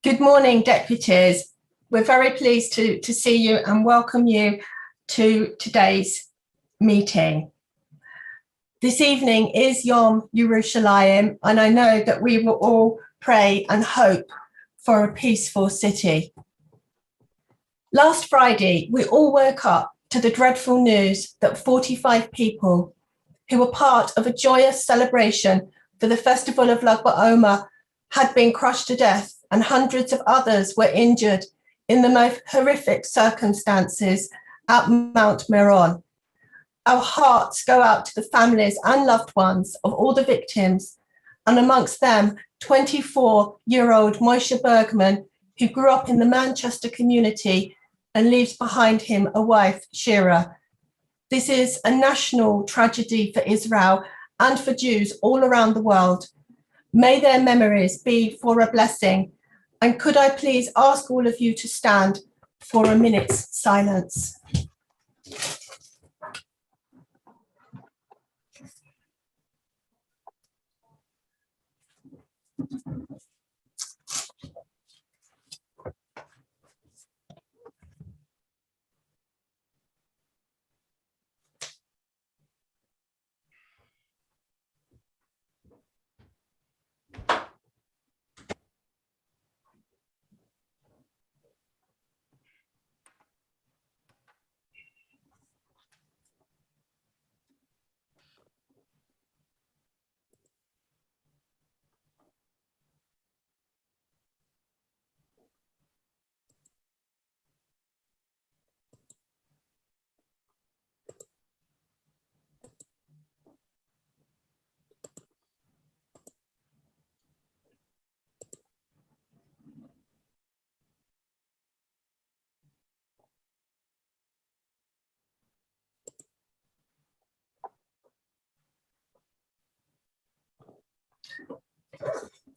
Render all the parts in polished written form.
Good morning, deputies. We're very pleased to see you and welcome you to today's meeting. This evening is Yom Yerushalayim, and I know that we will all pray and hope for a peaceful city. Last Friday, we all woke up to the dreadful news that 45 people who were part of a joyous celebration for the festival of Lag BaOmer had been crushed to death, and hundreds of others were injured in the most horrific circumstances at Mount Meron. Our hearts go out to the families and loved ones of all the victims, and amongst them, 24-year-old Moshe Bergman, who grew up in the Manchester community and leaves behind him a wife, Shira. This is a national tragedy for Israel and for Jews all around the world. May their memories be for a blessing. And could I please ask all of you to stand for a minute's silence?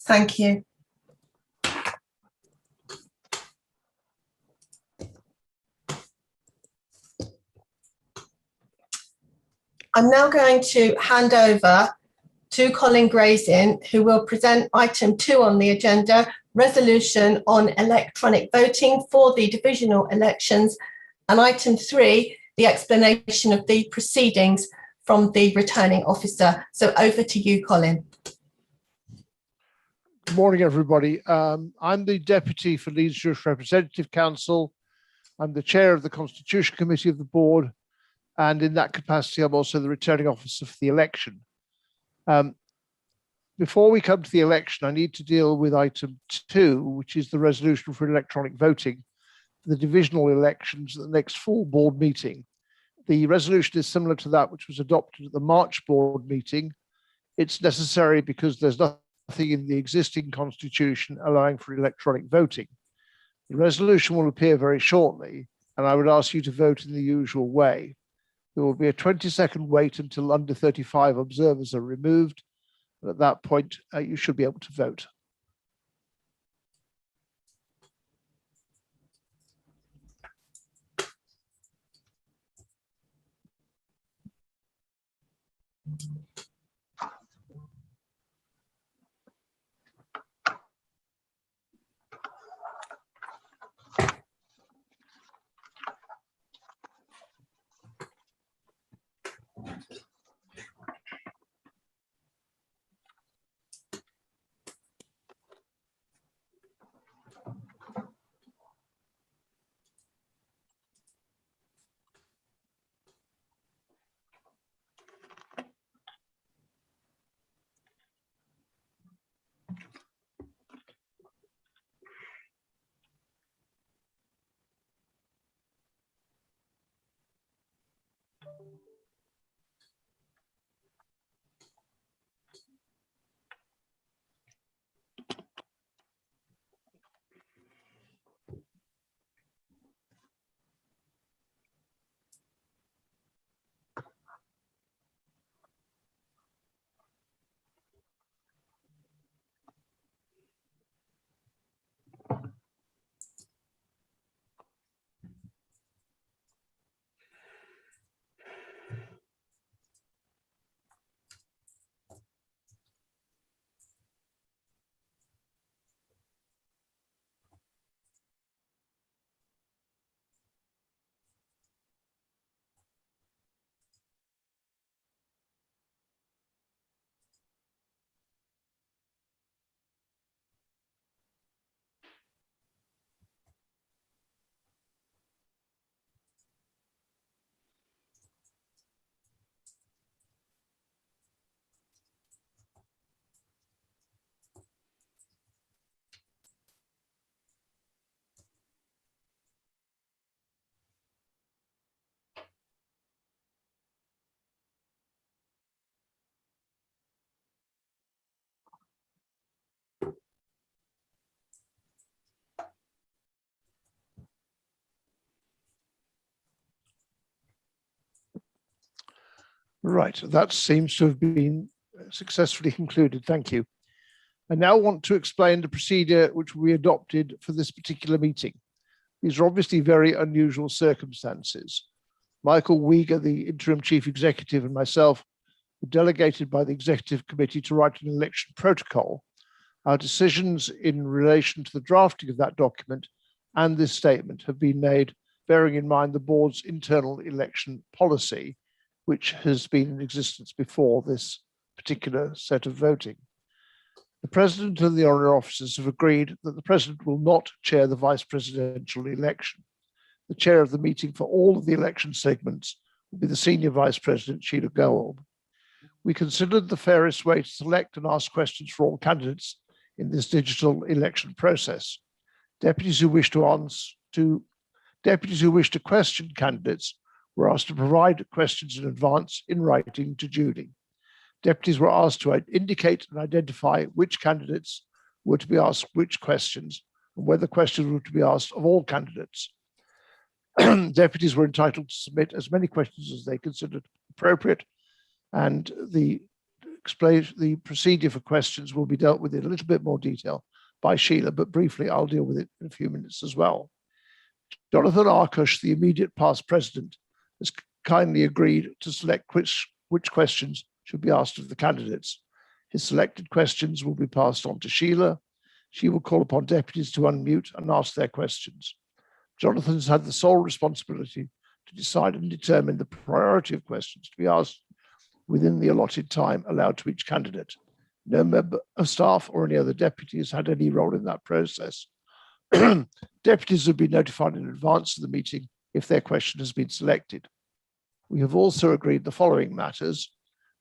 Thank you. I'm now going to hand over to Colin Grazin, who will present item 2 on the agenda, resolution on electronic voting for the divisional elections, and item 3, the explanation of the proceedings from the returning officer. So over to you, Colin. Good morning, everybody. I'm the Deputy for Leeds Jewish Representative Council. I'm the Chair of the Constitution Committee of the Board, and in that capacity, I'm also the Returning Officer for the election. Before we come to the election, I need to deal with item 2, which is the resolution for electronic voting for the divisional elections at the next full board meeting. The resolution is similar to that which was adopted at the March board meeting. It's necessary because there's nothing in the existing constitution allowing for electronic voting. The resolution will appear very shortly, and I would ask you to vote in the usual way. There will be a 20-second wait until under 35 observers are removed, and at that point, you should be able to vote. Right, that seems to have been successfully concluded. Thank you. I now want to explain the procedure which we adopted for this particular meeting. These are obviously very unusual circumstances. Michael Uyghur, the interim chief executive, and myself were delegated by the executive committee to write an election protocol. Our decisions in relation to the drafting of that document and this statement have been made bearing in mind the board's internal election policy, which has been in existence before this particular set of voting. The President and the honorary officers have agreed that the President will not chair the vice presidential election. The chair of the meeting for all of the election segments will be the Senior Vice President, Sheila Gold. We considered the fairest way to select and ask questions for all candidates in this digital election process. Deputies who wish to question candidates were asked to provide questions in advance in writing to Judy. Deputies were asked to indicate and identify which candidates were to be asked which questions and whether questions were to be asked of all candidates. Deputies were entitled to submit as many questions as they considered appropriate, and the procedure for questions will be dealt with in a little bit more detail by Sheila, but briefly I'll deal with it in a few minutes as well. Jonathan Arkush, the immediate past president, has kindly agreed to select which questions should be asked of the candidates. His selected questions will be passed on to Sheila. She will call upon deputies to unmute and ask their questions. Jonathan has had the sole responsibility to decide and determine the priority of questions to be asked within the allotted time allowed to each candidate. No member of staff or any other deputy has had any role in that process. Deputies have been notified in advance of the meeting if their question has been selected. We have also agreed the following matters.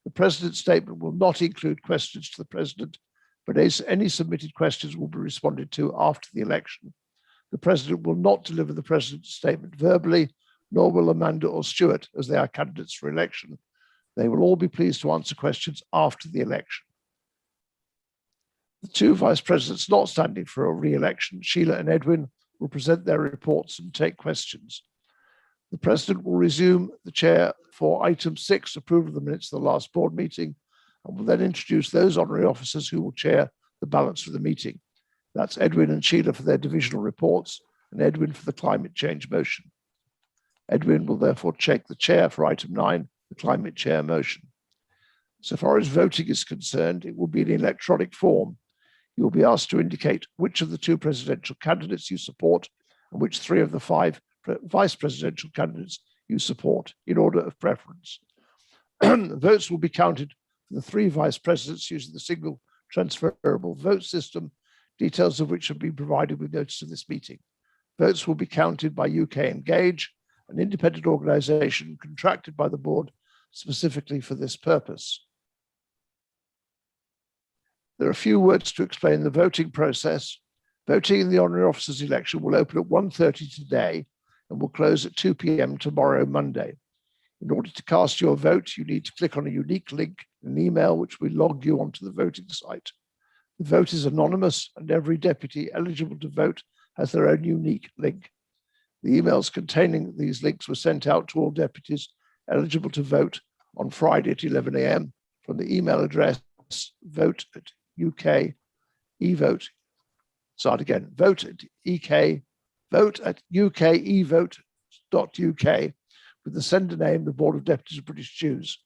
The President's statement will not include questions to the President, but any submitted questions will be responded to after the election. The President will not deliver the President's statement verbally, nor will Amanda or Stuart, as they are candidates for election. They will all be pleased to answer questions after the election. The two Vice Presidents not standing for a re-election, Sheila and Edwin, will present their reports and take questions. The President will resume the chair for item 6, approval of the minutes of the last board meeting, and will then introduce those honorary officers who will chair the balance of the meeting. That's Edwin and Sheila for their divisional reports, and Edwin for the climate change motion. Edwin will therefore take the chair for item 9, the climate chair motion. So far as voting is concerned, it will be in electronic form. You will be asked to indicate which of the 2 presidential candidates you support and which 3 of the 5 vice presidential candidates you support in order of preference. Votes will be counted for the 3 vice presidents using the single transferable vote system, details of which have been provided with notice of this meeting. Votes will be counted by UK Engage, an independent organisation contracted by the board specifically for this purpose. There are a few words to explain the voting process. Voting in the honorary officers election will open at 1:30 today and will close at 2 p.m. tomorrow, Monday. In order to cast your vote, you need to click on a unique link in an email which will log you onto the voting site. The vote is anonymous and every deputy eligible to vote has their own unique link. The emails containing these links were sent out to all deputies eligible to vote on Friday at 11 a.m. from the email address vote at ukevote.uk with the sender name, the Board of Deputies of British Jews.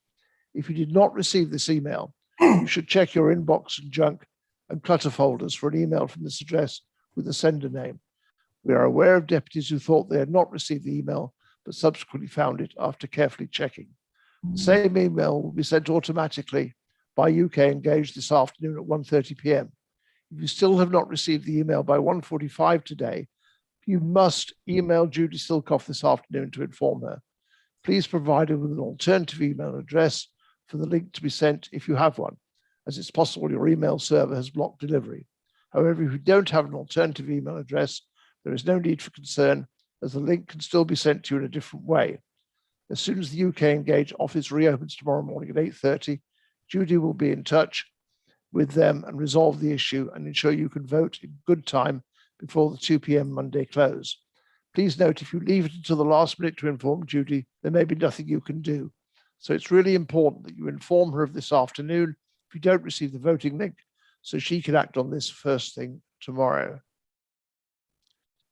If you did not receive this email, you should check your inbox and junk and clutter folders for an email from this address with the sender name. We are aware of deputies who thought they had not received the email, but subsequently found it after carefully checking. The same email will be sent automatically by UK Engage this afternoon at 1:30 p.m. If you still have not received the email by 1:45 today, you must email Judy Silcoff this afternoon to inform her. Please provide her with an alternative email address for the link to be sent if you have one, as it's possible your email server has blocked delivery. However, if you don't have an alternative email address, there is no need for concern, as the link can still be sent to you in a different way. As soon as the UK Engage office reopens tomorrow morning at 8:30, Judy will be in touch with them and resolve the issue and ensure you can vote in good time before the 2 p.m. Monday close. Please note, if you leave it until the last minute to inform Judy, there may be nothing you can do. So it's really important that you inform her of this afternoon if you don't receive the voting link, so she can act on this first thing tomorrow.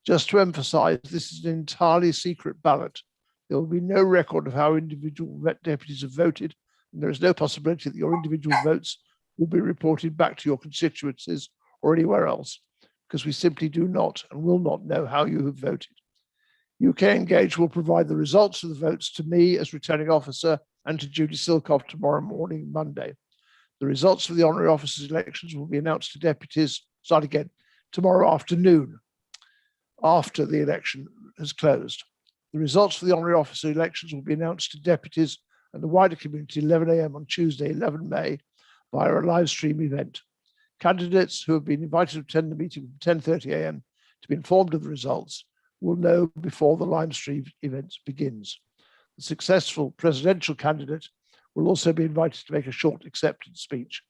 Just to emphasize, this is an entirely secret ballot. There will be no record of how individual deputies have voted, and there is no possibility that your individual votes will be reported back to your constituencies or anywhere else, because we simply do not and will not know how you have voted. UK Engage will provide the results of the votes to me as returning officer and to Judy Silcoff tomorrow morning, Monday. The results of the Honorary Officers Elections will be announced to deputies, tomorrow afternoon, after the election has closed. The results for the Honorary Officer Elections will be announced to deputies and the wider community 11 a.m. on Tuesday, 11 May, via a live stream event. Candidates who have been invited to attend the meeting from 10:30 a.m. to be informed of the results will know before the live stream event begins. The successful presidential candidate will also be invited to make a short acceptance speech.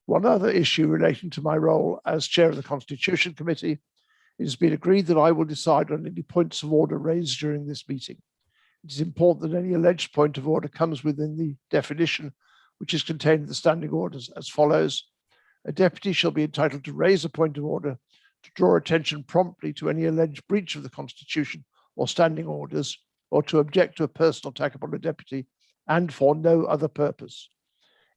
One other issue relating to my role as chair of the Constitution Committee, it has been agreed that I will decide on any points of order raised during this meeting. It is important that any alleged point of order comes within the definition which is contained in the standing orders as follows. A deputy shall be entitled to raise a point of order to draw attention promptly to any alleged breach of the Constitution or standing orders, or to object to a personal attack upon a deputy, and for no other purpose.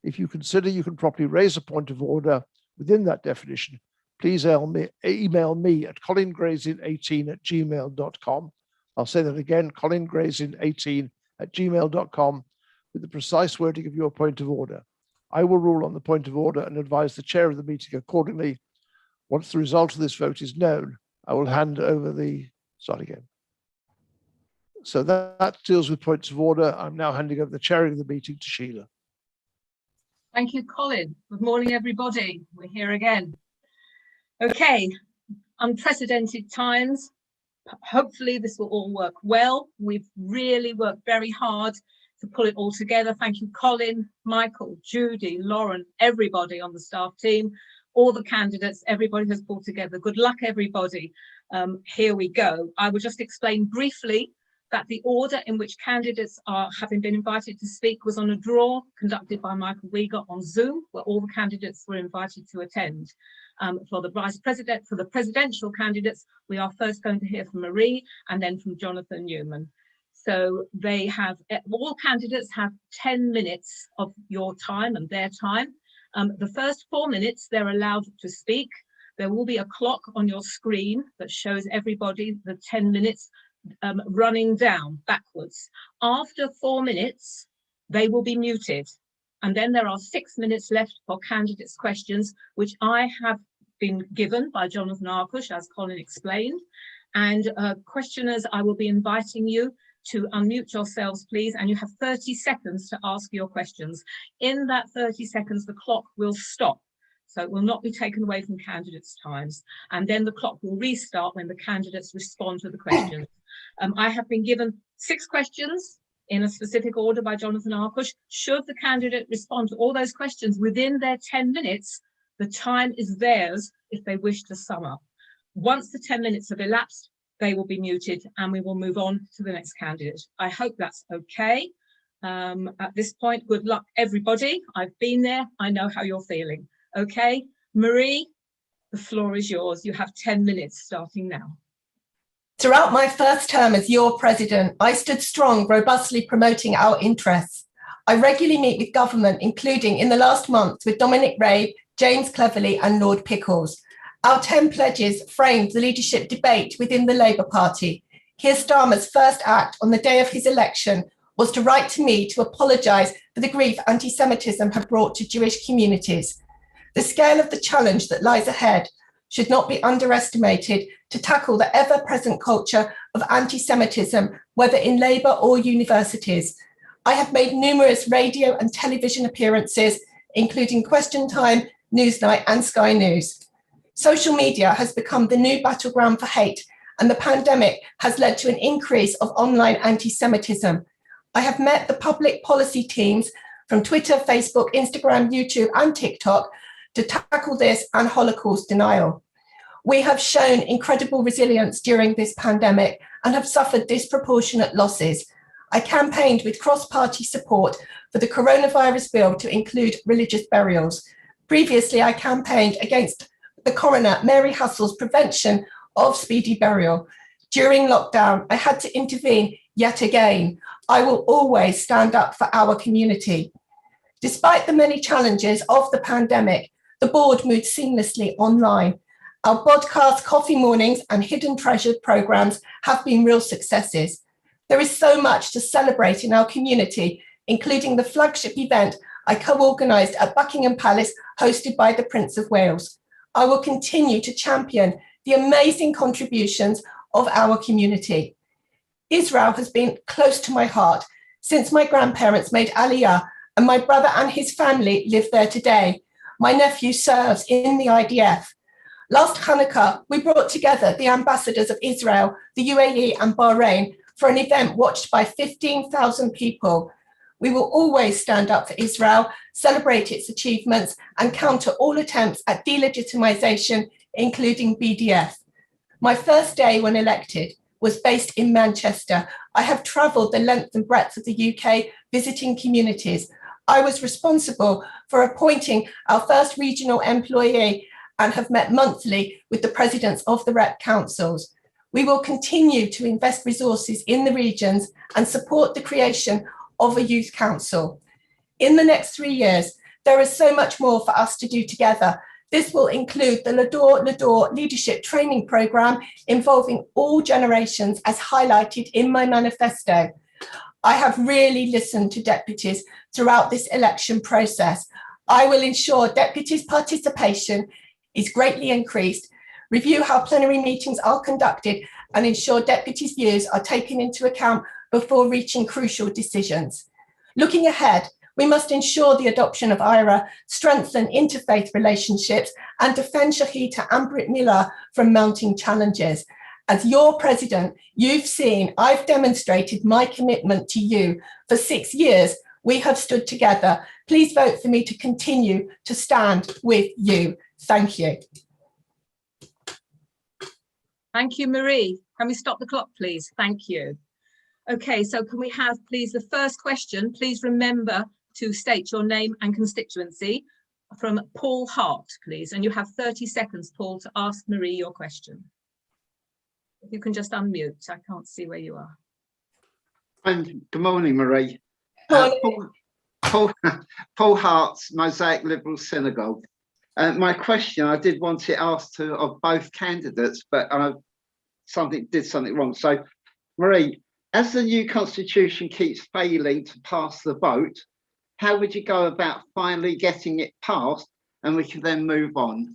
If you consider you can properly raise a point of order within that definition, please email me at colingrazin18@gmail.com. I'll say that again, colingrazin18@gmail.com, with the precise wording of your point of order. I will rule on the point of order and advise the chair of the meeting accordingly. Once the result of this vote is known, I will hand over So that deals with points of order. I'm now handing over the chairing of the meeting to Sheila. Thank you, Colin. Good morning, everybody. We're here again. Okay, unprecedented times. Hopefully this will all work well. We've really worked very hard to pull it all together. Thank you, Colin, Michael, Judy, Lauren, everybody on the staff team, all the candidates, everybody has pulled together. Good luck, everybody. Here we go. I will just explain briefly that the order in which candidates are having been invited to speak was on a draw conducted by Michael Weger on Zoom, where all the candidates were invited to attend. For the presidential candidates, we are first going to hear from Marie and then from Jonathan Newman. So they have, all candidates have 10 minutes of your time and their time. The first 4 minutes, they're allowed to speak. There will be a clock on your screen that shows everybody the 10 minutes running down backwards. After 4 minutes, they will be muted. And then there are 6 minutes left for candidates' questions, which I have been given by Jonathan Arkush, as Colin explained. And questioners, I will be inviting you to unmute yourselves, please, and you have 30 seconds to ask your questions. In that 30 seconds, the clock will stop. So it will not be taken away from candidates' times. And then the clock will restart when the candidates respond to the questions. I have been given 6 questions in a specific order by Jonathan Arkush. Should the candidate respond to all those questions within their 10 minutes, the time is theirs if they wish to sum up. Once the 10 minutes have elapsed, they will be muted and we will move on to the next candidate. I hope that's okay. At this point, good luck, everybody. I've been there. I know how you're feeling. Okay, Marie, the floor is yours. You have 10 minutes starting now. Throughout my first term as your president, I stood strong, robustly promoting our interests. I regularly meet with government, including in the last month with Dominic Raab, James Cleverly and Lord Pickles. Our 10 pledges framed the leadership debate within the Labour Party. Keir Starmer's first act on the day of his election was to write to me to apologise for the grief anti-Semitism had brought to Jewish communities. The scale of the challenge that lies ahead should not be underestimated to tackle the ever-present culture of anti-Semitism, whether in Labour or universities. I have made numerous radio and television appearances, including Question Time, Newsnight and Sky News. Social media has become the new battleground for hate, and the pandemic has led to an increase of online anti-Semitism. I have met the public policy teams from Twitter, Facebook, Instagram, YouTube and TikTok to tackle this and Holocaust denial. We have shown incredible resilience during this pandemic and have suffered disproportionate losses. I campaigned with cross-party support for the coronavirus bill to include religious burials. Previously, I campaigned against the coroner, Mary Hussell's prevention of speedy burial. During lockdown, I had to intervene yet again. I will always stand up for our community. Despite the many challenges of the pandemic, the board moved seamlessly online. Our podcast, coffee mornings, and hidden treasure programs have been real successes. There is so much to celebrate in our community, including the flagship event I co-organised at Buckingham Palace, hosted by the Prince of Wales. I will continue to champion the amazing contributions of our community. Israel has been close to my heart since my grandparents made Aliyah, and my brother and his family live there today. My nephew serves in the IDF. Last Hanukkah, we brought together the ambassadors of Israel, the UAE and Bahrain for an event watched by 15,000 people. We will always stand up for Israel, celebrate its achievements, and counter all attempts at delegitimization, including BDF. My first day when elected was based in Manchester. I have travelled the length and breadth of the UK visiting communities. I was responsible for appointing our first regional employee and have met monthly with the presidents of the rep councils. We will continue to invest resources in the regions and support the creation of a youth council. In the next 3 years, there is so much more for us to do together. This will include the Lador Leadership Training Programme involving all generations as highlighted in my manifesto. I have really listened to deputies throughout this election process. I will ensure deputies' participation is greatly increased, review how plenary meetings are conducted, and ensure deputies' views are taken into account before reaching crucial decisions. Looking ahead, we must ensure the adoption of IRA, strengthen interfaith relationships, and defend Shahida and Brit Millah from mounting challenges. As your president, you've seen I've demonstrated my commitment to you. For 6 years, we have stood together. Please vote for me to continue to stand with you. Thank you. Thank you, Marie. Can we stop the clock, please? Thank you. Okay, so can we have, please, the first question? Please remember to state your name and constituency, from Paul Hart, please. And you have 30 seconds, Paul, to ask Marie your question. If you can just unmute, I can't see where you are. And good morning, Marie. Morning. Paul Hart's Mosaic Liberal Synagogue. My question, I did want it asked of both candidates, but I did something wrong. So, Marie, as the new constitution keeps failing to pass the vote, how would you go about finally getting it passed and we can then move on?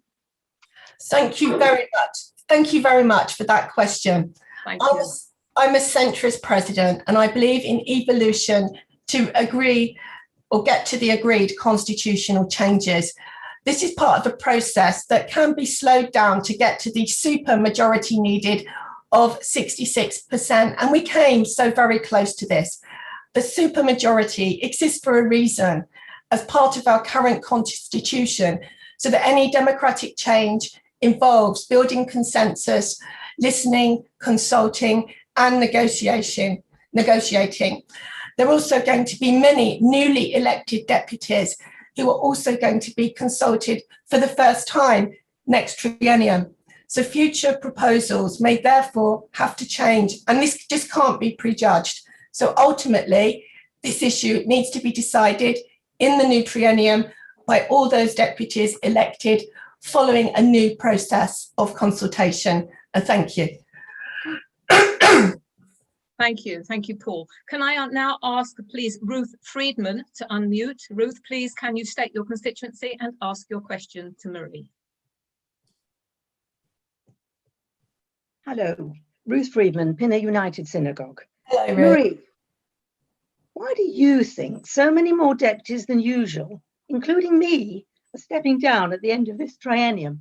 Thank you very much. Thank you very much for that question. Thank you. I'm a centrist president, and I believe in evolution to agree or get to the agreed constitutional changes. This is part of a process that can be slowed down to get to the super majority needed of 66%, and we came so very close to this. The super majority exists for a reason as part of our current constitution, so that any democratic change involves building consensus, listening, consulting, and negotiating. There are also going to be many newly elected deputies who are also going to be consulted for the first time next triennium. So future proposals may therefore have to change, and this just can't be prejudged. So ultimately, this issue needs to be decided in the new triennium by all those deputies elected following a new process of consultation. And thank you. Thank you, Paul. Can I now ask, please, Ruth Friedman to unmute? Ruth, please, can you state your constituency and ask your question to Marie? Hello, Ruth Friedman, Pinner United Synagogue. Hello, Ruth. Marie, why do you think so many more deputies than usual, including me, are stepping down at the end of this triennium?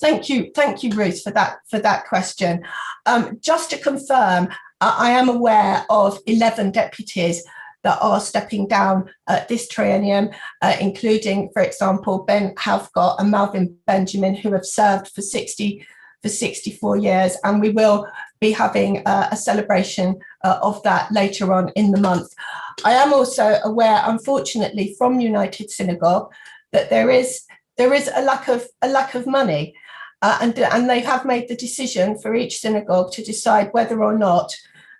Thank you, Ruth, for that question. Just to confirm, I am aware of 11 deputies that are stepping down this triennium, including, for example, Ben Halfgott and Malvin Benjamin, who have served for 64 years, and we will be having a celebration of that later on in the month. I am also aware, unfortunately, from United Synagogue that there is a lack of money, and they have made the decision for each synagogue to decide whether or not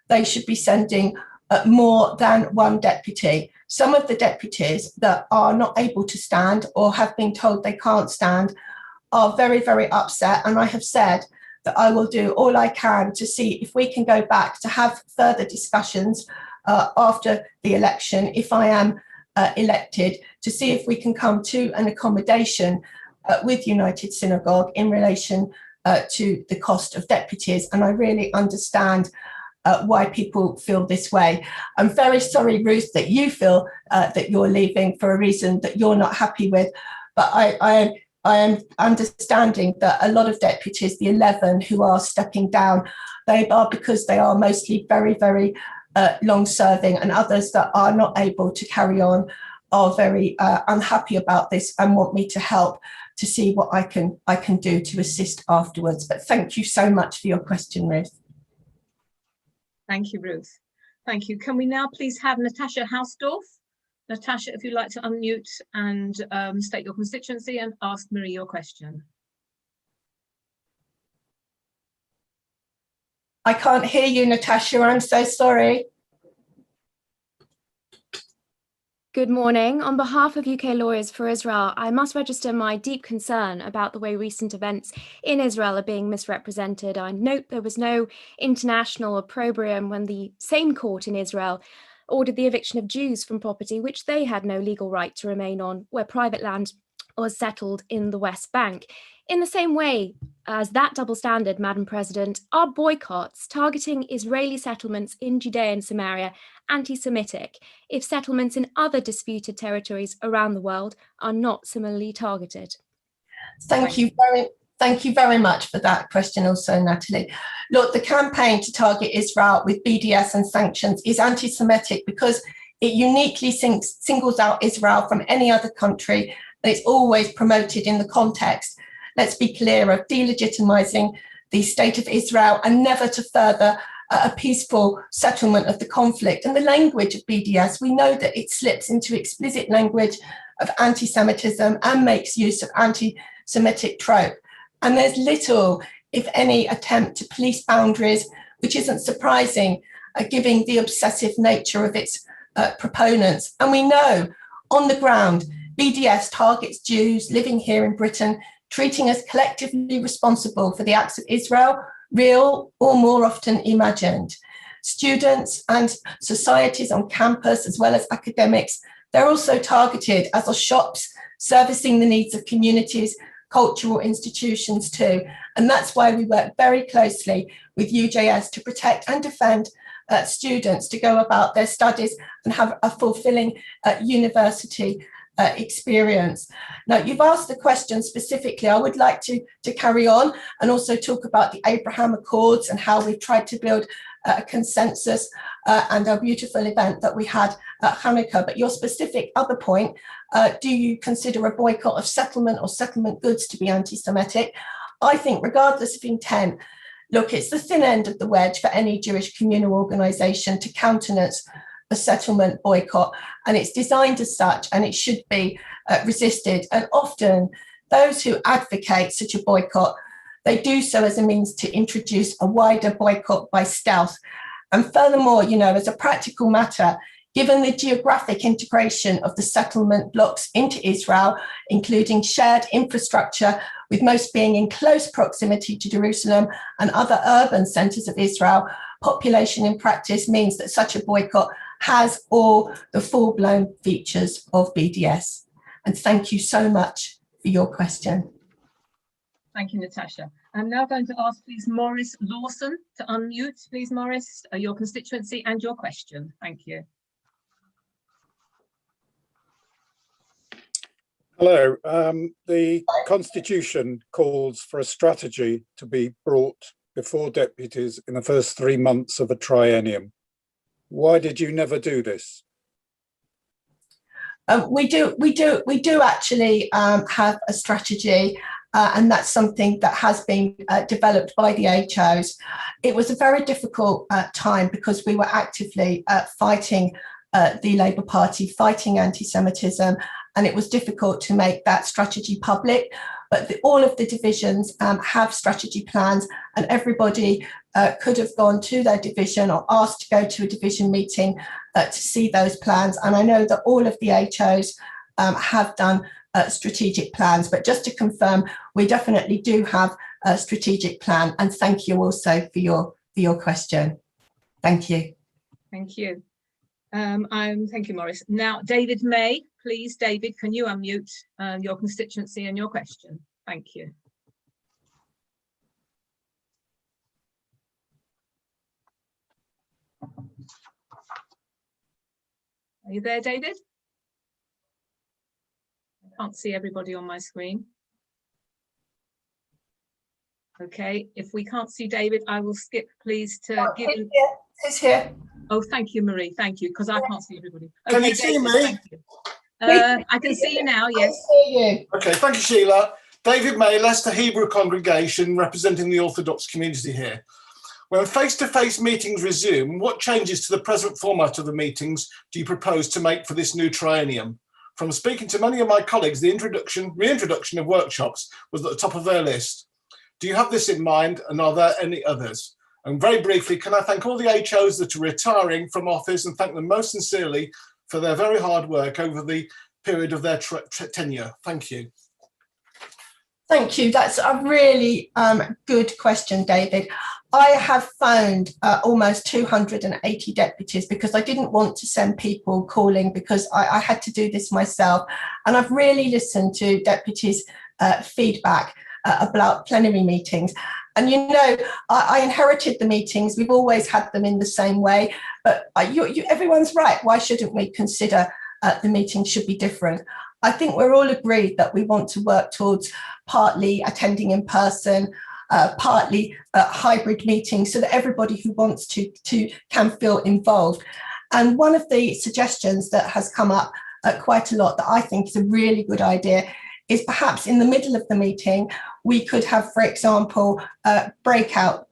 they should be sending more than one deputy. Some of the deputies that are not able to stand or have been told they can't stand are very, very upset, and I have said that I will do all I can to see if we can go back to have further discussions after the election, if I am elected, to see if we can come to an accommodation with United Synagogue in relation to the cost of deputies. And I really understand why people feel this way. I'm very sorry, Ruth, that you feel that you're leaving for a reason that you're not happy with, but I am understanding that a lot of deputies, the 11 who are stepping down, they are because they are mostly very, very long serving, and others that are not able to carry on are very unhappy about this and want me to help to see what I can do to assist afterwards. But thank you so much for your question, Ruth. Thank you, Ruth. Thank you. Can we now please have Natasha Hausdorff? Natasha, if you'd like to unmute and state your constituency and ask Marie your question. I can't hear you, Natasha. I'm so sorry. Good morning. On behalf of UK Lawyers for Israel, I must register my deep concern about the way recent events in Israel are being misrepresented. I note there was no international opprobrium when the same court in Israel ordered the eviction of Jews from property which they had no legal right to remain on, where private land was settled in the West Bank. In the same way as that double standard, Madam President, are boycotts targeting Israeli settlements in Judea and Samaria anti-Semitic if settlements in other disputed territories around the world are not similarly targeted? Thank you very much for that question also, Natalie. Look, the campaign to target Israel with BDS and sanctions is anti-Semitic because it uniquely singles out Israel from any other country, and it's always promoted in the context, let's be clear, of delegitimizing the state of Israel and never to further a peaceful settlement of the conflict. And the language of BDS, we know that it slips into explicit language of anti-Semitism and makes use of anti-Semitic trope. And there's little, if any, attempt to police boundaries, which isn't surprising, given the obsessive nature of its proponents. And we know on the ground, BDS targets Jews living here in Britain, treating us collectively responsible for the acts of Israel, real or more often imagined. Students and societies on campus, as well as academics, they're also targeted, as are shops, servicing the needs of communities, cultural institutions too. And that's why we work very closely with UJS to protect and defend students to go about their studies and have a fulfilling university experience. Now, you've asked the question specifically. I would like to carry on and also talk about the Abraham Accords and how we've tried to build a consensus and a beautiful event that we had at Hanukkah. But your specific other point, do you consider a boycott of settlement or settlement goods to be anti-Semitic? I think regardless of intent, look, it's the thin end of the wedge for any Jewish communal organisation to countenance a settlement boycott, and it's designed as such, and it should be resisted. And often those who advocate such a boycott, they do so as a means to introduce a wider boycott by stealth. And furthermore, you know, as a practical matter, given the geographic integration of the settlement blocks into Israel, including shared infrastructure, with most being in close proximity to Jerusalem and other urban centres of Israel, population in practice means that such a boycott has all the full-blown features of BDS. And thank you so much for your question. Thank you, Natasha. I'm now going to ask, please, Maurice Lawson to unmute. Please, Maurice, your constituency and your question. Thank you. Hello. The Constitution calls for a strategy to be brought before deputies in the first 3 months of a triennium. Why did you never do this? We do actually have a strategy, and that's something that has been developed by the HOs. It was a very difficult time because we were actively fighting the Labour Party, fighting anti-Semitism, and it was difficult to make that strategy public. But all of the divisions have strategy plans, and everybody could have gone to their division or asked to go to a division meeting to see those plans. And I know that all of the HOs have done strategic plans, but just to confirm, we definitely do have a strategic plan. And thank you also for your question. Thank you. Thank you. Thank you, Maurice. Now, David May, please, David, can you unmute your constituency and your question? Thank you. Are you there, David? I can't see everybody on my screen. Okay, if we can't see David, I will skip, please, to give him. He's here. Oh, thank you, Marie. Thank you, because I can't see everybody. Okay, Can you see David, me? thank you. I can see you now, yes. I see you. Okay, thank you, Sheila. David May, Leicester Hebrew congregation, representing the Orthodox community here. When face-to-face meetings resume, what changes to the present format of the meetings do you propose to make for this new triennium? From speaking to many of my colleagues, the reintroduction of workshops was at the top of their list. Do you have this in mind, and are there any others? And very briefly, can I thank all the HOs that are retiring from office and thank them most sincerely for their very hard work over the period of their tenure. Thank you. Thank you. That's a really good question, David. I have phoned almost 280 deputies because I didn't want to send people calling because I had to do this myself. And I've really listened to deputies' feedback about plenary meetings. And, you know, I inherited the meetings. We've always had them in the same way. But everyone's right. Why shouldn't we consider the meetings should be different? I think we're all agreed that we want to work towards partly attending in person, partly hybrid meetings, so that everybody who wants to can feel involved. And one of the suggestions that has come up quite a lot that I think is a really good idea is perhaps in the middle of the meeting, we could have, for example, breakout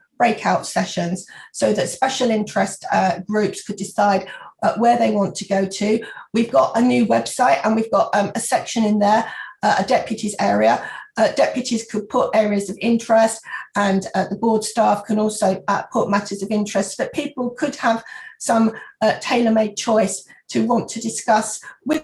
sessions so that special interest groups could decide where they want to go to. We've got a new website and we've got a section in there, a deputies area. Deputies could put areas of interest, and the board staff can also put matters of interest, but people could have some tailor-made choice to want to discuss with.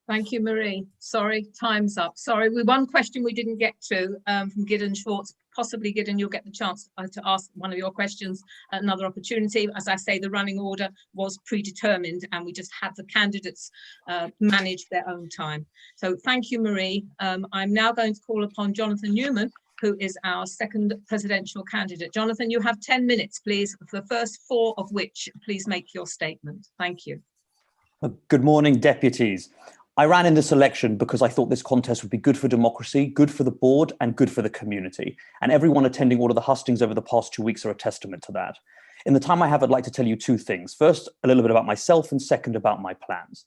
Thank you, Marie. Sorry, time's up. Sorry, one question we didn't get to from Gideon Schwartz. Possibly, Gideon, you'll get the chance to ask one of your questions at another opportunity. As I say, the running order was predetermined and we just had the candidates manage their own time. So thank you, Marie. I'm now going to call upon Jonathan Newman, who is our second presidential candidate. Jonathan, you have 10 minutes, please, for the first 4 of which, please make your statement. Thank you. Good morning, deputies. I ran in this election because I thought this contest would be good for democracy, good for the board, and good for the community. And everyone attending all of the hustings over the past 2 weeks are a testament to that. In the time I have, I'd like to tell you 2 things. First, a little bit about myself, and second, about my plans.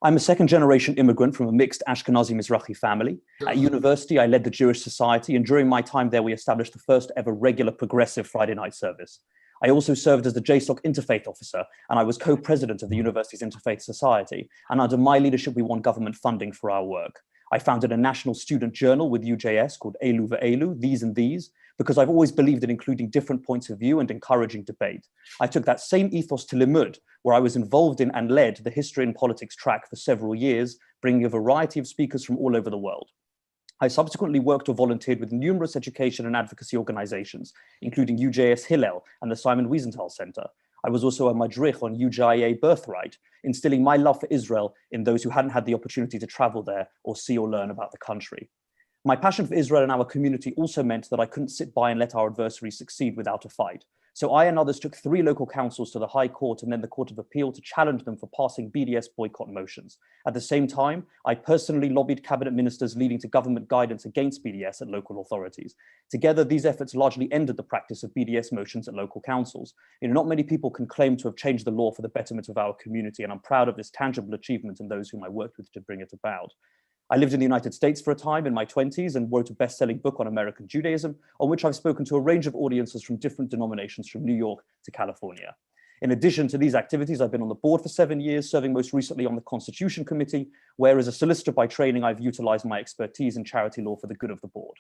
I'm a second-generation immigrant from a mixed Ashkenazi Mizrahi family. At university, I led the Jewish Society, and during my time there, we established the first ever regular progressive Friday night service. I also served as the JSOC Interfaith Officer, and I was co-president of the university's Interfaith Society. And under my leadership, we won government funding for our work. I founded a national student journal with UJS called Elu Ve'elu, These and These, because I've always believed in including different points of view and encouraging debate. I took that same ethos to Limud, where I was involved in and led the history and politics track for several years, bringing a variety of speakers from all over the world. I subsequently worked or volunteered with numerous education and advocacy organizations, including UJS Hillel and the Simon Wiesenthal Center. I was also a madrich on UJIA Birthright, instilling my love for Israel in those who hadn't had the opportunity to travel there or see or learn about the country. My passion for Israel and our community also meant that I couldn't sit by and let our adversaries succeed without a fight. So I and others took 3 local councils to the High Court and then the Court of Appeal to challenge them for passing BDS boycott motions. At the same time, I personally lobbied cabinet ministers leading to government guidance against BDS at local authorities. Together, these efforts largely ended the practice of BDS motions at local councils. You know, not many people can claim to have changed the law for the betterment of our community, and I'm proud of this tangible achievement and those whom I worked with to bring it about. I lived in the United States for a time in my 20s and wrote a best-selling book on American Judaism, on which I've spoken to a range of audiences from different denominations from New York to California. In addition to these activities, I've been on the board for 7 years, serving most recently on the Constitution Committee, where as a solicitor by training, I've utilized my expertise in charity law for the good of the board.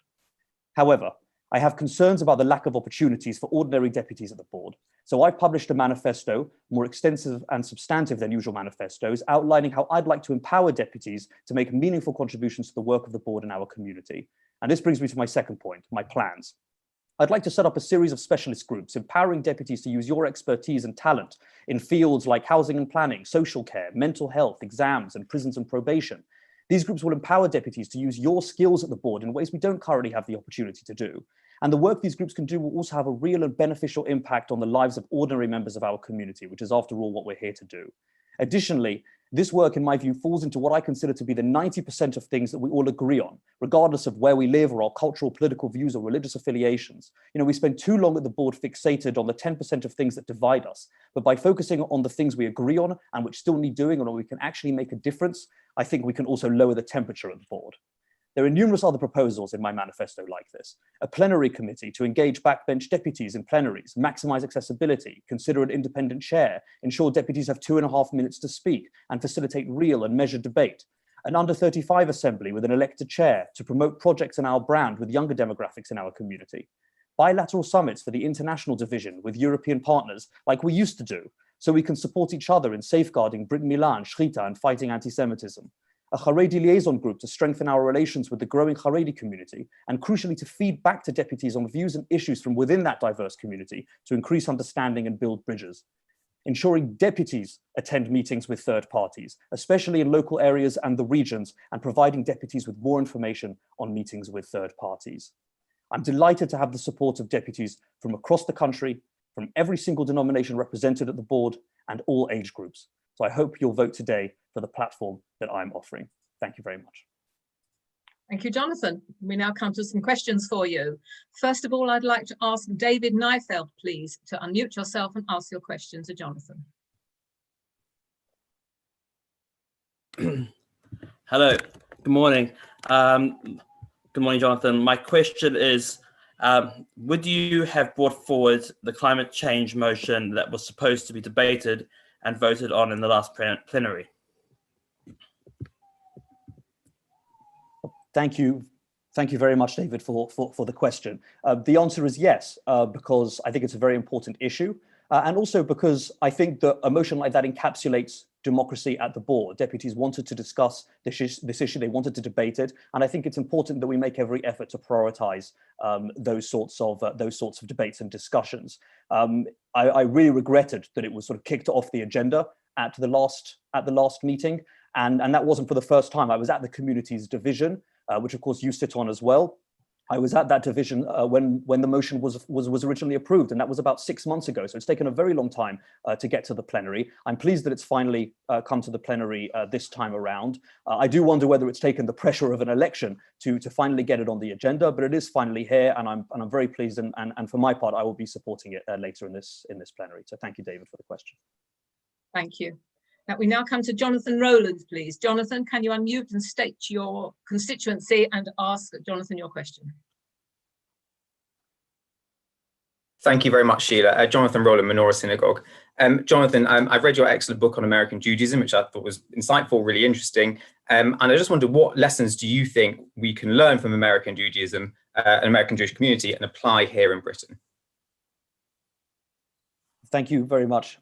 However, I have concerns about the lack of opportunities for ordinary deputies at the board. So I've published a manifesto, more extensive and substantive than usual manifestos, outlining how I'd like to empower deputies to make meaningful contributions to the work of the board in our community. And this brings me to my second point, my plans. I'd like to set up a series of specialist groups, empowering deputies to use your expertise and talent in fields like housing and planning, social care, mental health, exams, and prisons and probation. These groups will empower deputies to use your skills at the board in ways we don't currently have the opportunity to do. And the work these groups can do will also have a real and beneficial impact on the lives of ordinary members of our community, which is after all what we're here to do. Additionally, this work, in my view, falls into what I consider to be the 90% of things that we all agree on, regardless of where we live or our cultural, political views or religious affiliations. You know, we spend too long at the board fixated on the 10% of things that divide us, but by focusing on the things we agree on and which still need doing and where we can actually make a difference, I think we can also lower the temperature at the board. There are numerous other proposals in my manifesto like this. A plenary committee to engage backbench deputies in plenaries, maximize accessibility, consider an independent chair, ensure deputies have 2.5 minutes to speak, and facilitate real and measured debate. An under 35 assembly with an elected chair to promote projects in our brand with younger demographics in our community. Bilateral summits for the international division with European partners like we used to do, so we can support each other in safeguarding Brit Milan, Shrita, and fighting anti-Semitism. A Haredi liaison group to strengthen our relations with the growing Haredi community, and crucially to feed back to deputies on views and issues from within that diverse community to increase understanding and build bridges. Ensuring deputies attend meetings with third parties, especially in local areas and the regions, and providing deputies with more information on meetings with third parties. I'm delighted to have the support of deputies from across the country, from every single denomination represented at the board, and all age groups. So I hope you'll vote today for the platform that I'm offering. Thank you very much. Thank you, Jonathan. We now come to some questions for you. First of all, I'd like to ask David Neifeld, please, to unmute yourself and ask your question to Jonathan. Hello, good morning. Good morning, Jonathan. My question is, would you have brought forward the climate change motion that was supposed to be debated and voted on in the last plenary? Thank you very much, David, for the question. The answer is yes, because I think it's a very important issue. And also because I think that a motion like that encapsulates democracy at the board. Deputies wanted to discuss this issue, they wanted to debate it. And I think it's important that we make every effort to prioritize those sorts of debates and discussions. I really regretted that it was sort of kicked off the agenda at the last meeting. And that wasn't for the first time. I was at the communities division, which of course you sit on as well. I was at that division when the motion was originally approved, and that was about 6 months ago. So it's taken a very long time to get to the plenary. I'm pleased that it's finally come to the plenary this time around. I do wonder whether it's taken the pressure of an election to finally get it on the agenda, but it is finally here, and I'm very pleased. And for my part, I will be supporting it later in this plenary. So thank you, David, for the question. Thank you. Now we now come to Jonathan Rowlands, please. Jonathan, can you unmute and state your constituency and ask Jonathan your question? Thank you very much, Sheila. Jonathan Rowland, Menorah Synagogue. Jonathan, I've read your excellent book on American Judaism, which I thought was insightful, really interesting. And I just wondered, what lessons do you think we can learn from American Judaism and American Jewish community and apply here in Britain? Thank you very much,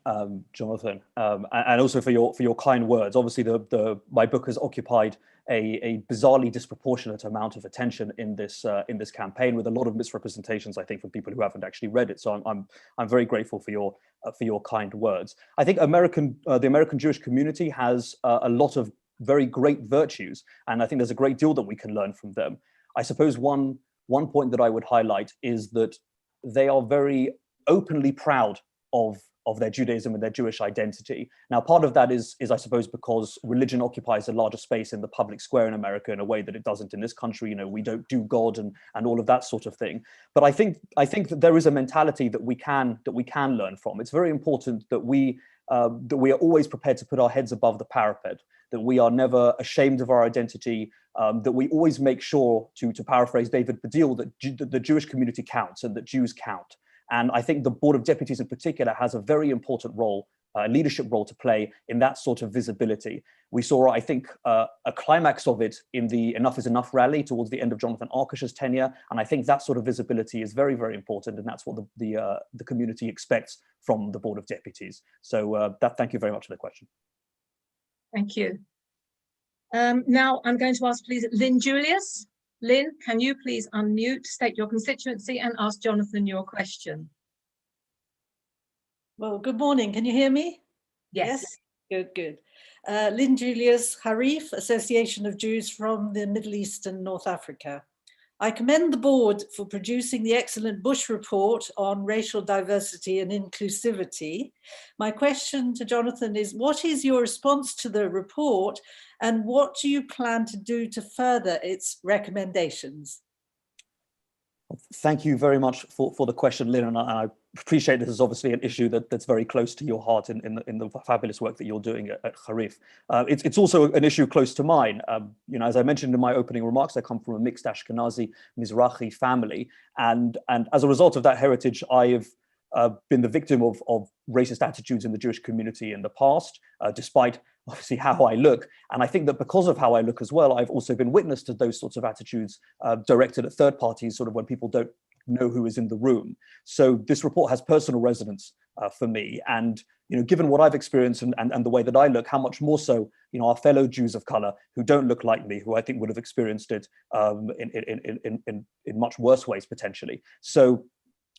Jonathan, and also for your kind words. Obviously, my book has occupied a bizarrely disproportionate amount of attention in this campaign, with a lot of misrepresentations, I think, from people who haven't actually read it. So I'm very grateful for your kind words. I think the American Jewish community has a lot of very great virtues, and I think there's a great deal that we can learn from them. I suppose one point that I would highlight is that they are very openly proud of their Judaism and their Jewish identity. Now, part of that is I suppose, because religion occupies a larger space in the public square in America in a way that it doesn't in this country. You know, we don't do God and all of that sort of thing. But I think that there is a mentality that we can learn from. It's very important that we that we are always prepared to put our heads above the parapet, that we are never ashamed of our identity, that we always make sure, to paraphrase David Baddiel, that the Jewish community counts and that Jews count. And I think the Board of Deputies in particular has a very important role, a leadership role to play in that sort of visibility. We saw, I think, a climax of it in the Enough is Enough rally towards the end of Jonathan Arkish's tenure. And I think that sort of visibility is very, very important. And that's what the community expects from the Board of Deputies. So thank you very much for the question. Thank you. Now I'm going to ask, please, Lynn Julius. Lynn, can you please unmute, state your constituency and ask Jonathan your question? Well, good morning. Can you hear me? Yes. Good. Lynn Julius, Harif, Association of Jews from the Middle East and North Africa. I commend the board for producing the excellent Bush report on racial diversity and inclusivity. My question to Jonathan is, what is your response to the report and what do you plan to do to further its recommendations? Thank you very much for the question, Lynn, and I appreciate this is obviously an issue that's very close to your heart in the fabulous work that you're doing at Harif. It's also an issue close to mine. As I mentioned in my opening remarks, I come from a mixed Ashkenazi Mizrahi family, and as a result of that heritage, I have been the victim of racist attitudes in the Jewish community in the past, despite obviously how I look. And I think that because of how I look as well, I've also been witness to those sorts of attitudes directed at third parties, sort of when people don't know who is in the room. So this report has personal resonance for me. And given what I've experienced and the way that I look, how much more so, our fellow Jews of color who don't look like me, who I think would have experienced it in much worse ways potentially.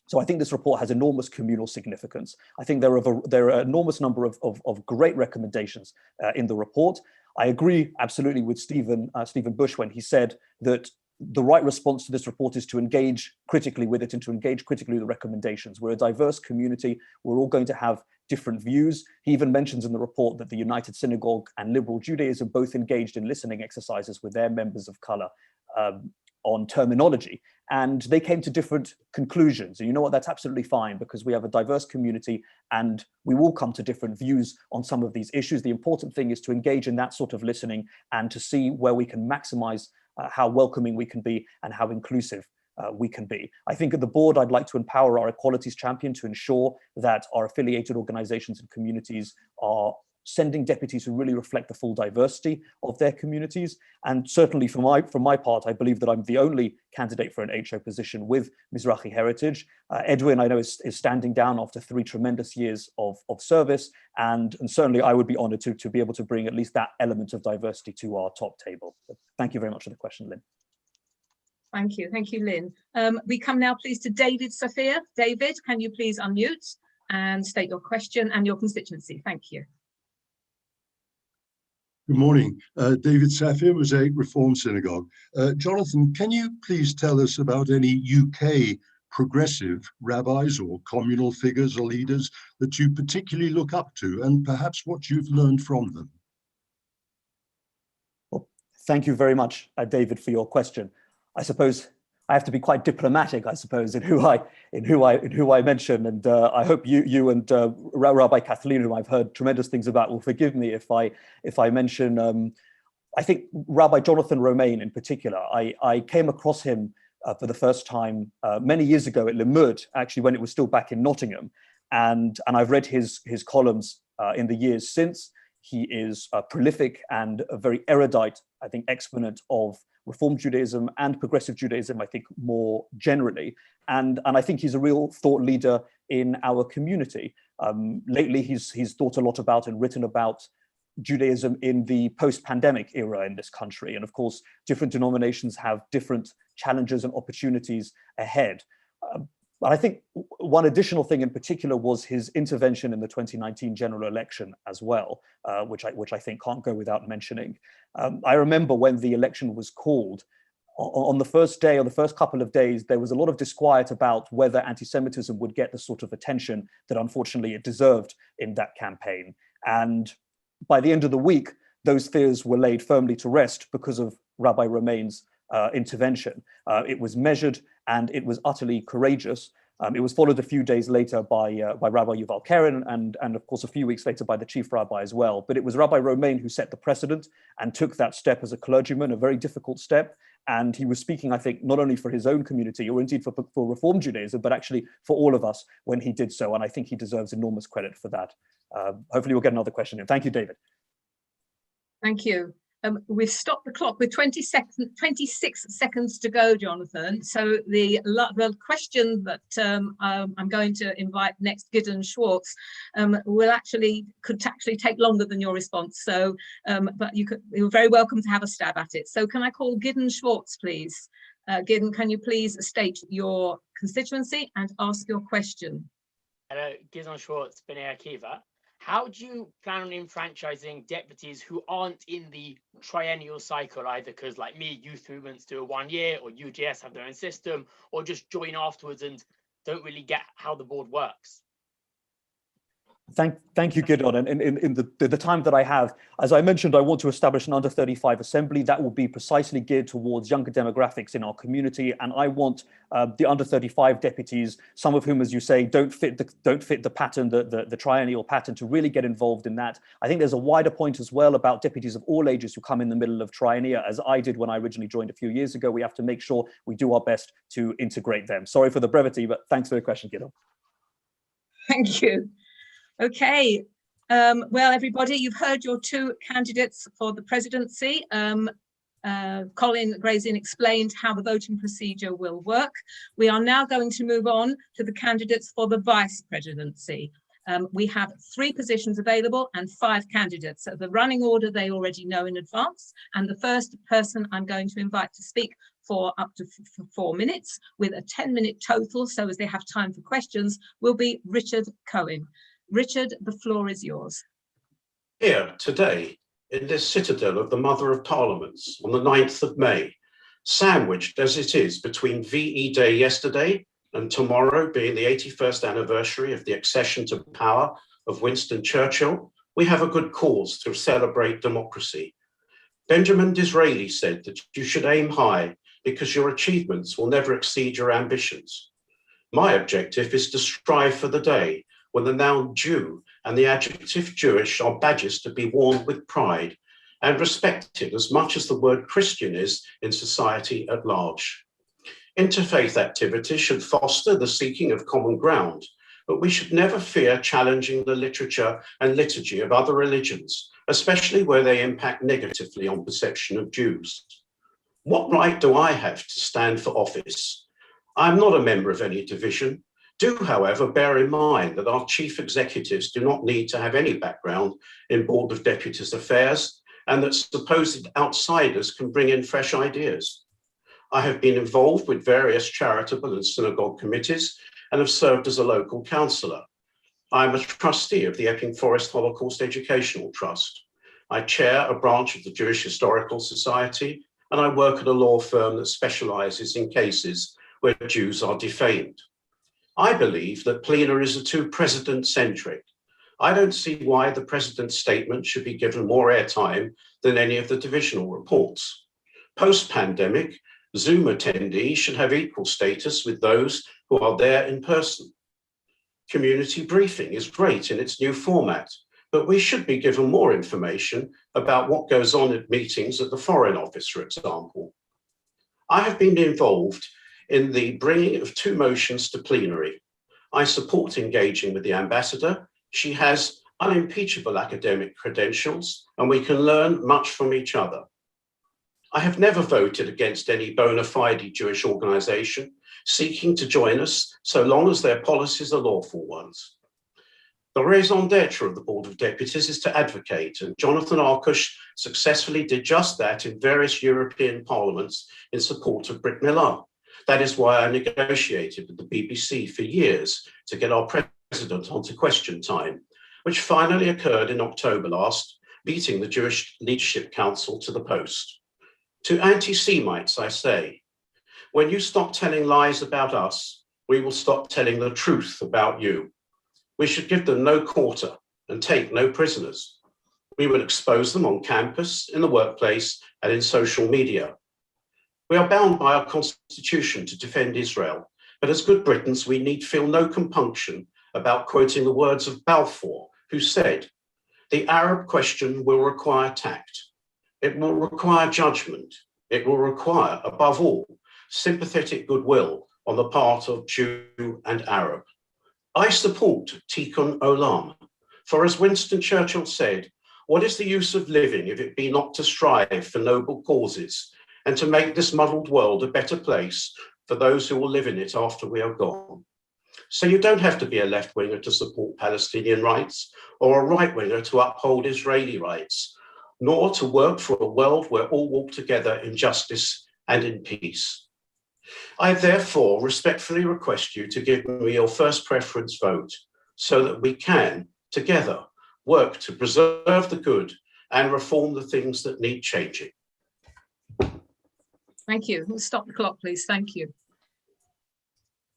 So I think this report has enormous communal significance. I think there are an enormous number of great recommendations in the report. I agree absolutely with Stephen Bush when he said that the right response to this report is to engage critically with it and to engage critically with the recommendations. We're a diverse community. We're all going to have different views. He even mentions in the report that the United Synagogue and Liberal Judaism both engaged in listening exercises with their members of color on terminology, and they came to different conclusions. And you know what, that's absolutely fine, because we have a diverse community and we will come to different views on some of these issues. The important thing is to engage in that sort of listening and to see where we can maximize how welcoming we can be and how inclusive we can be. I think at the board, I'd like to empower our equalities champion to ensure that our affiliated organizations and communities are sending deputies who really reflect the full diversity of their communities. And certainly from my part, I believe that I'm the only candidate for an HO position with Mizrahi heritage. Edwin, I know, is standing down after 3 tremendous years of service. And certainly I would be honored to be able to bring at least that element of diversity to our top table. But thank you very much for the question, Lynn. Thank you, Lynn. We come now please to David Safir. David, can you please unmute and state your question and your constituency? Thank you. Good morning. David Safir, Mosaic Reform Synagogue. Jonathan, can you please tell us about any UK progressive rabbis or communal figures or leaders that you particularly look up to, and perhaps what you've learned from them? Well, thank you very much, David, for your question. I suppose I have to be quite diplomatic, I suppose, in who I mention, and I hope you and Rabbi Kathleen, whom I've heard tremendous things about, will forgive me if I mention. I think Rabbi Jonathan Romain in particular. I came across him for the first time many years ago at Limud, actually when it was still back in Nottingham, and I've read his columns in the years since. He is prolific and a very erudite, I think, exponent of Reform Judaism and Progressive Judaism, I think, more generally. And I think he's a real thought leader in our community. Lately, he's thought a lot about and written about Judaism in the post-pandemic era in this country. And of course, different denominations have different challenges and opportunities ahead. But I think one additional thing in particular was his intervention in the 2019 general election as well, which I think can't go without mentioning. I remember when the election was called, on the first day or the first couple of days, there was a lot of disquiet about whether anti-Semitism would get the sort of attention that unfortunately it deserved in that campaign. And by the end of the week, those fears were laid firmly to rest because of Rabbi Romain's intervention. It was measured and it was utterly courageous. It was followed a few days later by Rabbi Yuval Keren and of course a few weeks later by the chief rabbi as well. But it was Rabbi Romain who set the precedent and took that step as a clergyman, a very difficult step. And he was speaking, I think, not only for his own community or indeed for Reform Judaism, but actually for all of us when he did so. And I think he deserves enormous credit for that. Hopefully we'll get another question in. Thank you, David. Thank you. We've stopped the clock with 26 seconds to go, Jonathan. So the question that I'm going to invite next, Gideon Schwartz, could actually take longer than your response. So, but you're very welcome to have a stab at it. So can I call Gideon Schwartz, please? Gideon, can you please state your constituency and ask your question? Hello, Gideon Schwartz, B'nai Akiva. How do you plan on enfranchising deputies who aren't in the triennial cycle, either because, like me, youth movements do a 1 year, or UJS have their own system, or just join afterwards and don't really get how the board works? Thank you, Gideon. And in the time that I have, as I mentioned, I want to establish an under 35 assembly that will be precisely geared towards younger demographics in our community. And I want the under 35 deputies, some of whom, as you say, don't fit the pattern, the triennial pattern, to really get involved in that. I think there's a wider point as well about deputies of all ages who come in the middle of triennia, as I did when I originally joined a few years ago. We have to make sure we do our best to integrate them. Sorry for the brevity, but thanks for the question, Gideon. Thank you. Okay, well, everybody, you've heard your two candidates for the presidency. Colin Grazin explained how the voting procedure will work. We are now going to move on to the candidates for the vice presidency. We have 3 positions available and 5 candidates. So the running order they already know in advance. And the first person I'm going to invite to speak for up to 4 minutes with a 10-minute total, so as they have time for questions, will be Richard Cohen. Richard, the floor is yours. Here today, in this citadel of the Mother of Parliaments, on the 9th of May, sandwiched as it is between VE Day yesterday and tomorrow being the 81st anniversary of the accession to power of Winston Churchill, we have a good cause to celebrate democracy. Benjamin Disraeli said that you should aim high because your achievements will never exceed your ambitions. My objective is to strive for the day when the noun Jew and the adjective Jewish are badges to be worn with pride and respected as much as the word Christian is in society at large. Interfaith activities should foster the seeking of common ground, but we should never fear challenging the literature and liturgy of other religions, especially where they impact negatively on perception of Jews. What right do I have to stand for office? I'm not a member of any division. Do, however, bear in mind that our chief executives do not need to have any background in Board of Deputies affairs, and that supposed outsiders can bring in fresh ideas. I have been involved with various charitable and synagogue committees and have served as a local councillor. I'm a trustee of the Epping Forest Holocaust Educational Trust. I chair a branch of the Jewish Historical Society, and I work at a law firm that specialises in cases where Jews are defamed. I believe that plenaries are too president-centric. I don't see why the president's statement should be given more airtime than any of the divisional reports. Post-pandemic, Zoom attendees should have equal status with those who are there in person. Community briefing is great in its new format, but we should be given more information about what goes on at meetings at the Foreign Office, for example. I have been involved in the bringing of 2 motions to plenary. I support engaging with the ambassador. She has unimpeachable academic credentials, and we can learn much from each other. I have never voted against any bona fide Jewish organization seeking to join us, so long as their policies are lawful ones. The raison d'etre of the Board of Deputies is to advocate, and Jonathan Arkush successfully did just that in various European parliaments in support of Brit Millar. That is why I negotiated with the BBC for years to get our president onto Question Time, which finally occurred in October last, beating the Jewish Leadership Council to the post. To anti-Semites, I say, when you stop telling lies about us, we will stop telling the truth about you. We should give them no quarter and take no prisoners. We will expose them on campus, in the workplace, and in social media. We are bound by our constitution to defend Israel, But as good Britons, we need feel no compunction about quoting the words of Balfour, who said, "The Arab question will require tact. It will require judgment. It will require, above all, sympathetic goodwill on the part of Jew and Arab." I support Tikkun Olam, for as Winston Churchill said, "What is the use of living if it be not to strive for noble causes and to make this muddled world a better place for those who will live in it after we are gone?" So you don't have to be a left-winger to support Palestinian rights or a right-winger to uphold Israeli rights, nor to work for a world where all walk together in justice and in peace. I therefore respectfully request you to give me your first preference vote so that we can, together, work to preserve the good and reform the things that need changing. Thank you. We'll stop the clock, please. Thank you.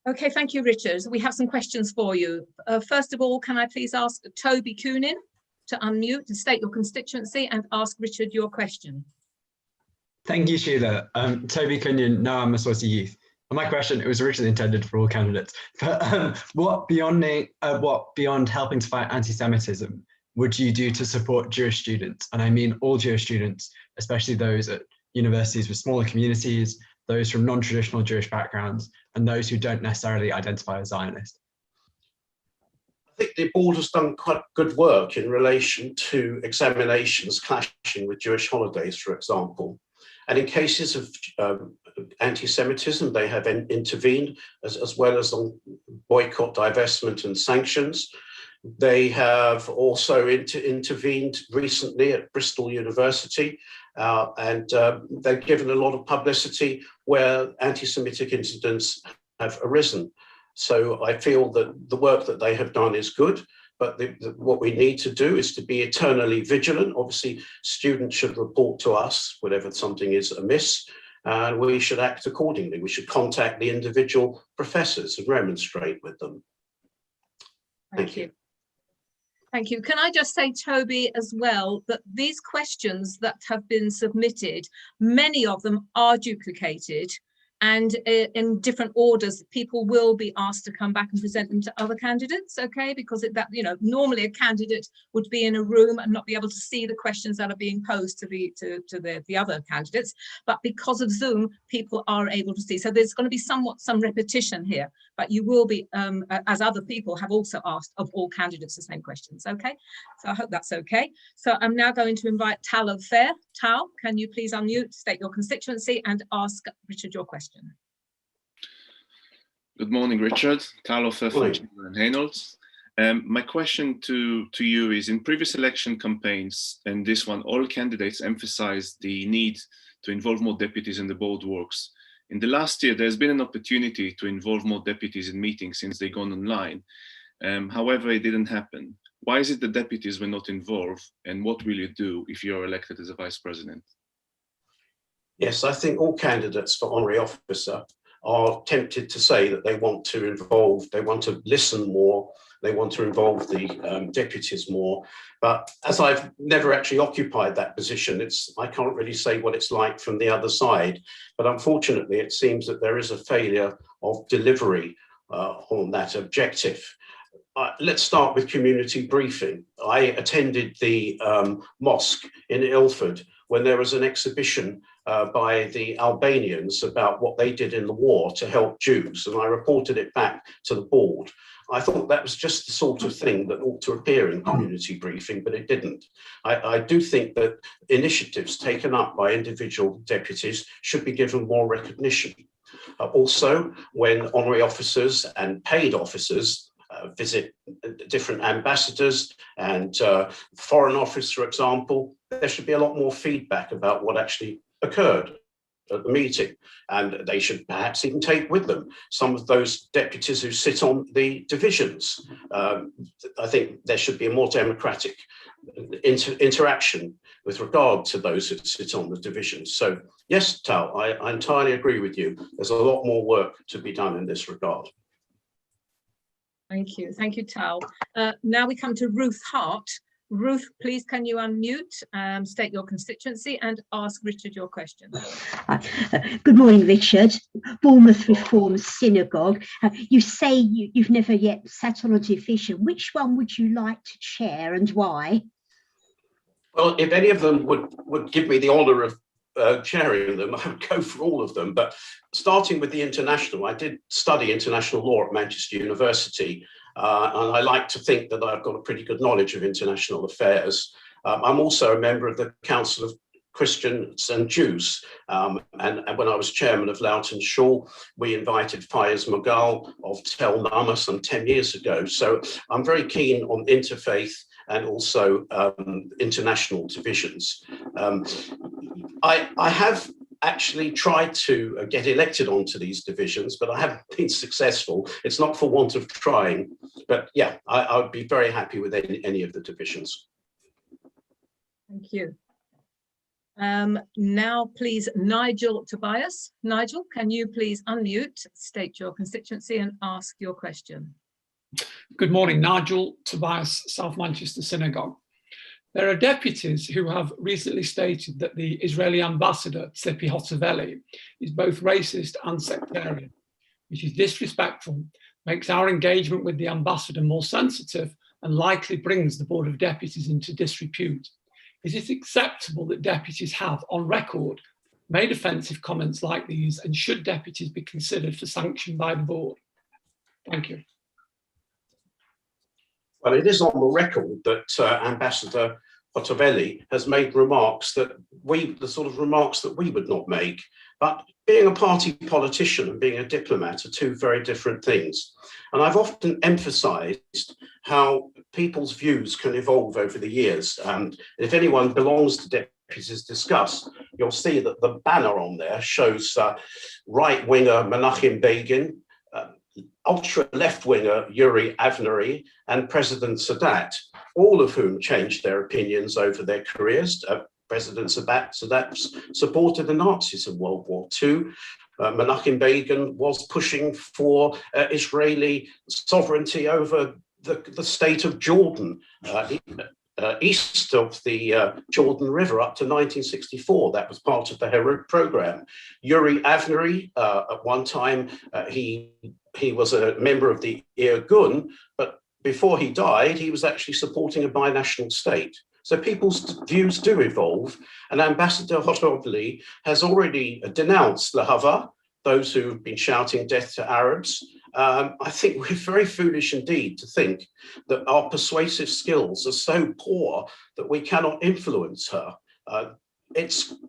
Okay, thank you, Richard. We have some questions for you. First of all, can I please ask Toby Coonan to unmute and state your constituency and ask Richard your question? Thank you, Sheila. Toby Coonan, now I'm a Swazi Youth. And my question, it was originally intended for all candidates, but what beyond helping to fight anti-Semitism would you do to support Jewish students? And I mean all Jewish students, especially those at universities with smaller communities, those from non-traditional Jewish backgrounds, and those who don't necessarily identify as Zionist. I think the board has done quite good work in relation to examinations clashing with Jewish holidays, for example. And in cases of anti-Semitism, they have intervened as well as on boycott, divestment and sanctions. They have also intervened recently at Bristol University and they've given a lot of publicity where anti-Semitic incidents have arisen. So I feel that the work that they have done is good, but what we need to do is to be eternally vigilant. Obviously, students should report to us whenever something is amiss, and we should act accordingly. We should contact the individual professors and remonstrate with them. Thank you. Thank you. Can I just say, Toby, as well, that these questions that have been submitted, many of them are duplicated, and in different orders, people will be asked to come back and present them to other candidates, okay? Because normally a candidate would be in a room and not be able to see the questions that are being posed to the other candidates, but because of Zoom, people are able to see. So there's going to be some repetition here, but you will be, as other people have also asked of all candidates the same questions, okay? So I hope that's okay. So I'm now going to invite Tal of Fair. Tal, can you please unmute, state your constituency and ask Richard your question? Good morning, Richard. Tal of Fair from Hainault. My question to you is, in previous election campaigns and this one, all candidates emphasized the need to involve more deputies in the board works. In the last year, there's been an opportunity to involve more deputies in meetings since they've gone online. However, it didn't happen. Why is it the deputies were not involved, and what will you do if you're elected as a vice president? Yes, I think all candidates for honorary officer are tempted to say that they want to listen more, they want to involve the deputies more. But as I've never actually occupied that position, I can't really say what it's like from the other side. But unfortunately, it seems that there is a failure of delivery on that objective. Let's start with community briefing. I attended the mosque in Ilford when there was an exhibition by the Albanians about what they did in the war to help Jews, and I reported it back to the board. I thought that was just the sort of thing that ought to appear in community briefing, but it didn't. I do think that initiatives taken up by individual deputies should be given more recognition. Also, when honorary officers and paid officers visit different ambassadors and foreign office, for example, there should be a lot more feedback about what actually occurred at the meeting, and they should perhaps even take with them some of those deputies who sit on the divisions. I think there should be a more democratic interaction with regard to those who sit on the divisions. So yes, Tal, I entirely agree with you. There's a lot more work to be done in this regard. Thank you, Tal. Now we come to Ruth Hart. Ruth, please can you unmute, state your constituency and ask Richard your question. Good morning, Richard. Bournemouth Reformed Synagogue. You say you've never yet sat on a division. Which one would you like to chair and why? Well, if any of them would give me the honour of chairing them, I would go for all of them. But starting with the international, I did study international law at Manchester University, and I like to think that I've got a pretty good knowledge of international affairs. I'm also a member of the Council of Christians and Jews, and when I was chairman of Loughton Shaw, we invited Fayez Mughal of Tel Nama some 10 years ago. So I'm very keen on interfaith and also international divisions. I have actually tried to get elected onto these divisions, but I haven't been successful. It's not for want of trying, but yeah, I would be very happy with any of the divisions. Thank you. Now, please, Nigel Tobias. Nigel, can you please unmute, state your constituency and ask your question? Good morning, Nigel Tobias, South Manchester Synagogue. There are deputies who have recently stated that the Israeli ambassador, Tzepi Hotovely, is both racist and sectarian, which is disrespectful, makes our engagement with the ambassador more sensitive, and likely brings the Board of Deputies into disrepute. Is it acceptable that deputies have, on record, made offensive comments like these, and should deputies be considered for sanction by the board? Thank you. Well, it is on the record that Ambassador Hotovely has made remarks that the sort of remarks that we would not make. But being a party politician and being a diplomat are two very different things. And I've often emphasised how people's views can evolve over the years. And if anyone belongs to Deputies Discuss, you'll see that the banner on there shows right-winger Menachem Begin, ultra-left-winger Yuri Avnery, and President Sadat, all of whom changed their opinions over their careers. President Sadat supported the Nazis in World War II. Menachem Begin was pushing for Israeli sovereignty over the state of Jordan, east of the Jordan River up to 1964. That was part of the Herod program. Yuri Avnery, at one time, he was a member of the Irgun, but before he died, he was actually supporting a binational state. So people's views do evolve, and Ambassador Hotovely has already denounced Lahava, those who've been shouting death to Arabs. I think we're very foolish indeed to think that our persuasive skills are so poor that we cannot influence her.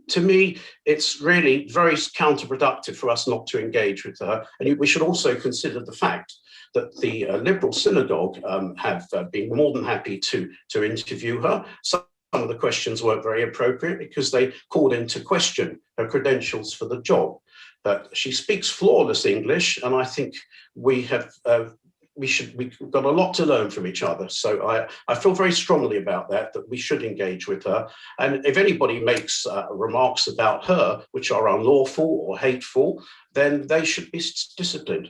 To me, it's really very counterproductive for us not to engage with her. And we should also consider the fact that the Liberal Synagogue have been more than happy to interview her. Some of the questions weren't very appropriate because they called into question her credentials for the job. But she speaks flawless English, and I think we've got a lot to learn from each other. So I feel very strongly about that we should engage with her. And if anybody makes remarks about her which are unlawful or hateful, then they should be disciplined.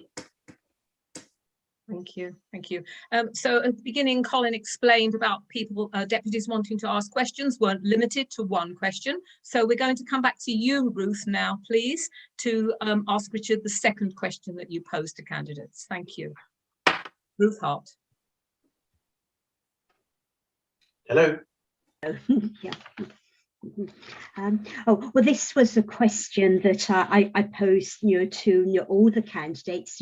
Thank you, thank you. So at the beginning, Colin explained about people, deputies wanting to ask questions weren't limited to one question. So we're going to come back to you, Ruth, now, please, to ask Richard the second question that you posed to candidates. Thank you. Ruth Hart. Hello. Yeah. Oh, well, this was a question that I posed, to all the candidates.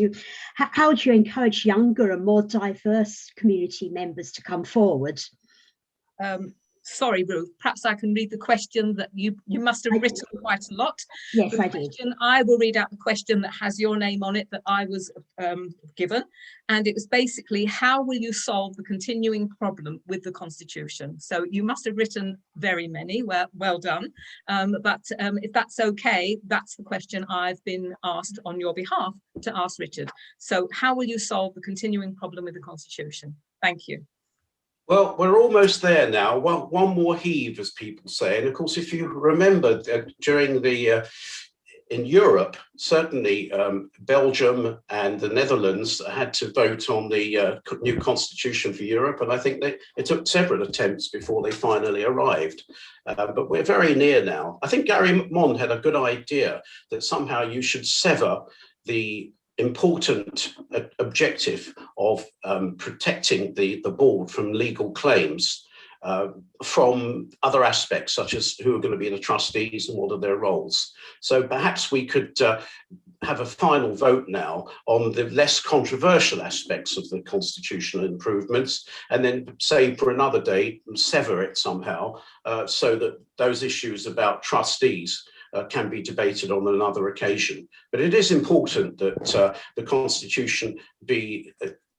How do you encourage younger and more diverse community members to come forward? Sorry, Ruth, perhaps I can read the question that you must have written quite a lot. Yes, I did. I will read out the question that has your name on it that I was given. And it was basically, how will you solve the continuing problem with the Constitution? So you must have written very many, well done. But if that's okay, that's the question I've been asked on your behalf to ask Richard. So how will you solve the continuing problem with the Constitution? Thank you. Well, we're almost there now. One more heave, as people say. And of course, if you remember during the in Europe, certainly Belgium and the Netherlands had to vote on the new constitution for Europe, and I think it took several attempts before they finally arrived. But we're very near now. I think Gary Mond had a good idea that somehow you should sever the important objective of protecting the board from legal claims from other aspects, such as who are going to be the trustees and what are their roles. So perhaps we could have a final vote now on the less controversial aspects of the constitutional improvements, and then say for another day, sever it somehow, so that those issues about trustees can be debated on another occasion. But it is important that the constitution be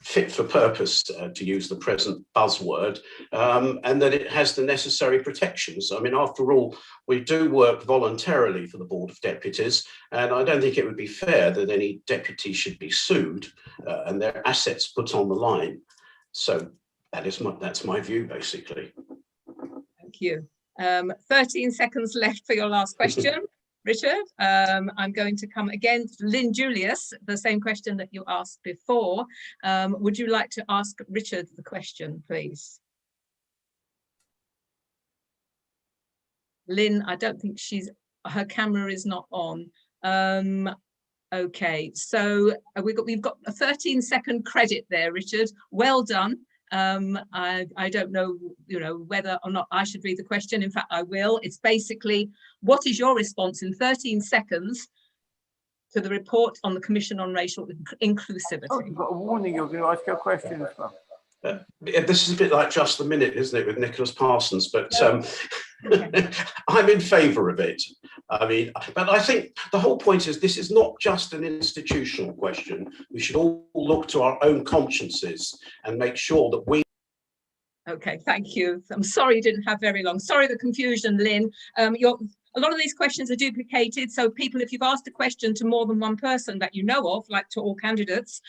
fit for purpose, to use the present buzzword, and that it has the necessary protections. I mean, after all, we do work voluntarily for the Board of Deputies, and I don't think it would be fair that any deputy should be sued and their assets put on the line. So that's my view, basically. Thank you. 13 seconds left for your last question. Richard, I'm going to come again to Lynn Julius, the same question that you asked before. Would you like to ask Richard the question, please? Lynn, I don't think her camera is not on. Okay, so we've got a 13-second credit there, Richard. Well done. I don't know, whether or not I should read the question. In fact, I will. It's basically, what is your response in 13 seconds to the report on the Commission on Racial Inclusivity? Oh, you've got a warning, you're going to ask your question as well. This is a bit like Just a Minute, isn't it, with Nicholas Parsons? But I'm in favour of it. I mean, but I think the whole point is this is not just an institutional question. We should all look to our own consciences and make sure that we. Okay, thank you. I'm sorry you didn't have very long. Sorry the confusion, Lynn. A lot of these questions are duplicated, so people, if you've asked a question to more than one person that you know of, like to all candidates,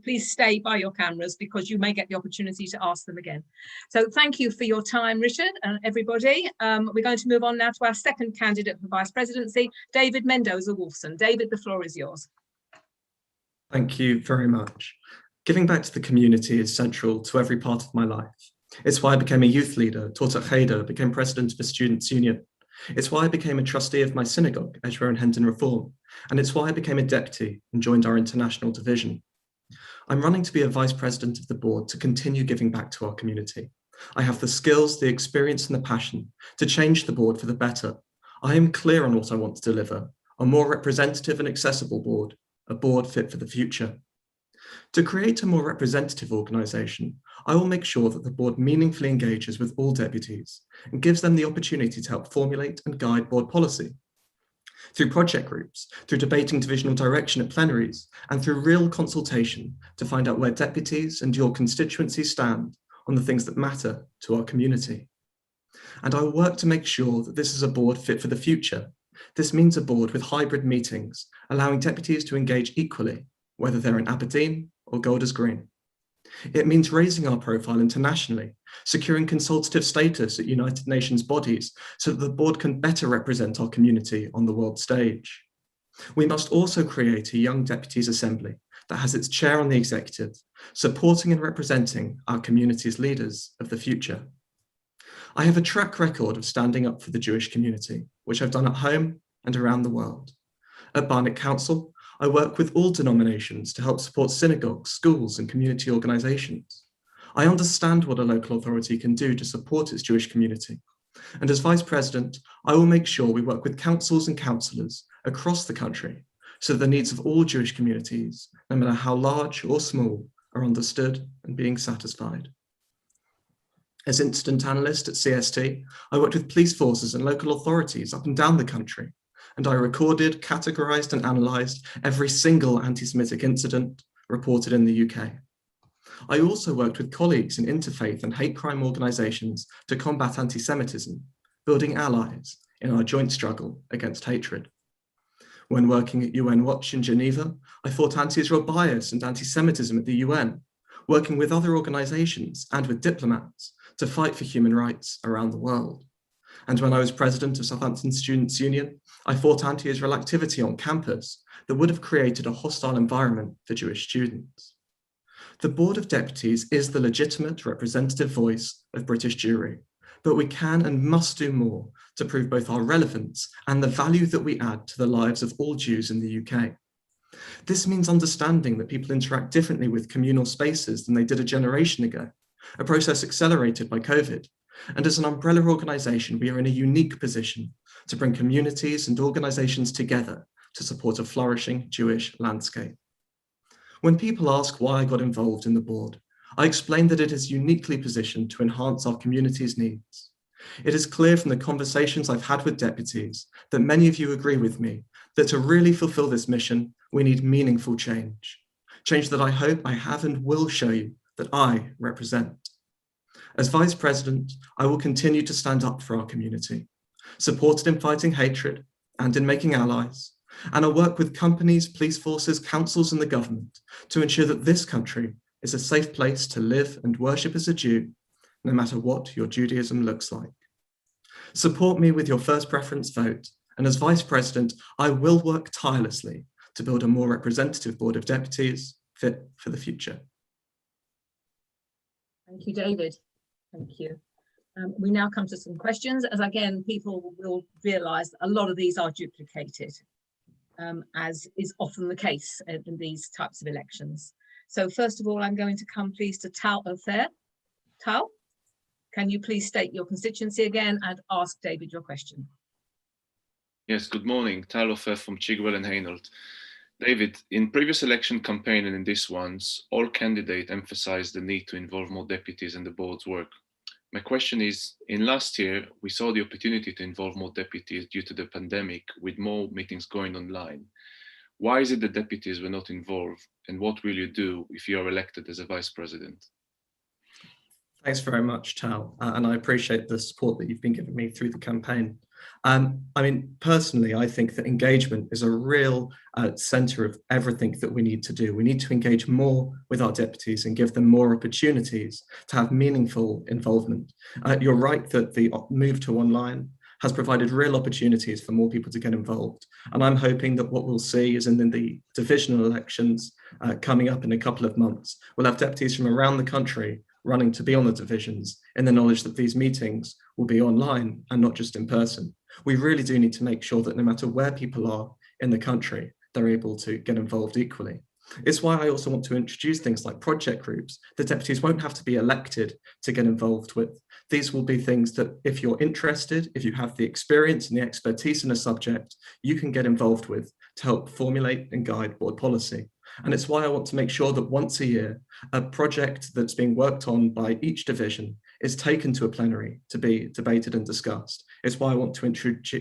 please stay by your cameras because you may get the opportunity to ask them again. So thank you for your time, Richard, and everybody. We're going to move on now to our second candidate for Vice Presidency, David Mendoza-Wolfson. David, the floor is yours. Thank you very much. Giving back to the community is central to every part of my life. It's why I became a youth leader, taught at Cheder, became president of a students' union. It's why I became a trustee of my synagogue, Edgware and Hendon Reform, and it's why I became a deputy and joined our international division. I'm running to be a vice president of the board to continue giving back to our community. I have the skills, the experience and the passion to change the board for the better. I am clear on what I want to deliver, a more representative and accessible board, a board fit for the future. To create a more representative organisation, I will make sure that the board meaningfully engages with all deputies and gives them the opportunity to help formulate and guide board policy. Through project groups, through debating divisional direction at plenaries, and through real consultation to find out where deputies and your constituencies stand on the things that matter to our community. And I will work to make sure that this is a board fit for the future. This means a board with hybrid meetings, allowing deputies to engage equally, whether they're in Aberdeen or Golders Green. It means raising our profile internationally, securing consultative status at United Nations bodies so that the board can better represent our community on the world stage. We must also create a Young Deputies Assembly that has its chair on the executive, supporting and representing our community's leaders of the future. I have a track record of standing up for the Jewish community, which I've done at home and around the world. At Barnet Council, I work with all denominations to help support synagogues, schools, and community organisations. I understand what a local authority can do to support its Jewish community. And as Vice President, I will make sure we work with councils and councillors across the country so that the needs of all Jewish communities, no matter how large or small, are understood and being satisfied. As incident analyst at CST, I worked with police forces and local authorities up and down the country, and I recorded, categorised and analysed every single anti-Semitic incident reported in the UK. I also worked with colleagues in interfaith and hate crime organisations to combat anti-Semitism, building allies in our joint struggle against hatred. When working at UN Watch in Geneva, I fought anti-Israel bias and anti-Semitism at the UN, working with other organisations and with diplomats to fight for human rights around the world. And when I was president of Southampton Students' Union, I fought anti-Israel activity on campus that would have created a hostile environment for Jewish students. The Board of Deputies is the legitimate representative voice of British Jewry, but we can and must do more to prove both our relevance and the value that we add to the lives of all Jews in the UK. This means understanding that people interact differently with communal spaces than they did a generation ago, a process accelerated by COVID. And as an umbrella organisation, we are in a unique position to bring communities and organisations together to support a flourishing Jewish landscape. When people ask why I got involved in the board, I explain that it is uniquely positioned to enhance our community's needs. It is clear from the conversations I've had with deputies that many of you agree with me that to really fulfil this mission, we need meaningful change. Change that I hope I have and will show you that I represent. As Vice President, I will continue to stand up for our community, supported in fighting hatred and in making allies, and I'll work with companies, police forces, councils and the government to ensure that this country is a safe place to live and worship as a Jew, no matter what your Judaism looks like. Support me with your first preference vote, and as Vice President, I will work tirelessly to build a more representative Board of Deputies fit for the future. Thank you, David. Thank you. We now come to some questions, as again, people will realise a lot of these are duplicated, as is often the case in these types of elections. So first of all, I'm going to come please to Tal Ofer. Tal, can you please state your constituency again and ask David your question? Yes, good morning. Tal Ofer from Chigwell and Hainault. David, in previous election campaign and in this one's, all candidates emphasized the need to involve more deputies in the board's work. My question is, in last year, we saw the opportunity to involve more deputies due to the pandemic, with more meetings going online. Why is it that deputies were not involved, and what will you do if you are elected as a vice president? Thanks very much, Tal, and I appreciate the support that you've been giving me through the campaign. I mean, personally, I think that engagement is a real centre of everything that we need to do. We need to engage more with our deputies and give them more opportunities to have meaningful involvement. You're right that the move to online has provided real opportunities for more people to get involved. And I'm hoping that what we'll see is in the divisional elections coming up in a couple of months, we'll have deputies from around the country running to be on the divisions in the knowledge that these meetings will be online and not just in person. We really do need to make sure that no matter where people are in the country, they're able to get involved equally. It's why I also want to introduce things like project groups that deputies won't have to be elected to get involved with. These will be things that if you're interested, if you have the experience and the expertise in a subject, you can get involved with to help formulate and guide board policy. And it's why I want to make sure that once a year, a project that's being worked on by each division is taken to a plenary to be debated and discussed. It's why I want to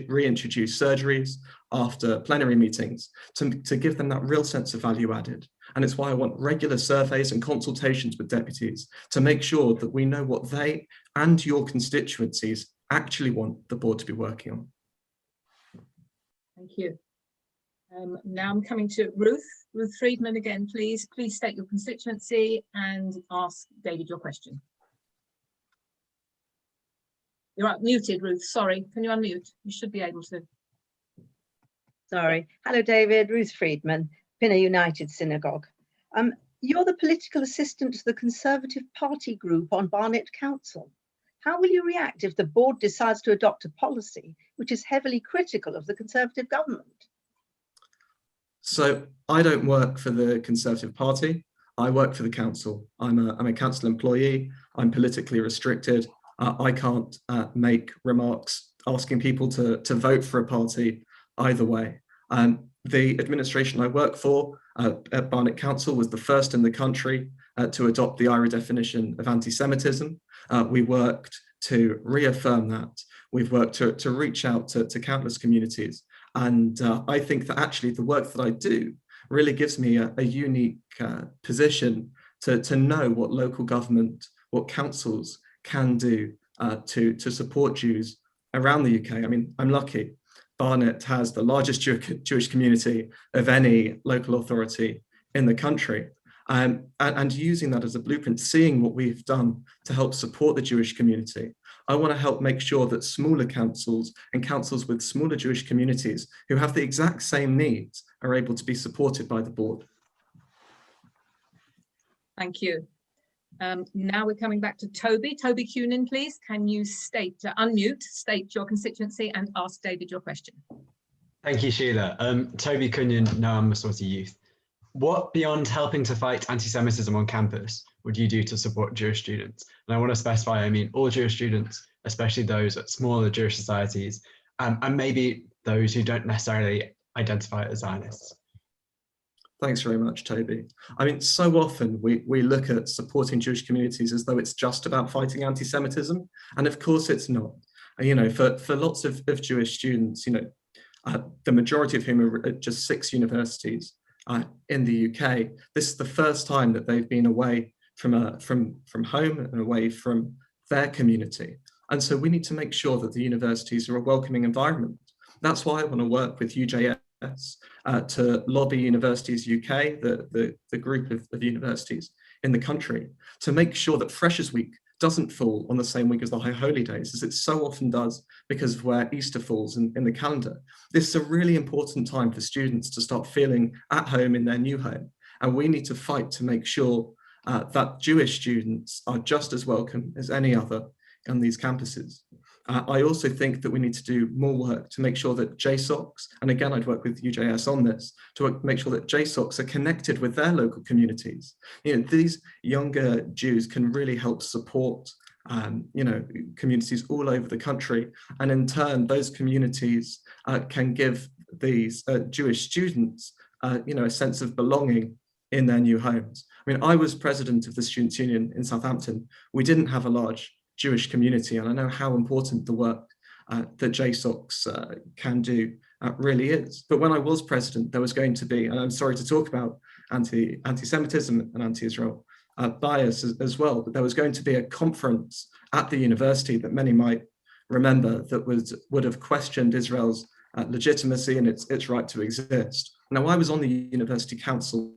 reintroduce surgeries after plenary meetings to give them that real sense of value added. And it's why I want regular surveys and consultations with deputies to make sure that we know what they and your constituencies actually want the board to be working on. Thank you. Now I'm coming to Ruth Friedman again, please. Please state your constituency and ask David your question. You're muted, Ruth. Sorry, can you unmute? You should be able to. Sorry. Hello, David. Ruth Friedman, Pinner United Synagogue. You're the political assistant to the Conservative Party group on Barnet Council. How will you react if the board decides to adopt a policy which is heavily critical of the Conservative government? So I don't work for the Conservative Party. I work for the council. I'm a council employee. I'm politically restricted. I can't make remarks asking people to vote for a party either way. The administration I work for at Barnet Council was the first in the country to adopt the IRA definition of anti-Semitism. We worked to reaffirm that. We've worked to reach out to countless communities. And I think that actually the work that I do really gives me a unique position to know what local government, what councils can do to support Jews around the UK. I mean, I'm lucky. Barnet has the largest Jewish community of any local authority in the country. And using that as a blueprint, seeing what we've done to help support the Jewish community, I want to help make sure that smaller councils and councils with smaller Jewish communities who have the exact same needs are able to be supported by the board. Thank you. Now we're coming back to Toby. Toby Cunin, please. Can you unmute, state your constituency and ask David your question? Thank you, Sheila. Toby Cunyon, Noam Masorti Youth. What beyond helping to fight anti-Semitism on campus would you do to support Jewish students? And I want to specify, I mean all Jewish students, especially those at smaller Jewish societies, and maybe those who don't necessarily identify as Zionists. Thanks very much, Toby. I mean, so often we look at supporting Jewish communities as though it's just about fighting anti-Semitism, and of course it's not. You know, for lots of Jewish students, you know, the majority of whom are at just 6 universities in the UK, this is the first time that they've been away from home and away from their community. And so we need to make sure that the universities are a welcoming environment. That's why I want to work with UJS to lobby Universities UK, the group of universities in the country, to make sure that Freshers Week doesn't fall on the same week as the High Holy Days, as it so often does because of where Easter falls in the calendar. This is a really important time for students to start feeling at home in their new home. And we need to fight to make sure that Jewish students are just as welcome as any other on these campuses. I also think that we need to do more work to make sure that JSOCs, and again, I'd work with UJS on this, to make sure that JSOCs are connected with their local communities. You know, these younger Jews can really help support, you know, communities all over the country. And in turn, those communities can give these Jewish students, you know, a sense of belonging in their new homes. I mean, I was president of the Students' Union in Southampton. We didn't have a large Jewish community, and I know how important the work that JSOCs can do really is. But when I was president, there was going to be, and I'm sorry to talk about anti-Semitism and anti-Israel bias as well, but there was going to be a conference at the university that many might remember that would have questioned Israel's legitimacy and its right to exist. Now, I was on the university council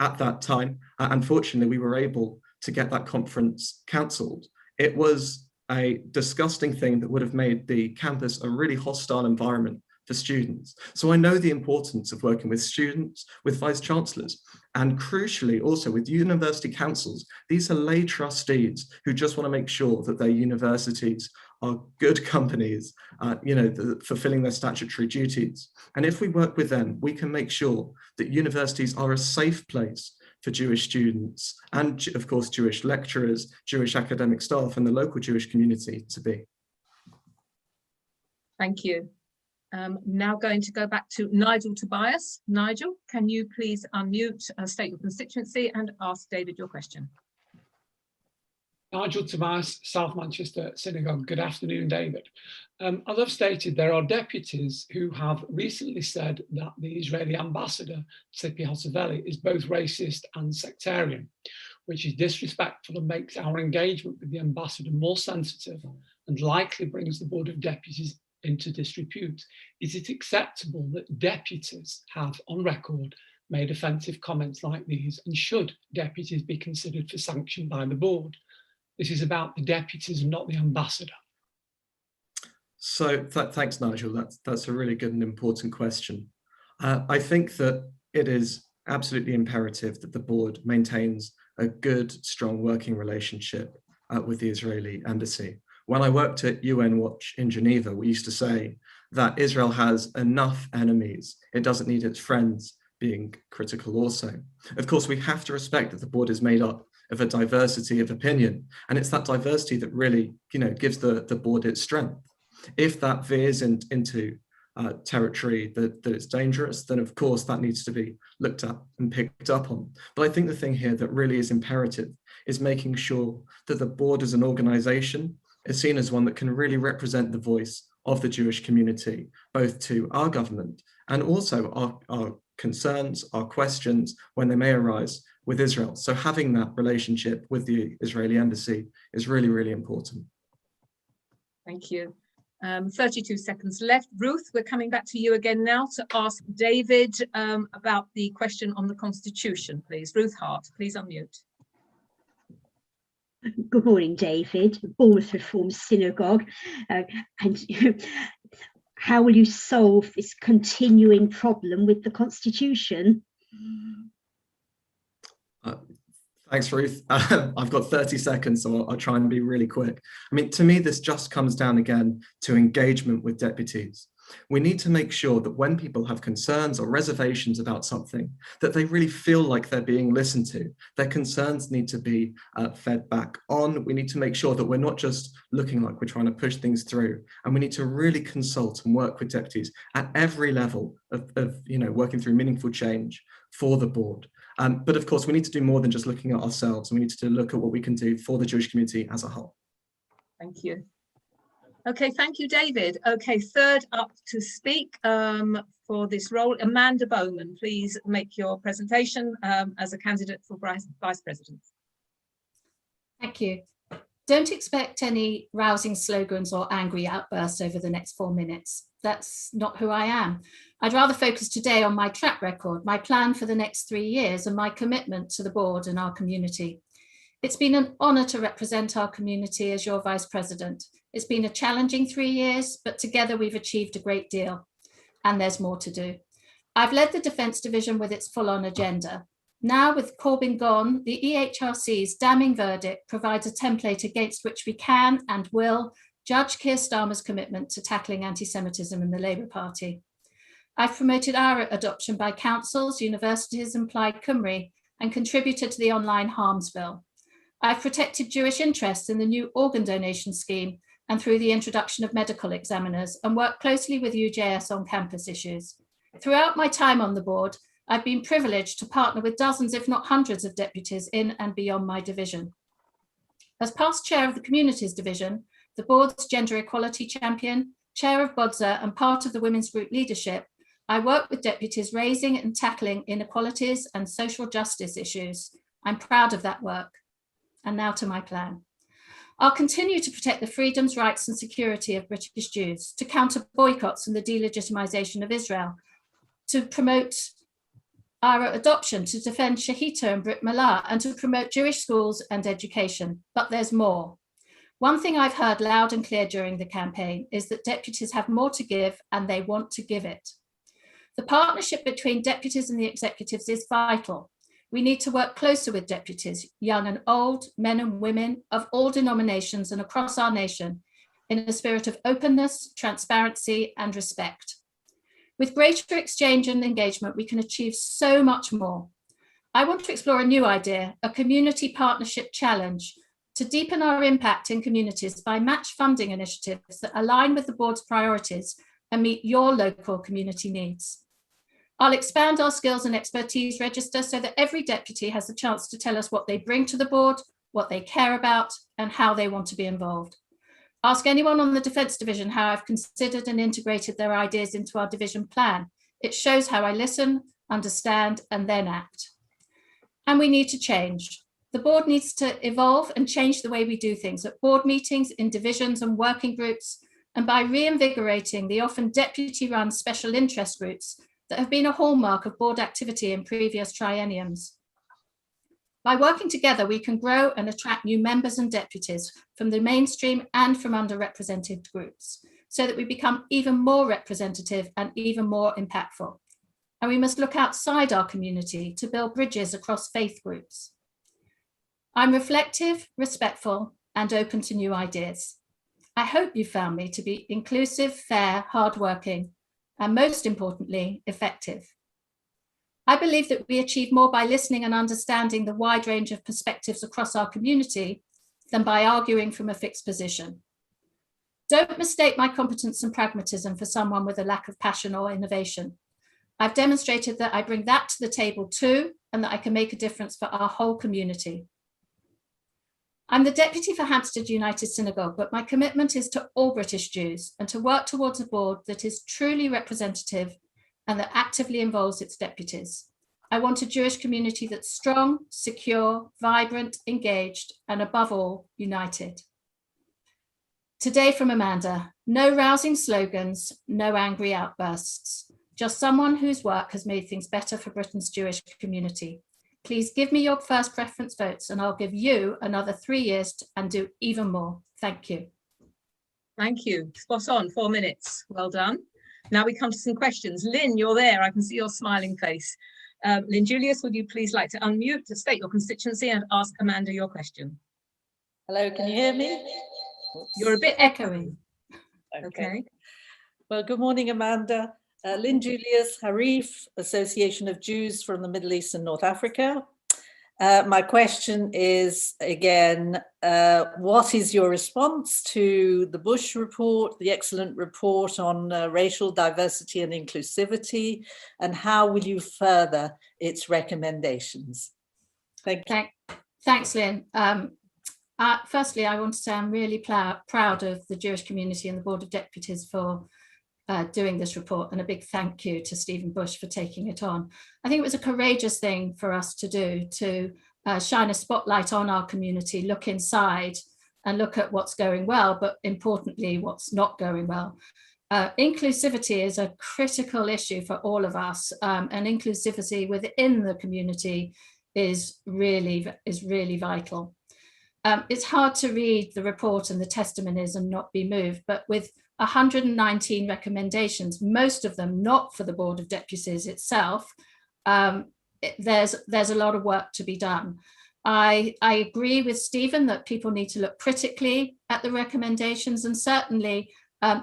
at that time. Unfortunately, we were able to get that conference cancelled. It was a disgusting thing that would have made the campus a really hostile environment for students. So I know the importance of working with students, with vice chancellors, and crucially also with university councils. These are lay trustees who just want to make sure that their universities are good companies, you know, fulfilling their statutory duties. And if we work with them, we can make sure that universities are a safe place for Jewish students and, of course, Jewish lecturers, Jewish academic staff, and the local Jewish community to be. Thank you. Now going to go back to Nigel Tobias. Nigel, can you please unmute, state your constituency and ask David your question? Nigel Tobias, South Manchester Synagogue. Good afternoon, David. As I've stated, there are deputies who have recently said that the Israeli ambassador, Tzipi Hotzaveli, is both racist and sectarian, which is disrespectful and makes our engagement with the ambassador more sensitive and likely brings the Board of Deputies into disrepute. Is it acceptable that deputies have, on record, made offensive comments like these, and should deputies be considered for sanction by the board? This is about the deputies and not the ambassador. So thanks, Nigel. That's a really good and important question. I think that it is absolutely imperative that the board maintains a good, strong working relationship with the Israeli embassy. When I worked at UN Watch in Geneva, we used to say that Israel has enough enemies. It doesn't need its friends being critical also. Of course, we have to respect that the board is made up of a diversity of opinion. And it's that diversity that really, you know, gives the board its strength. If that veers into territory that is dangerous, then of course that needs to be looked at and picked up on. But I think the thing here that really is imperative is making sure that the board as an organization is seen as one that can really represent the voice of the Jewish community, both to our government and also our concerns, our questions when they may arise with Israel. So having that relationship with the Israeli embassy is really, really important. Thank you. 32 seconds left. Ruth, we're coming back to you again now to ask David about the question on the Constitution, please. Ruth Hart, please unmute. Good morning, David. Bournemouth Reformed Synagogue. And how will you solve this continuing problem with the Constitution? Thanks, Ruth. I've got 30 seconds, so I'll try and be really quick. I mean, to me, this just comes down again to engagement with deputies. We need to make sure that when people have concerns or reservations about something, that they really feel like they're being listened to. Their concerns need to be fed back on. We need to make sure that we're not just looking like we're trying to push things through, and we need to really consult and work with deputies at every level of working through meaningful change for the board. But of course, we need to do more than just looking at ourselves, and we need to look at what we can do for the Jewish community as a whole. Thank you. Okay, thank you, David. Okay, third up to speak for this role, Amanda Bowman. Please make your presentation as a candidate for Vice President. Thank you. Don't expect any rousing slogans or angry outbursts over the next 4 minutes. That's not who I am. I'd rather focus today on my track record, my plan for the next 3 years, and my commitment to the board and our community. It's been an honour to represent our community as your Vice President. It's been a challenging 3 years, but together we've achieved a great deal, and there's more to do. I've led the Defence Division with its full-on agenda. Now, with Corbyn gone, the EHRC's damning verdict provides a template against which we can and will judge Keir Starmer's commitment to tackling anti-Semitism in the Labour Party. I've promoted our adoption by councils, universities and Plaid Cymru, and contributed to the online harms bill. I've protected Jewish interests in the new organ donation scheme and through the introduction of medical examiners, and worked closely with UJS on campus issues. Throughout my time on the board, I've been privileged to partner with dozens, if not hundreds, of deputies in and beyond my division. As past chair of the Communities Division, the board's gender equality champion, chair of BODSA and part of the women's group leadership, I work with deputies raising and tackling inequalities and social justice issues. I'm proud of that work. And now to my plan. I'll continue to protect the freedoms, rights and security of British Jews, to counter boycotts and the delegitimization of Israel, to promote our adoption, to defend Shahita and Brit Milah, and to promote Jewish schools and education. But there's more. One thing I've heard loud and clear during the campaign is that deputies have more to give and they want to give it. The partnership between deputies and the executives is vital. We need to work closer with deputies, young and old, men and women of all denominations and across our nation, in a spirit of openness, transparency and respect. With greater exchange and engagement, we can achieve so much more. I want to explore a new idea, a community partnership challenge, to deepen our impact in communities by match funding initiatives that align with the board's priorities and meet your local community needs. I'll expand our skills and expertise register so that every deputy has the chance to tell us what they bring to the board, what they care about, and how they want to be involved. Ask anyone on the Defence Division how I've considered and integrated their ideas into our division plan. It shows how I listen, understand, and then act. And we need to change. The board needs to evolve and change the way we do things at board meetings, in divisions and working groups, and by reinvigorating the often deputy-run special interest groups that have been a hallmark of board activity in previous trienniums. By working together, we can grow and attract new members and deputies from the mainstream and from underrepresented groups, so that we become even more representative and even more impactful. And we must look outside our community to build bridges across faith groups. I'm reflective, respectful, and open to new ideas. I hope you found me to be inclusive, fair, hardworking, and most importantly, effective. I believe that we achieve more by listening and understanding the wide range of perspectives across our community than by arguing from a fixed position. Don't mistake my competence and pragmatism for someone with a lack of passion or innovation. I've demonstrated that I bring that to the table too, and that I can make a difference for our whole community. I'm the deputy for Hampstead United Synagogue, but my commitment is to all British Jews and to work towards a board that is truly representative and that actively involves its deputies. I want a Jewish community that's strong, secure, vibrant, engaged, and above all, united. Today from Amanda, no rousing slogans, no angry outbursts, just someone whose work has made things better for Britain's Jewish community. Please give me your first preference votes and I'll give you another 3 years and do even more. Thank you. Thank you. Spot on, 4 minutes. Well done. Now we come to some questions. Lynn, you're there. I can see your smiling face. Lynn Julius, would you please like to unmute to state your constituency and ask Amanda your question? Hello, can you hear me? You're a bit echoing. Okay. Well, good morning, Amanda. Lynn Julius, Harif, Association of Jews from the Middle East and North Africa. My question is, again, what is your response to the Bush report, the excellent report on racial diversity and inclusivity, and how will you further its recommendations? Thank you. Thanks, Lynn. Firstly, I want to say I'm really proud of the Jewish community and the Board of Deputies for doing this report, and a big thank you to Stephen Bush for taking it on. I think it was a courageous thing for us to do, to shine a spotlight on our community, look inside and look at what's going well, but importantly, what's not going well. Inclusivity is a critical issue for all of us, and inclusivity within the community is really vital. It's hard to read the report and the testimonies and not be moved, but with 119 recommendations, most of them not for the Board of Deputies itself, there's a lot of work to be done. I agree with Stephen that people need to look critically at the recommendations, and certainly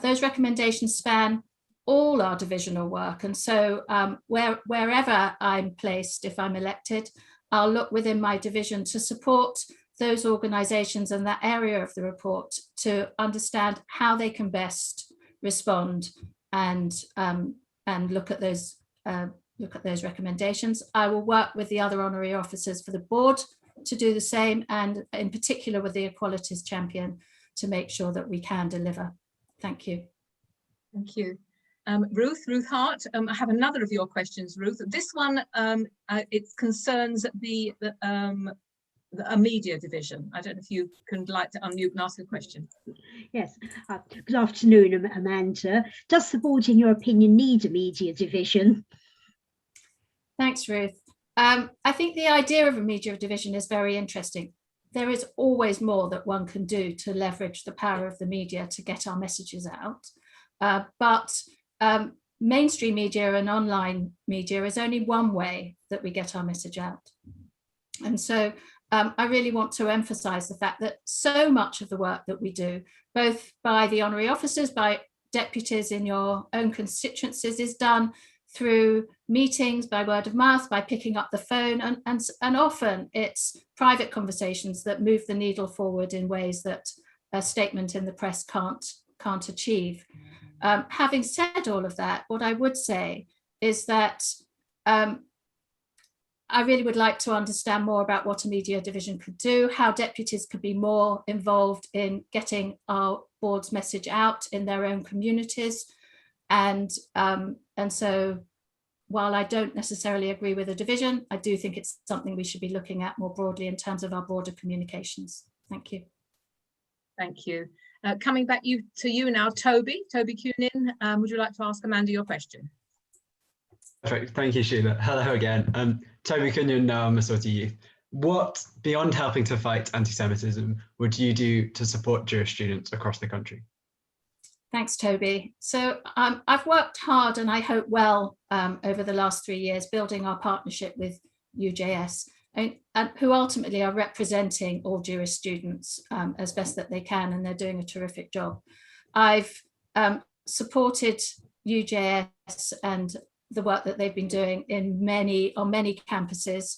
those recommendations span all our divisional work. And so wherever I'm placed, if I'm elected, I'll look within my division to support those organisations and that area of the report to understand how they can best respond and look at those recommendations. I will work with the other honorary officers for the board to do the same, and in particular with the Equalities Champion to make sure that we can deliver. Thank you. Thank you. Ruth Hart, I have another of your questions, Ruth. This one, it concerns a media division. I don't know if you can like to unmute and ask a question. Yes, good afternoon, Amanda. Does the board, in your opinion, need a media division? Thanks, Ruth. I think the idea of a media division is very interesting. There is always more that one can do to leverage the power of the media to get our messages out. But mainstream media and online media is only one way that we get our message out. And so I really want to emphasize the fact that so much of the work that we do, both by the honorary officers, by deputies in your own constituencies, is done through meetings, by word of mouth, by picking up the phone, and often it's private conversations that move the needle forward in ways that a statement in the press can't achieve. Having said all of that, what I would say is that I really would like to understand more about what a media division could do, how deputies could be more involved in getting our board's message out in their own communities. And so while I don't necessarily agree with a division, I do think it's something we should be looking at more broadly in terms of our broader communications. Thank you. Thank you. Coming back to you now, Toby Cunin, would you like to ask Amanda your question? Perfect. Thank you, Sheila. Hello again. Toby Cunyon, now Masorti Youth. What, beyond helping to fight anti-Semitism, would you do to support Jewish students across the country? Thanks, Toby. So I've worked hard and I hope well over the last 3 years building our partnership with UJS, and who ultimately are representing all Jewish students as best that they can, and they're doing a terrific job. I've supported UJS and the work that they've been doing on many campuses,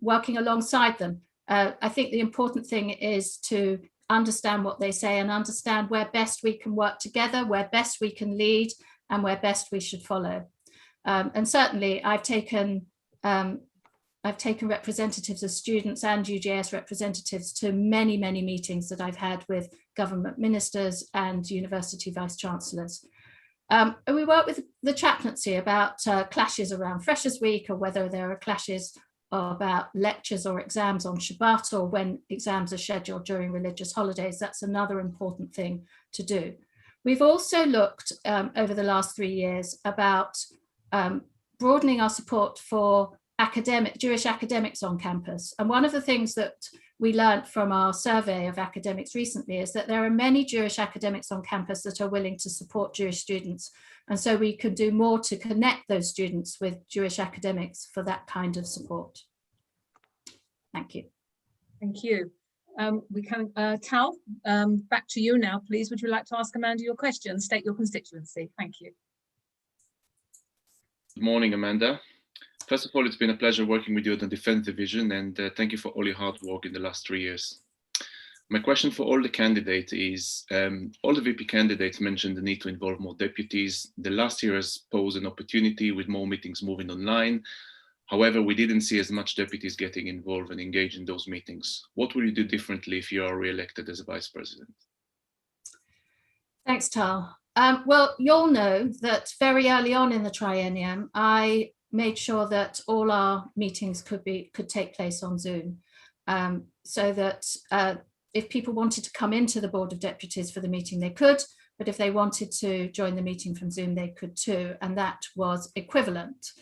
working alongside them. I think the important thing is to understand what they say and understand where best we can work together, where best we can lead, and where best we should follow. And certainly I've taken representatives of students and UJS representatives to many meetings that I've had with government ministers and university vice chancellors. We work with the chaplaincy about clashes around Freshers' Week, or whether there are clashes about lectures or exams on Shabbat, or when exams are scheduled during religious holidays. That's another important thing to do. We've also looked over the last 3 years about broadening our support for Jewish academics on campus. And one of the things that we learned from our survey of academics recently is that there are many Jewish academics on campus that are willing to support Jewish students. And so we could do more to connect those students with Jewish academics for that kind of support. Thank you. Thank you. We can, Tal, back to you now, please. Would you like to ask Amanda your question? State your constituency. Thank you. Good morning, Amanda. First of all, it's been a pleasure working with you at the Defence Division, and thank you for all your hard work in the last 3 years. My question for all the candidates is, all the VP candidates mentioned the need to involve more deputies. The last year has posed an opportunity with more meetings moving online. However, we didn't see as much deputies getting involved and engaged in those meetings. What will you do differently if you are re-elected as a Vice President? Thanks, Tal. Well, you'll know that very early on in the triennium, I made sure that all our meetings could take place on Zoom, so that if people wanted to come into the Board of Deputies for the meeting, they could, but if they wanted to join the meeting from Zoom, they could too, and that was equivalent.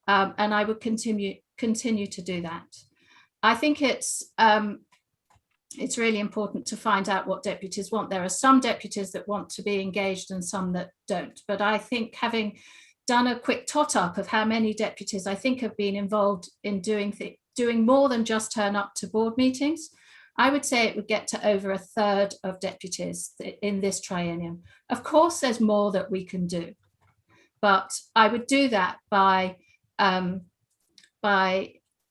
And I would continue to do that. I think it's really important to find out what deputies want. There are some deputies that want to be engaged and some that don't, but I think having done a quick tot up of how many deputies I think have been involved in doing more than just turn up to board meetings, I would say it would get to over a third of deputies in this triennium. Of course, there's more that we can do, but I would do that by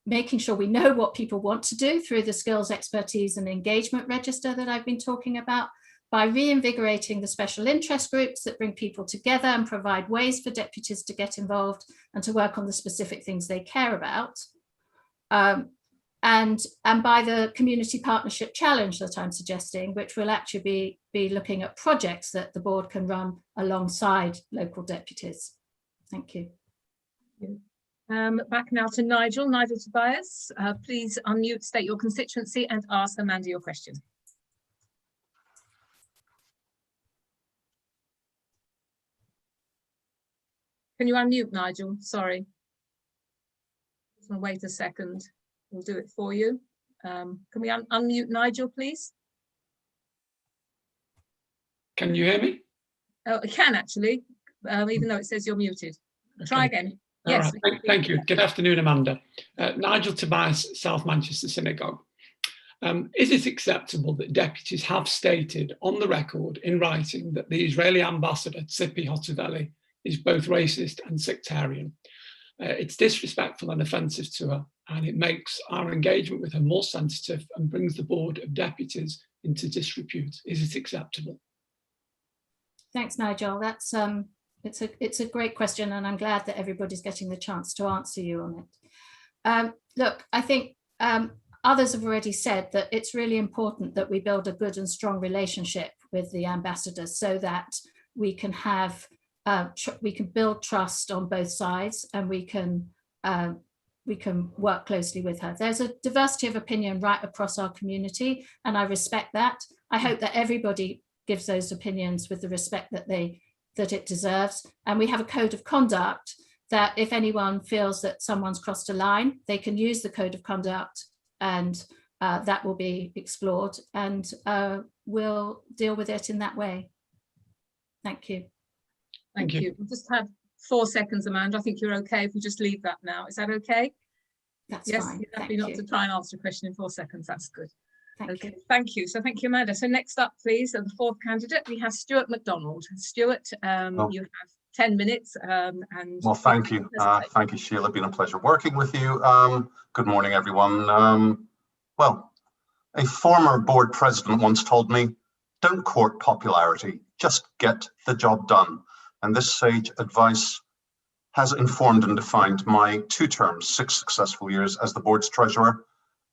making sure we know what people want to do through the skills, expertise and engagement register that I've been talking about, by reinvigorating the special interest groups that bring people together and provide ways for deputies to get involved and to work on the specific things they care about, and by the community partnership challenge that I'm suggesting, which will actually be looking at projects that the board can run alongside local deputies. Thank you. Back now to Nigel Tobias. Please unmute, state your constituency and ask Amanda your question. Can you unmute, Nigel? Sorry. Just want to wait a second. We'll do it for you. Can we unmute Nigel, please? Can you hear me? Oh, I can actually, even though it says you're muted. Try again. Yes. Right. Thank you. Good afternoon, Amanda. Nigel Tobias, South Manchester Synagogue. Is it acceptable that deputies have stated on the record in writing that the Israeli ambassador, Tzipi Hotovely, is both racist and sectarian? It's disrespectful and offensive to her, and it makes our engagement with her more sensitive and brings the Board of Deputies into disrepute. Is it acceptable? Thanks, Nigel. That's it's a great question, and I'm glad that everybody's getting the chance to answer you on it. Look, I think others have already said that it's really important that we build a good and strong relationship with the ambassador so that we can have we can build trust on both sides, and we can work closely with her. There's a diversity of opinion right across our community, and I respect that. I hope that everybody gives those opinions with the respect that it deserves. And we have a code of conduct that if anyone feels that someone's crossed a line, they can use the code of conduct, and that will be explored, and we'll deal with it in that way. Thank you. Thank you. We'll just have 4 seconds, Amanda. I think you're okay if we just leave that now. Is that okay? That's yes, fine. You're happy not to try and answer a question in 4 seconds. That's good. Thank you. Thank you. So thank you, Amanda. So next up, please, the fourth candidate, we have Stuart Mcdonald. Stuart, you have 10 minutes. Well, thank you. Thank you, Sheila. Been a pleasure working with you. Good morning, everyone. Well, a former board president once told me, don't court popularity, just get the job done. And this sage advice has informed and defined my 2 terms, 6 successful years as the board's treasurer.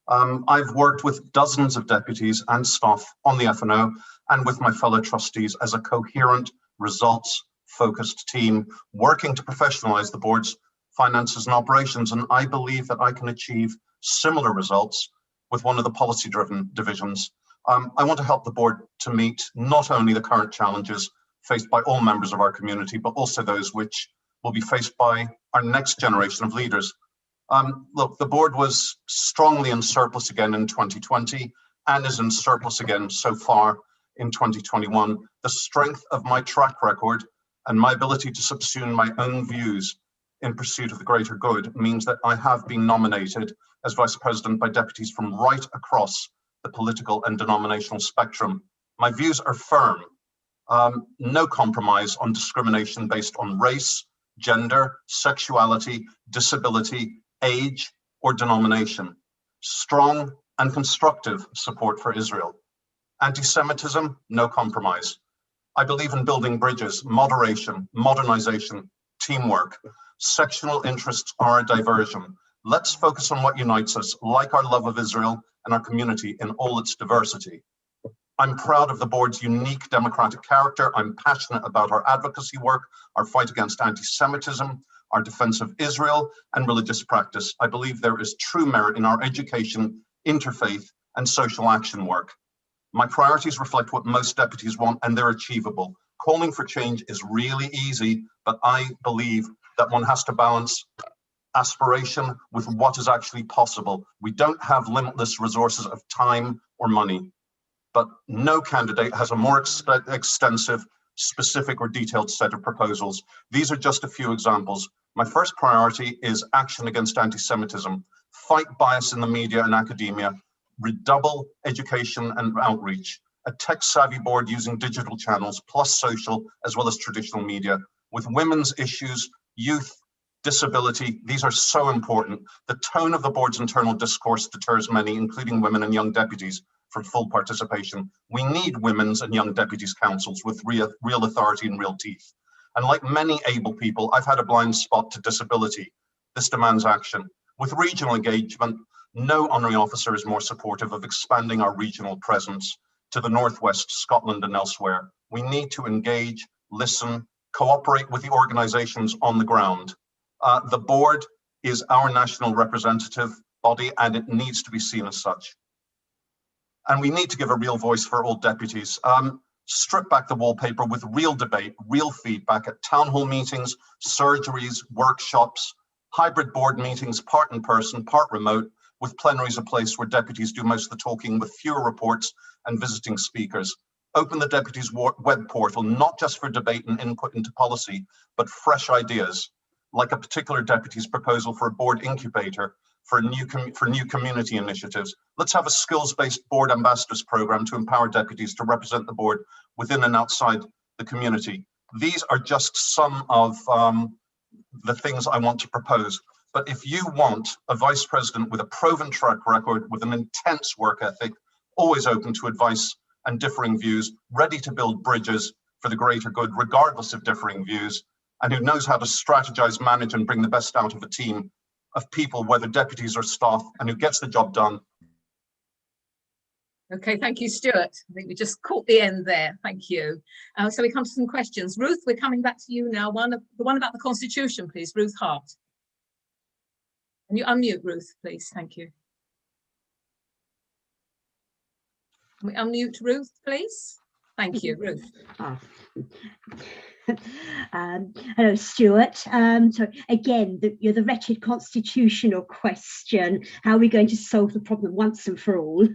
I've worked with dozens of deputies and staff on the F&O and with my fellow trustees as a coherent, results-focused team working to professionalize the board's finances and operations. And I believe that I can achieve similar results with one of the policy-driven divisions. I want to help the board to meet not only the current challenges faced by all members of our community, but also those which will be faced by our next generation of leaders. Look, the board was strongly in surplus again in 2020 and is in surplus again so far in 2021. The strength of my track record and my ability to subsume my own views in pursuit of the greater good means that I have been nominated as Vice President by deputies from right across the political and denominational spectrum. My views are firm. No compromise on discrimination based on race, gender, sexuality, disability, age, or denomination. Strong and constructive support for Israel. Anti-Semitism, no compromise. I believe in building bridges, moderation, modernization, teamwork. Sectional interests are a diversion. Let's focus on what unites us, like our love of Israel and our community in all its diversity. I'm proud of the board's unique democratic character. I'm passionate about our advocacy work, our fight against anti-Semitism, our defense of Israel, and religious practice. I believe there is true merit in our education, interfaith, and social action work. My priorities reflect what most deputies want, and they're achievable. Calling for change is really easy, but I believe that one has to balance aspiration with what is actually possible. We don't have limitless resources of time or money, but no candidate has a more extensive, specific, or detailed set of proposals. These are just a few examples. My first priority is action against anti-Semitism, fight bias in the media and academia, redouble education and outreach, a tech-savvy board using digital channels, plus social, as well as traditional media, with women's issues, youth, disability. These are so important. The tone of the board's internal discourse deters many, including women and young deputies, from full participation. We need women's and young deputies councils with real authority and real teeth. And like many able people, I've had a blind spot to disability. This demands action. With regional engagement, no honorary officer is more supportive of expanding our regional presence to the Northwest, Scotland, and elsewhere. We need to engage, listen, cooperate with the organizations on the ground. The board is our national representative body, and it needs to be seen as such. And we need to give a real voice for all deputies. Strip back the wallpaper with real debate, real feedback at town hall meetings, surgeries, workshops, hybrid board meetings, part in person, part remote, with plenaries a place where deputies do most of the talking with fewer reports and visiting speakers. Open the deputies' web portal, not just for debate and input into policy, but fresh ideas, like a particular deputy's proposal for a board incubator for new community initiatives. Let's have a skills-based board ambassadors program to empower deputies to represent the board within and outside the community. These are just some of the things I want to propose. But if you want a vice president with a proven track record, with an intense work ethic, always open to advice and differing views, ready to build bridges for the greater good, regardless of differing views, and who knows how to strategize, manage, and bring the best out of a team of people, whether deputies or staff, and who gets the job done. Okay, thank you, Stuart. I think we just caught the end there. Thank you. So we come to some questions. Ruth, we're coming back to you now. The one about the Constitution, please. Ruth Hart. Can you unmute, Ruth, please? Thank you. Can we unmute Ruth, please? Thank you, Ruth. Hello, Stuart. So again, the wretched constitutional question: how are we going to solve the problem once and for all?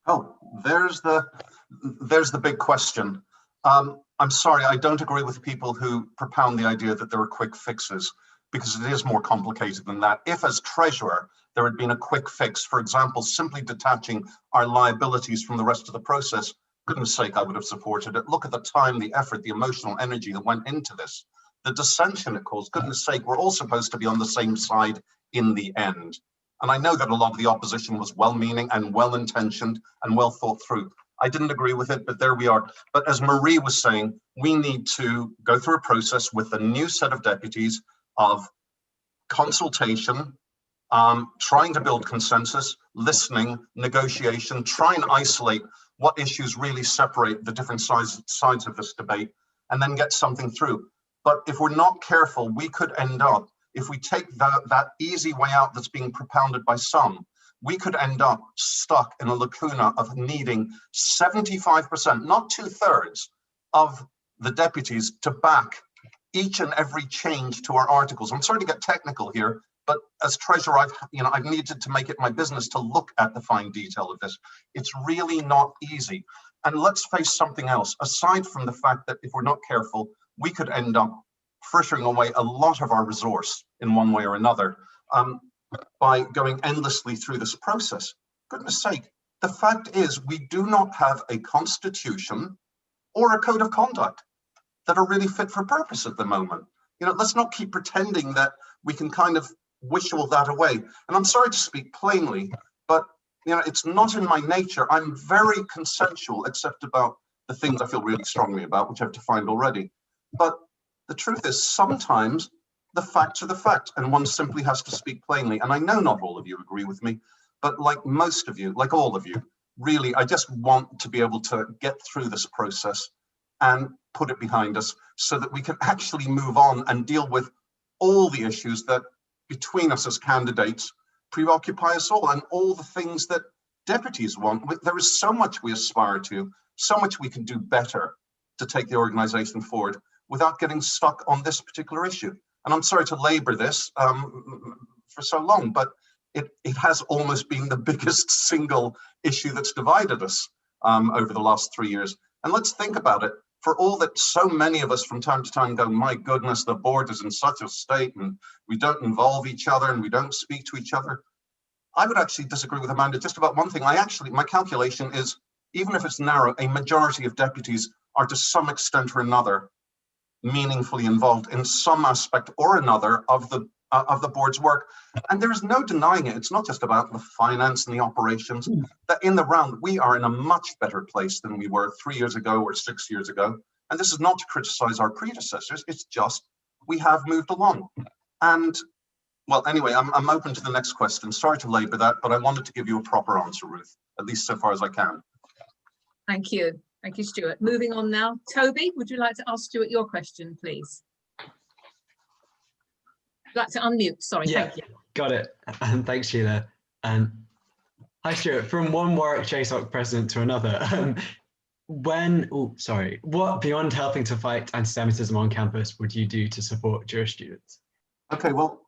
Oh, there's the big question. I'm sorry, I don't agree with people who propound the idea that there are quick fixes, because it is more complicated than that. If as treasurer there had been a quick fix, for example, simply detaching our liabilities from the rest of the process, goodness sake, I would have supported it. Look at the time, the effort, the emotional energy that went into this. The dissension it caused, goodness sake, we're all supposed to be on the same side in the end. And I know that a lot of the opposition was well-meaning and well-intentioned and well thought through. I didn't agree with it, but there we are. But as Marie was saying, we need to go through a process with a new set of deputies of consultation, trying to build consensus, listening, negotiation, try and isolate what issues really separate the different sides of this debate, and then get something through. But if we're not careful, we could end up, if we take that easy way out that's being propounded by some, we could end up stuck in a lacuna of needing 75%, not 2/3 of the deputies to back each and every change to our articles. I'm sorry to get technical here, But as treasurer, I've needed to make it my business to look at the fine detail of this. It's really not easy. And let's face something else. Aside from the fact that if we're not careful, we could end up frittering away a lot of our resource in one way or another by going endlessly through this process. Goodness sake, the fact is we do not have a constitution or a code of conduct that are really fit for purpose at the moment. Let's not keep pretending that we can kind of wish all that away. And I'm sorry to speak plainly, but it's not in my nature. I'm very consensual, except about the things I feel really strongly about, which I've defined already. But the truth is, sometimes the facts are the facts, and one simply has to speak plainly. And I know not all of you agree with me, but like most of you, like all of you, really, I just want to be able to get through this process and put it behind us so that we can actually move on and deal with all the issues that between us as candidates preoccupy us all, and all the things that deputies want. There is so much we aspire to, so much we can do better to take the organization forward without getting stuck on this particular issue. And I'm sorry to labor this for so long, but it has almost been the biggest single issue that's divided us over the last 3 years. And let's think about it. For all that so many of us from time to time go, my goodness, the board is in such a state and we don't involve each other and we don't speak to each other. I would actually disagree with Amanda just about one thing. My calculation is, even if it's narrow, a majority of deputies are to some extent or another meaningfully involved in some aspect or another of the board's work. And there is no denying it. It's not just about the finance and the operations. That in the round, we are in a much better place than we were 3 years ago or 6 years ago. And this is not to criticize our predecessors. It's just we have moved along. And well, anyway, I'm open to the next question. Sorry to labor that, but I wanted to give you a proper answer, Ruth, at least so far as I can. Thank you. Thank you, Stuart. Moving on now. Toby, would you like to ask Stuart your question, please? I'd like to unmute. Sorry, yeah, thank you. Got it. Thanks, Sheila. Hi, Stuart. From one Warwick JSOC president to another, what beyond helping to fight anti-Semitism on campus would you do to support Jewish students? Okay, well,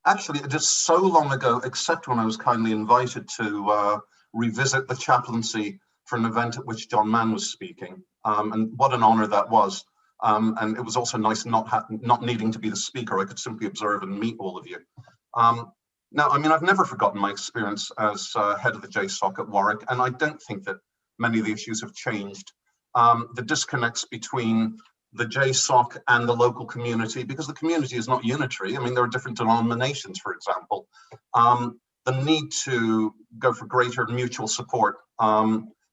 actually, just so long ago, except when I was kindly invited to revisit the chaplaincy for an event at which John Mann was speaking, and what an honor that was. And it was also nice not needing to be the speaker. I could simply observe and meet all of you. Now, I mean, I've never forgotten my experience as head of the JSOC at Warwick, and I don't think that many of the issues have changed. The disconnects between the JSOC and the local community, because the community is not unitary. I mean, there are different denominations, for example. The need to go for greater mutual support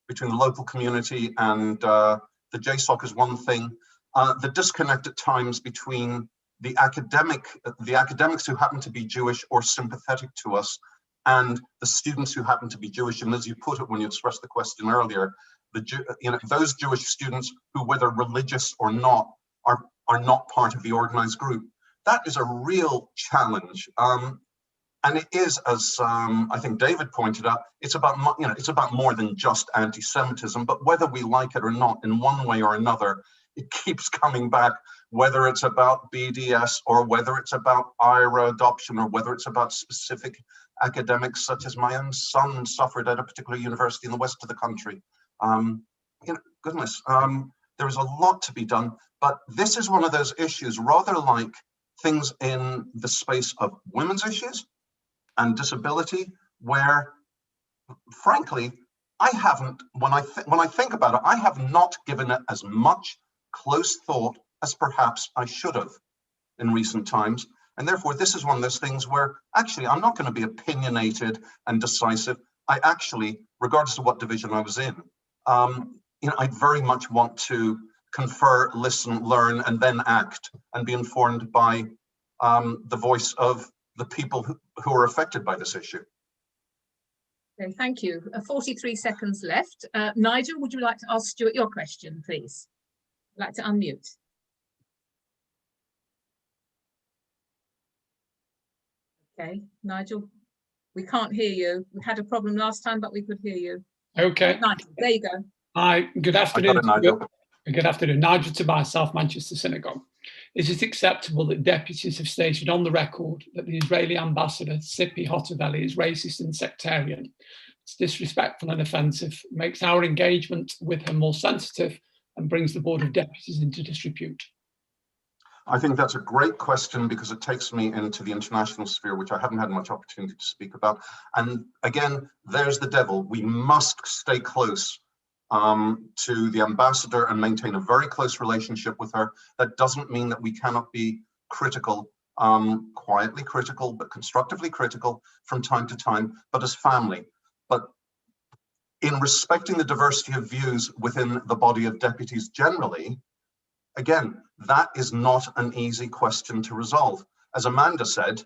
between the local community and the JSOC is one thing. The disconnect at times between the academics who happen to be Jewish or sympathetic to us and the students who happen to be Jewish. And as you put it when you expressed the question earlier, those Jewish students who, whether religious or not, are not part of the organized group. That is a real challenge. And it is, as I think David pointed out, it's about more than just anti-Semitism, but whether we like it or not, in one way or another, it keeps coming back, whether it's about BDS or whether it's about IRA adoption or whether it's about specific academics, such as my own son suffered at a particular university in the west of the country. Goodness, there is a lot to be done, but this is one of those issues, rather like things in the space of women's issues and disability, where, frankly, I haven't, when I think about it, I have not given it as much close thought as perhaps I should have in recent times. And therefore, this is one of those things where actually I'm not going to be opinionated and decisive. I actually, regardless of what division I was in, I very much want to confer, listen, learn, and then act and be informed by the voice of the people who are affected by this issue. Okay, thank you. 43 seconds left. Nigel, would you like to ask Stuart your question, please? I'd like to unmute. Okay, Nigel, we can't hear you. We had a problem last time, but we could hear you. Okay. Nigel, there you go. Hi, good afternoon. Good afternoon. Nigel Tobias, South Manchester Synagogue. Is it acceptable that deputies have stated on the record that the Israeli ambassador, Tzipi Hotovely, is racist and sectarian? It's disrespectful and offensive, makes our engagement with her more sensitive, and brings the Board of Deputies into disrepute. I think that's a great question because it takes me into the international sphere, which I haven't had much opportunity to speak about. And again, there's the devil. We must stay close to the ambassador and maintain a very close relationship with her. That doesn't mean that we cannot be critical, quietly critical, but constructively critical from time to time, but as family. But in respecting the diversity of views within the body of deputies generally, again, that is not an easy question to resolve. As Amanda said,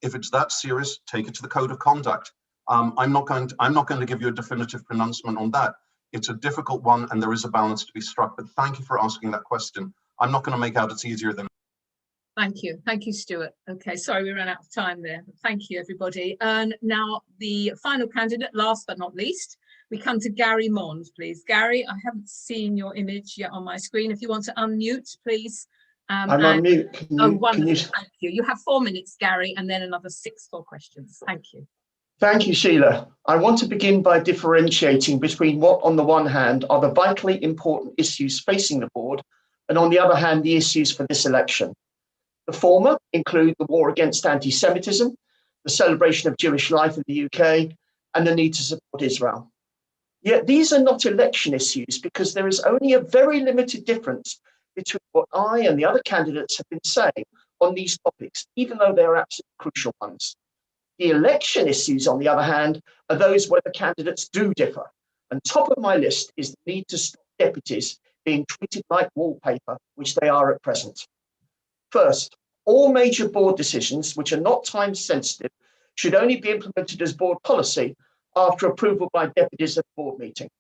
if it's that serious, take it to the code of conduct. I'm not going to give you a definitive pronouncement on that. It's a difficult one and there is a balance to be struck, but thank you for asking that question. I'm not going to make out it's easier than. Thank you, Stuart. Okay, sorry we ran out of time there. Thank you, everybody. And now the final candidate, last but not least, we come to Gary Mond, please. Gary, I haven't seen your image yet on my screen. If you want to unmute, please. I'm on mute. Wonderful. Thank you. You have 4 minutes, Gary, and then another 6 for questions. Thank you. Thank you, Sheila. I want to begin by differentiating between what, on the one hand, are the vitally important issues facing the board, and on the other hand, the issues for this election. The former include the war against anti-Semitism, the celebration of Jewish life in the UK, and the need to support Israel. Yet these are not election issues because there is only a very limited difference between what I and the other candidates have been saying on these topics, even though they are absolutely crucial ones. The election issues, on the other hand, are those where the candidates do differ. And top of my list is the need to stop deputies being treated like wallpaper, which they are at present. First, all major board decisions which are not time sensitive should only be implemented as board policy after approval by deputies at the board meeting.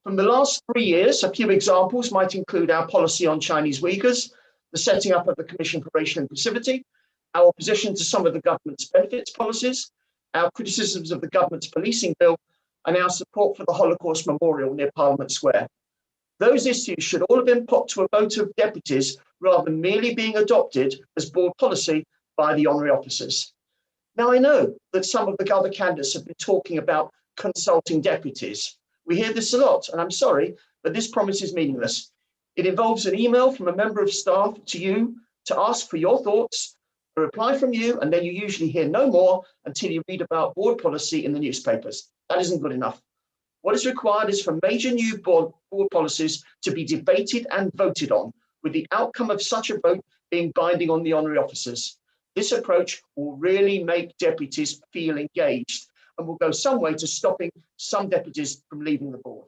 From the last 3 years, a few examples might include our policy on Chinese Uyghurs, the setting up of the Commission for Racial Inclusivity, our opposition to some of the government's benefits policies, our criticisms of the government's policing bill, and our support for the Holocaust Memorial near Parliament Square. Those issues should all have been put to a vote of deputies rather than merely being adopted as board policy by the honorary officers. Now, I know that some of the other candidates have been talking about consulting deputies. We hear this a lot, and I'm sorry, but this promise is meaningless. It involves an email from a member of staff to you to ask for your thoughts, a reply from you, and then you usually hear no more until you read about board policy in the newspapers. That isn't good enough. What is required is for major new board policies to be debated and voted on, with the outcome of such a vote being binding on the honorary officers. This approach will really make deputies feel engaged and will go some way to stopping some deputies from leaving the board.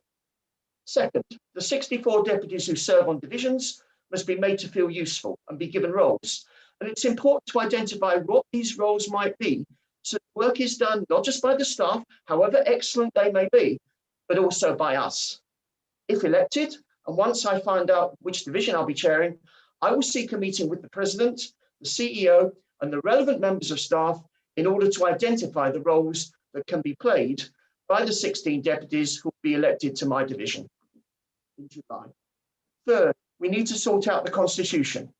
Second, the 64 deputies who serve on divisions must be made to feel useful and be given roles. And it's important to identify what these roles might be, so work is done not just by the staff, however excellent they may be, but also by us. If elected, and once I find out which division I'll be chairing, I will seek a meeting with the President, the CEO, and the relevant members of staff in order to identify the roles that can be played by the 16 deputies who will be elected to my division in July. Third, we need to sort out the Constitution.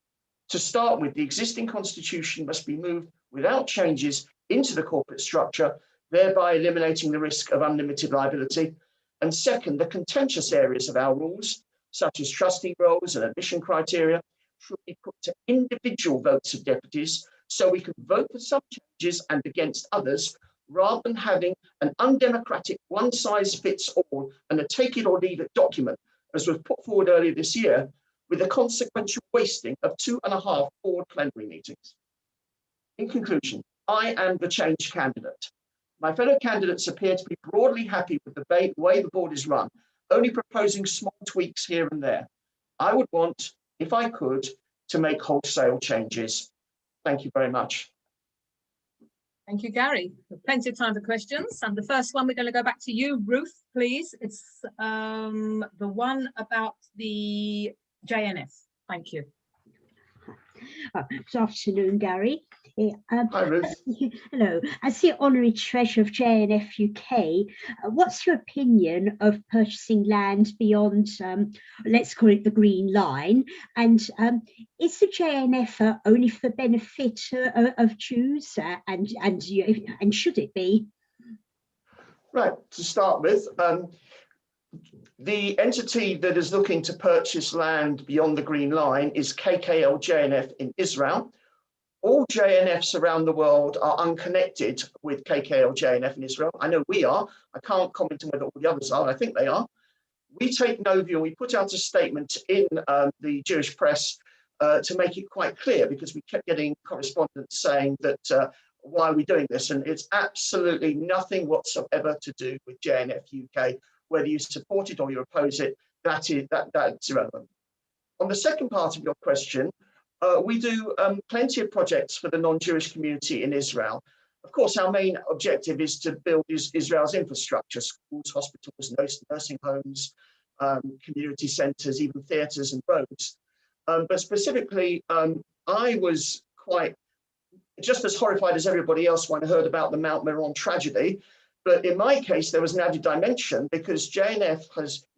To start with, the existing Constitution must be moved without changes into the corporate structure, thereby eliminating the risk of unlimited liability. And second, the contentious areas of our rules, such as trustee roles and admission criteria, should be put to individual votes of deputies so we can vote for some changes and against others, rather than having an undemocratic one-size-fits-all and a take-it-or-leave-it document, as was put forward earlier this year, with a consequential wasting of 2.5 board plenary meetings. In conclusion, I am the change candidate. My fellow candidates appear to be broadly happy with the way the board is run, only proposing small tweaks here and there. I would want, if I could, to make wholesale changes. Thank you very much. Thank you, Gary. Plenty of time for questions. And the first one, we're going to go back to you, Ruth, please. It's the one about the JNF. Thank you. Good afternoon, Gary. Yeah, Hi, Ruth. hello. As the Honorary Treasurer of JNF UK, what's your opinion of purchasing land beyond, let's call it the Green Line? And is the JNF only for the benefit of Jews, and should it be? Right, to start with, the entity that is looking to purchase land beyond the Green Line is KKL JNF in Israel. All JNFs around the world are unconnected with KKL JNF in Israel. I know we are. I can't comment on whether all the others are. I think they are. We take no view. We put out a statement in the Jewish press to make it quite clear, because we kept getting correspondence saying that why are we doing this? And it's absolutely nothing whatsoever to do with JNF UK. Whether you support it or you oppose it, that's irrelevant. On the second part of your question, we do plenty of projects for the non-Jewish community in Israel. Of course, our main objective is to build Israel's infrastructure: schools, hospitals, nursing homes, community centres, even theatres and roads. But specifically, I was quite just as horrified as everybody else when I heard about the Mount Meron tragedy. But in my case, there was an added dimension, because JNF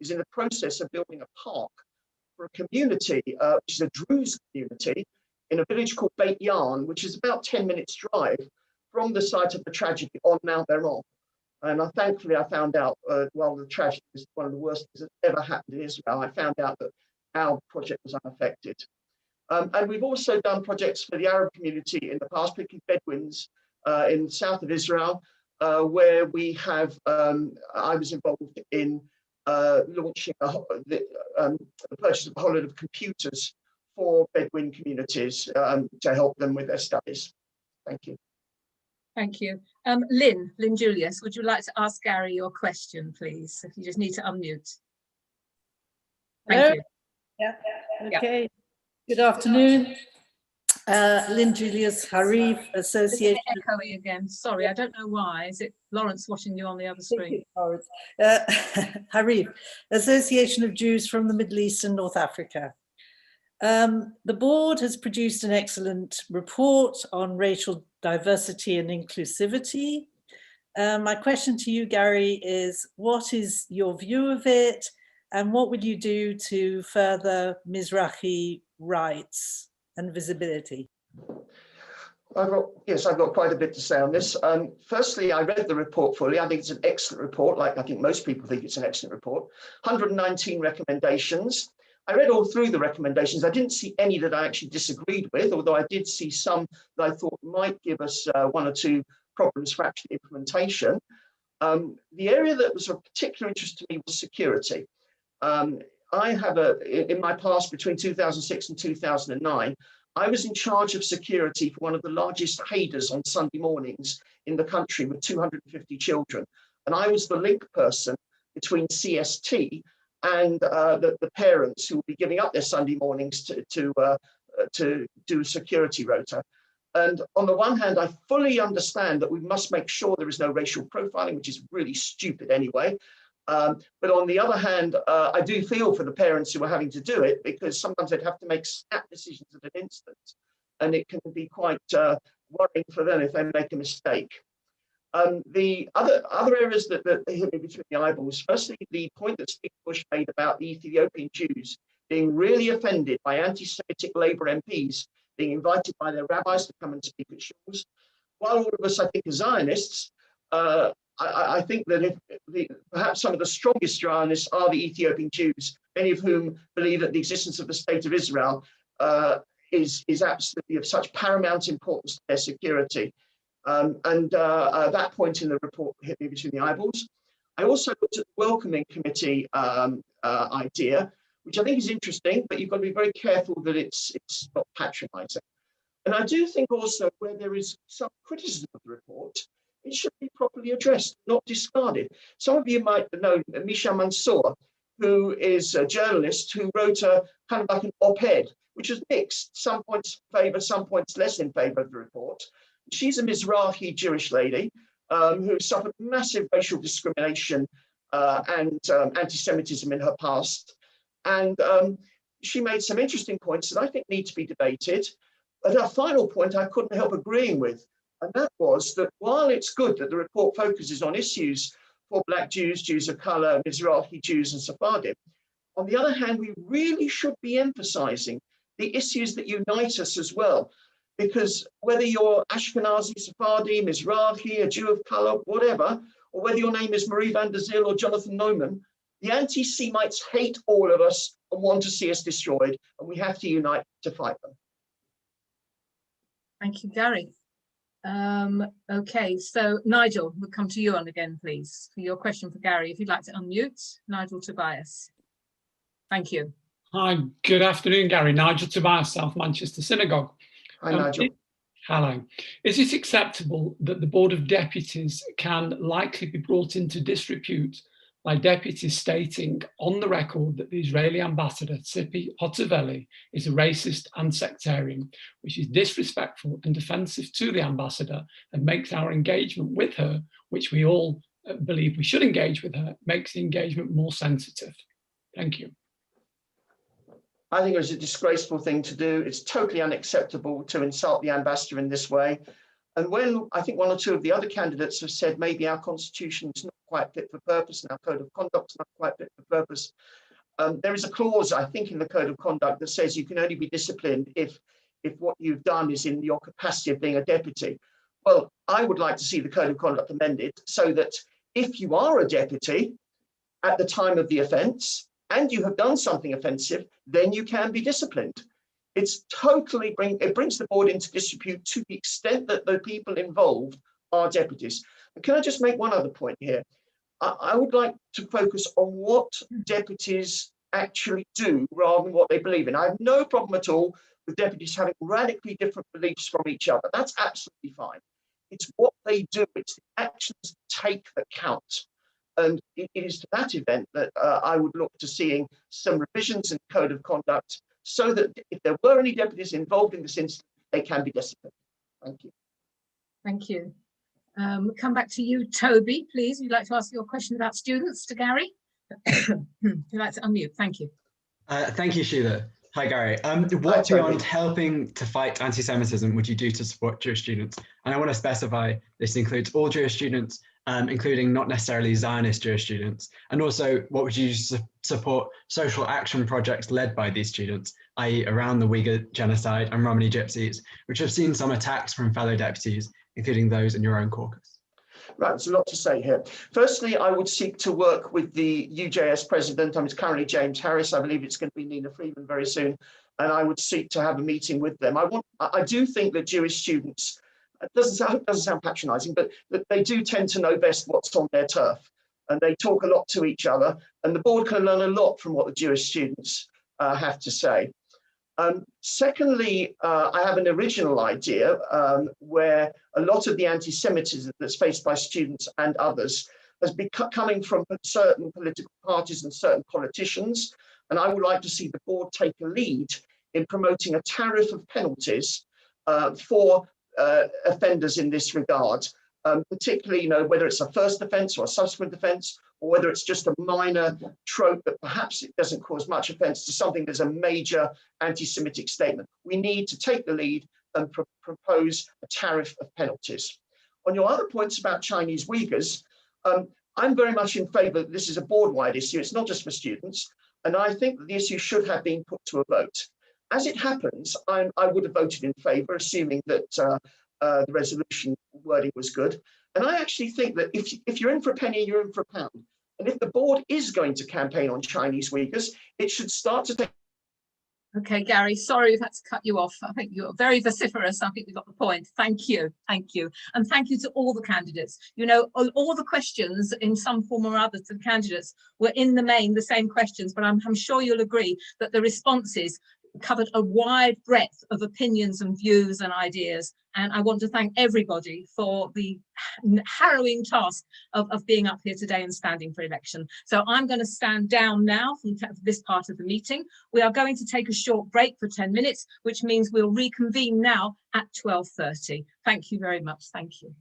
is in the process of building a park for a community, which is a Druze community, in a village called Beit Yan, which is about 10 minutes drive from the site of the tragedy on Mount Meron. And thankfully, I found out, while the tragedy was one of the worst things that ever happened in Israel, I found out that our project was unaffected. And we've also done projects for the Arab community in the past, particularly Bedouins in the south of Israel, where we have, I was involved in launching the purchase of a whole lot of computers for Bedouin communities to help them with their studies. Thank you. Thank you. Lynn Julius, would you like to ask Gary your question, please? If you just need to unmute. Thank you. Yeah, okay. Good afternoon. Lynn Julius, Harif, Association. Echoing again. Sorry, I don't know why. Is it Lawrence watching you on the other screen? Harif, Association of Jews from the Middle East and North Africa. The board has produced an excellent report on racial diversity and inclusivity. My question to you, Gary, is what is your view of it, and what would you do to further Mizrahi rights and visibility? I've got quite a bit to say on this. Firstly, I read the report fully. I think it's an excellent report, like I think most people think it's an excellent report. 119 recommendations. I read all through the recommendations. I didn't see any that I actually disagreed with, although I did see some that I thought might give us one or two problems for actual implementation. The area that was of particular interest to me was security. I have in my past between 2006 and 2009, I was in charge of security for one of the largest Hayders on Sunday mornings in the country with 250 children. And I was the link person between CST and the parents who will be giving up their Sunday mornings to do security rota. And on the one hand, I fully understand that we must make sure there is no racial profiling, which is really stupid anyway. But on the other hand, I do feel for the parents who are having to do it, because sometimes they'd have to make snap decisions at an instant, and it can be quite worrying for them if they make a mistake. The other areas that hit me between the eyeballs, firstly, the point that Steve Bush made about the Ethiopian Jews being really offended by anti-Semitic Labour MPs being invited by their rabbis to come and speak at shuls. While all of us, I think, are Zionists, I think that perhaps some of the strongest Zionists are the Ethiopian Jews, many of whom believe that the existence of the State of Israel is absolutely of such paramount importance to their security. That point in the report hit me between the eyeballs. I also looked at the welcoming committee idea, which I think is interesting, but you've got to be very careful that it's not patronising. And I do think also where there is some criticism of the report, it should be properly addressed, not discarded. Some of you might know Misha Mansour, who is a journalist who wrote a kind of like an op-ed, which is mixed, some points in favour, some points less in favour of the report. She's a Mizrahi Jewish lady who suffered massive racial discrimination and anti-Semitism in her past. And she made some interesting points that I think need to be debated. But a final point I couldn't help agreeing with, and that was that while it's good that the report focuses on issues for Black Jews, Jews of colour, Mizrahi Jews and Sephardim, on the other hand, we really should be emphasising the issues that unite us as well. Because whether you're Ashkenazi, Sephardi, Mizrahi, a Jew of colour, whatever, or whether your name is Marie van der Zyl or Jonathan Newman, the anti-Semites hate all of us and want to see us destroyed, and we have to unite to fight them. Thank you, Gary. Okay, so Nigel, we'll come to you on again, please, for your question for Gary. If you'd like to unmute, Nigel Tobias. Thank you. Hi, good afternoon, Gary. Nigel Tobias, South Manchester Synagogue. Hi, Nigel. Hello. Is it acceptable that the Board of Deputies can likely be brought into disrepute by deputies stating on the record that the Israeli ambassador, Tzipi Hotovely, is a racist and sectarian, which is disrespectful and offensive to the ambassador and makes our engagement with her, which we all believe we should engage with her, makes the engagement more sensitive? Thank you. I think it was a disgraceful thing to do. It's totally unacceptable to insult the ambassador in this way. And when I think one or two of the other candidates have said maybe our constitution is not quite fit for purpose and our code of conduct is not quite fit for purpose, there is a clause, I think, in the code of conduct that says you can only be disciplined if what you've done is in your capacity of being a deputy. Well, I would like to see the code of conduct amended so that if you are a deputy at the time of the offence and you have done something offensive, then you can be disciplined. It's totally it brings the board into disrepute to the extent that the people involved are deputies. And can I just make one other point here? I would like to focus on what deputies actually do rather than what they believe in. I have no problem at all with deputies having radically different beliefs from each other. That's absolutely fine. It's what they do, it's the actions they take that count. And it is to that event that I would look to seeing some revisions in the code of conduct so that if there were any deputies involved in this incident, they can be disciplined. Thank you. Thank you. Come back to you, Toby, please. You'd like to ask your question about students to Gary? You'd like to unmute. Thank you. Thank you, Sheila. Hi, Gary. What beyond helping to fight anti-Semitism would you do to support Jewish students? And I want to specify this includes all Jewish students, including not necessarily Zionist Jewish students. And also, what would you support social action projects led by these students, i.e. around the Uyghur genocide and Romani Gypsies, which have seen some attacks from fellow deputies, including those in your own caucus? Right, there's a lot to say here. Firstly, I would seek to work with the UJS president. It's currently James Harris. I believe it's going to be Nina Freeman very soon. And I would seek to have a meeting with them. I do think that Jewish students, it doesn't sound patronizing, but that they do tend to know best what's on their turf. And they talk a lot to each other. And the board can learn a lot from what the Jewish students have to say. Secondly, I have an original idea where a lot of the anti-Semitism that's faced by students and others has been coming from certain political parties and certain politicians. And I would like to see the board take a lead in promoting a tariff of penalties for offenders in this regard, particularly, whether it's a first offence or a subsequent offence, or whether it's just a minor trope that perhaps it doesn't cause much offence to something that's a major anti-Semitic statement. We need to take the lead and propose a tariff of penalties. On your other points about Chinese Uyghurs, I'm very much in favour that this is a board-wide issue. It's not just for students. And I think that the issue should have been put to a vote. As it happens, I would have voted in favour, assuming that the resolution wording was good. And I actually think that if you're in for a penny, you're in for a pound. And if the board is going to campaign on Chinese Uyghurs, it should start to take. Okay, Gary, sorry we've had to cut you off. I think you're very vociferous. I think we got the point. Thank you. Thank you. And thank you to all the candidates. All the questions in some form or other to the candidates were in the main the same questions, but I'm sure you'll agree that the responses covered a wide breadth of opinions and views and ideas. And I want to thank everybody for the harrowing task of being up here today and standing for election. So I'm going to stand down now from this part of the meeting. We are going to take a short break for 10 minutes, which means we'll reconvene now at 12:30. Thank you very much. Thank you.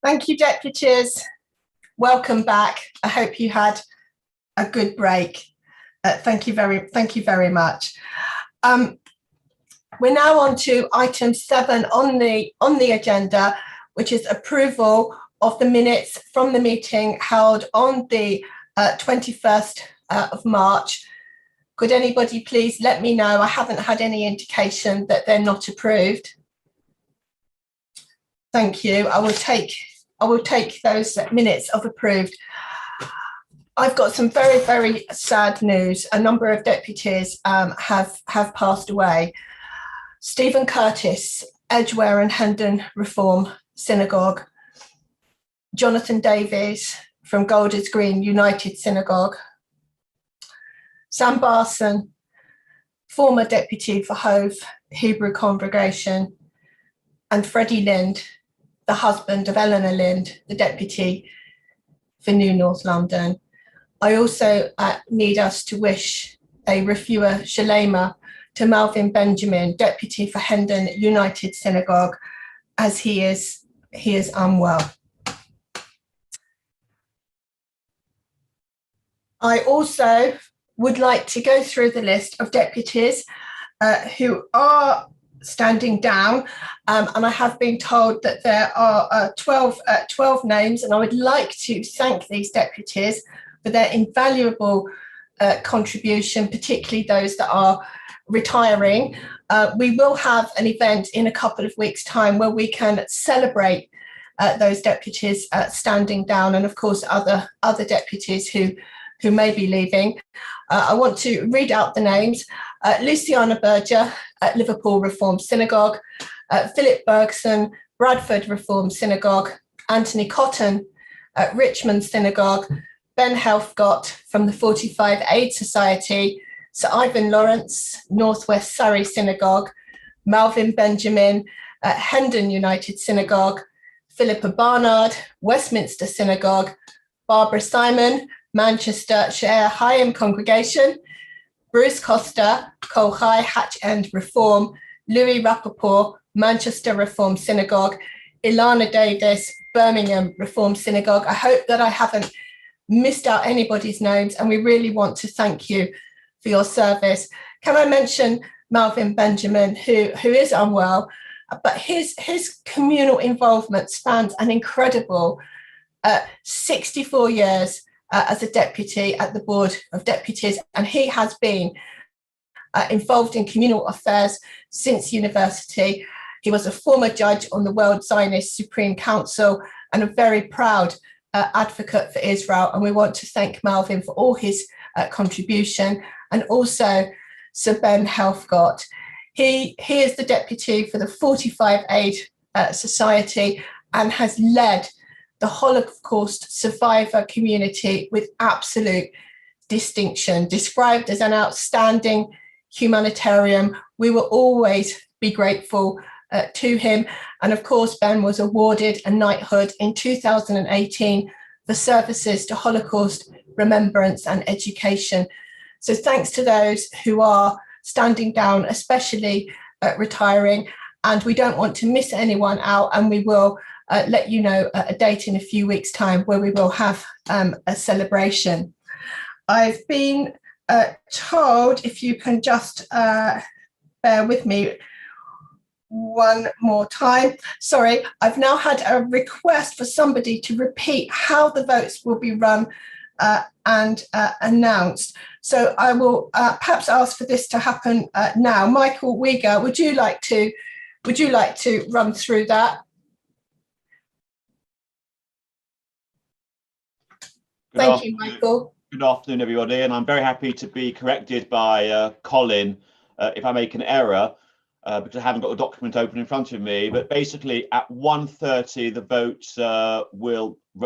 Thank you, deputies. Welcome back. I hope you had a good break. Thank you very much. We're now on to item 7 on the agenda, which is approval of the minutes from the meeting held on the 21st of March. Could anybody please let me know? I haven't had any indication that they're not approved. Thank you. I will take those minutes of approved. I've got some very, very sad news. A number of deputies have passed away. Stephen Curtis, Edgware and Hendon Reform Synagogue. Jonathan Davies from Golders Green United Synagogue. Sam Barson, former deputy for Hove Hebrew Congregation. And Freddie Lind, the husband of Eleanor Lind, the deputy for New North London. I also need us to wish a refuah shalema to Malvin Benjamin, deputy for Hendon United Synagogue, as he is unwell. I also would like to go through the list of deputies who are standing down, and I have been told that there are 12 names, and I would like to thank these deputies for their invaluable contribution, particularly those that are retiring. We will have an event in a couple of weeks' time where we can celebrate those deputies standing down, and of course other deputies who may be leaving. I want to read out the names. Luciana Berger at Liverpool Reformed Synagogue, Philip Bergson, Bradford Reformed Synagogue, Anthony Cotton at Richmond Synagogue, Ben Helfgott from the 45 Aid Society, Sir Ivan Lawrence, Northwest Surrey Synagogue, Malvin Benjamin at Hendon United Synagogue, Philippa Barnard, Westminster Synagogue, Barbara Simon, Manchester Share Chaim Congregation, Bruce Costa, Colchai Hatch End Reform, Louis Rappaport, Manchester Reformed Synagogue, Ilana Davis, Birmingham Reformed Synagogue. I hope that I haven't missed out anybody's names, and we really want to thank you for your service. Can I mention Malvin Benjamin, who is unwell, but his communal involvement spans an incredible 64 years as a deputy at the Board of Deputies, and he has been involved in communal affairs since university. He was a former judge on the World Zionist Supreme Council and a very proud advocate for Israel, and we want to thank Malvin for all his contribution, and also Sir Ben Helfgott. He is the deputy for the 45 Aid Society and has led the Holocaust survivor community with absolute distinction. Described as an outstanding humanitarian, we will always be grateful to him. And of course, Ben was awarded a knighthood in 2018 for services to Holocaust remembrance and education. So thanks to those who are standing down, especially retiring, and we don't want to miss anyone out, and we will let you know a date in a few weeks' time where we will have a celebration. I've been told, if you can just bear with me one more time. Sorry, I've now had a request for somebody to repeat how the votes will be run and announced. So I will perhaps ask for this to happen now. Michael Uyghur, would you like to run through that? Thank you, Michael. Good afternoon, everybody, and I'm very happy to be corrected by Colin if I make an error, because I haven't got the document open in front of me. But basically, at 1:30, the votes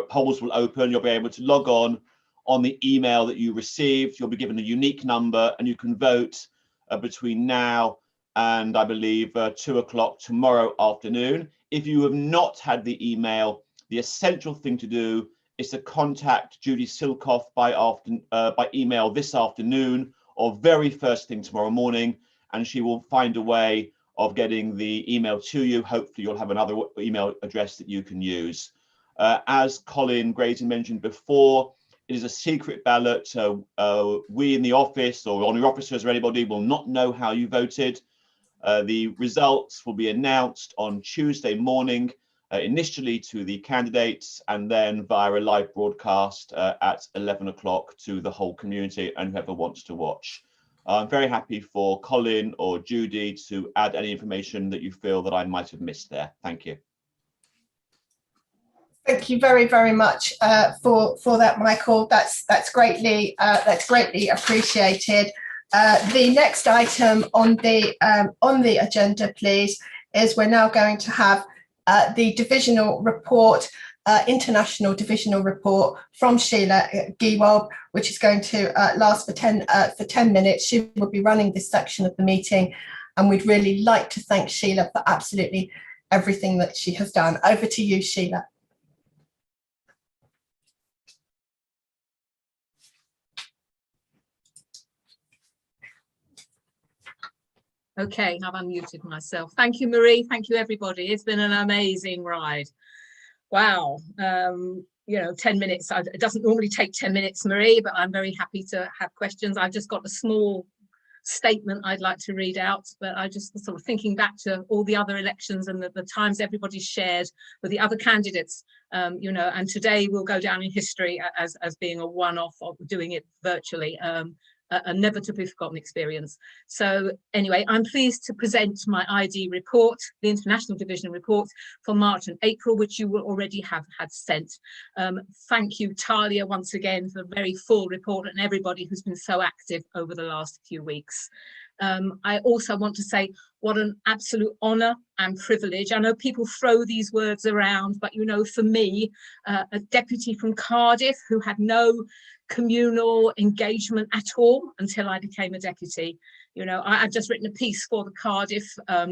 polls will open. You'll be able to log on the email that you received. You'll be given a unique number, and you can vote between now and I believe 2 o'clock tomorrow afternoon. If you have not had the email, the essential thing to do is to contact Judy Silkoff by email this afternoon or very first thing tomorrow morning, and she will find a way of getting the email to you. Hopefully you'll have another email address that you can use. As Colin Grayson mentioned before, it is a secret ballot. We in the office or honorary officers or anybody will not know how you voted. The results will be announced on Tuesday morning, initially to the candidates and then via a live broadcast at 11 o'clock to the whole community and whoever wants to watch. I'm very happy for Colin or Judy to add any information that you feel that I might have missed there. Thank you. Thank you very, very much for that, Michael. That's greatly appreciated. The next item on the agenda, please, is we're now going to have the divisional report, international divisional report from Sheila Giewald, which is going to last for 10 minutes. She will be running this section of the meeting, and we'd really like to thank Sheila for absolutely everything that she has done. Over to you, Sheila. Okay, I've unmuted myself. Thank you, Marie. Thank you, everybody. It's been an amazing ride. Wow. You know, 10 minutes. It doesn't normally take 10 minutes, Marie, but I'm very happy to have questions. I've just got a small statement I'd like to read out, but I just was sort of thinking back to all the other elections and the times everybody shared with the other candidates, you know, and today will go down in history as being a one-off of doing it virtually. A never to be forgotten experience. So anyway, I'm pleased to present my ID report, the International Division report for March and April, which you will already have had sent. Thank you, Talia, once again for a very full report and everybody who's been so active over the last few weeks. I also want to say what an absolute honour and privilege. I know people throw these words around, but you know, for me, a deputy from Cardiff who had no communal engagement at all until I became a deputy. You know, I've just written a piece for the Cardiff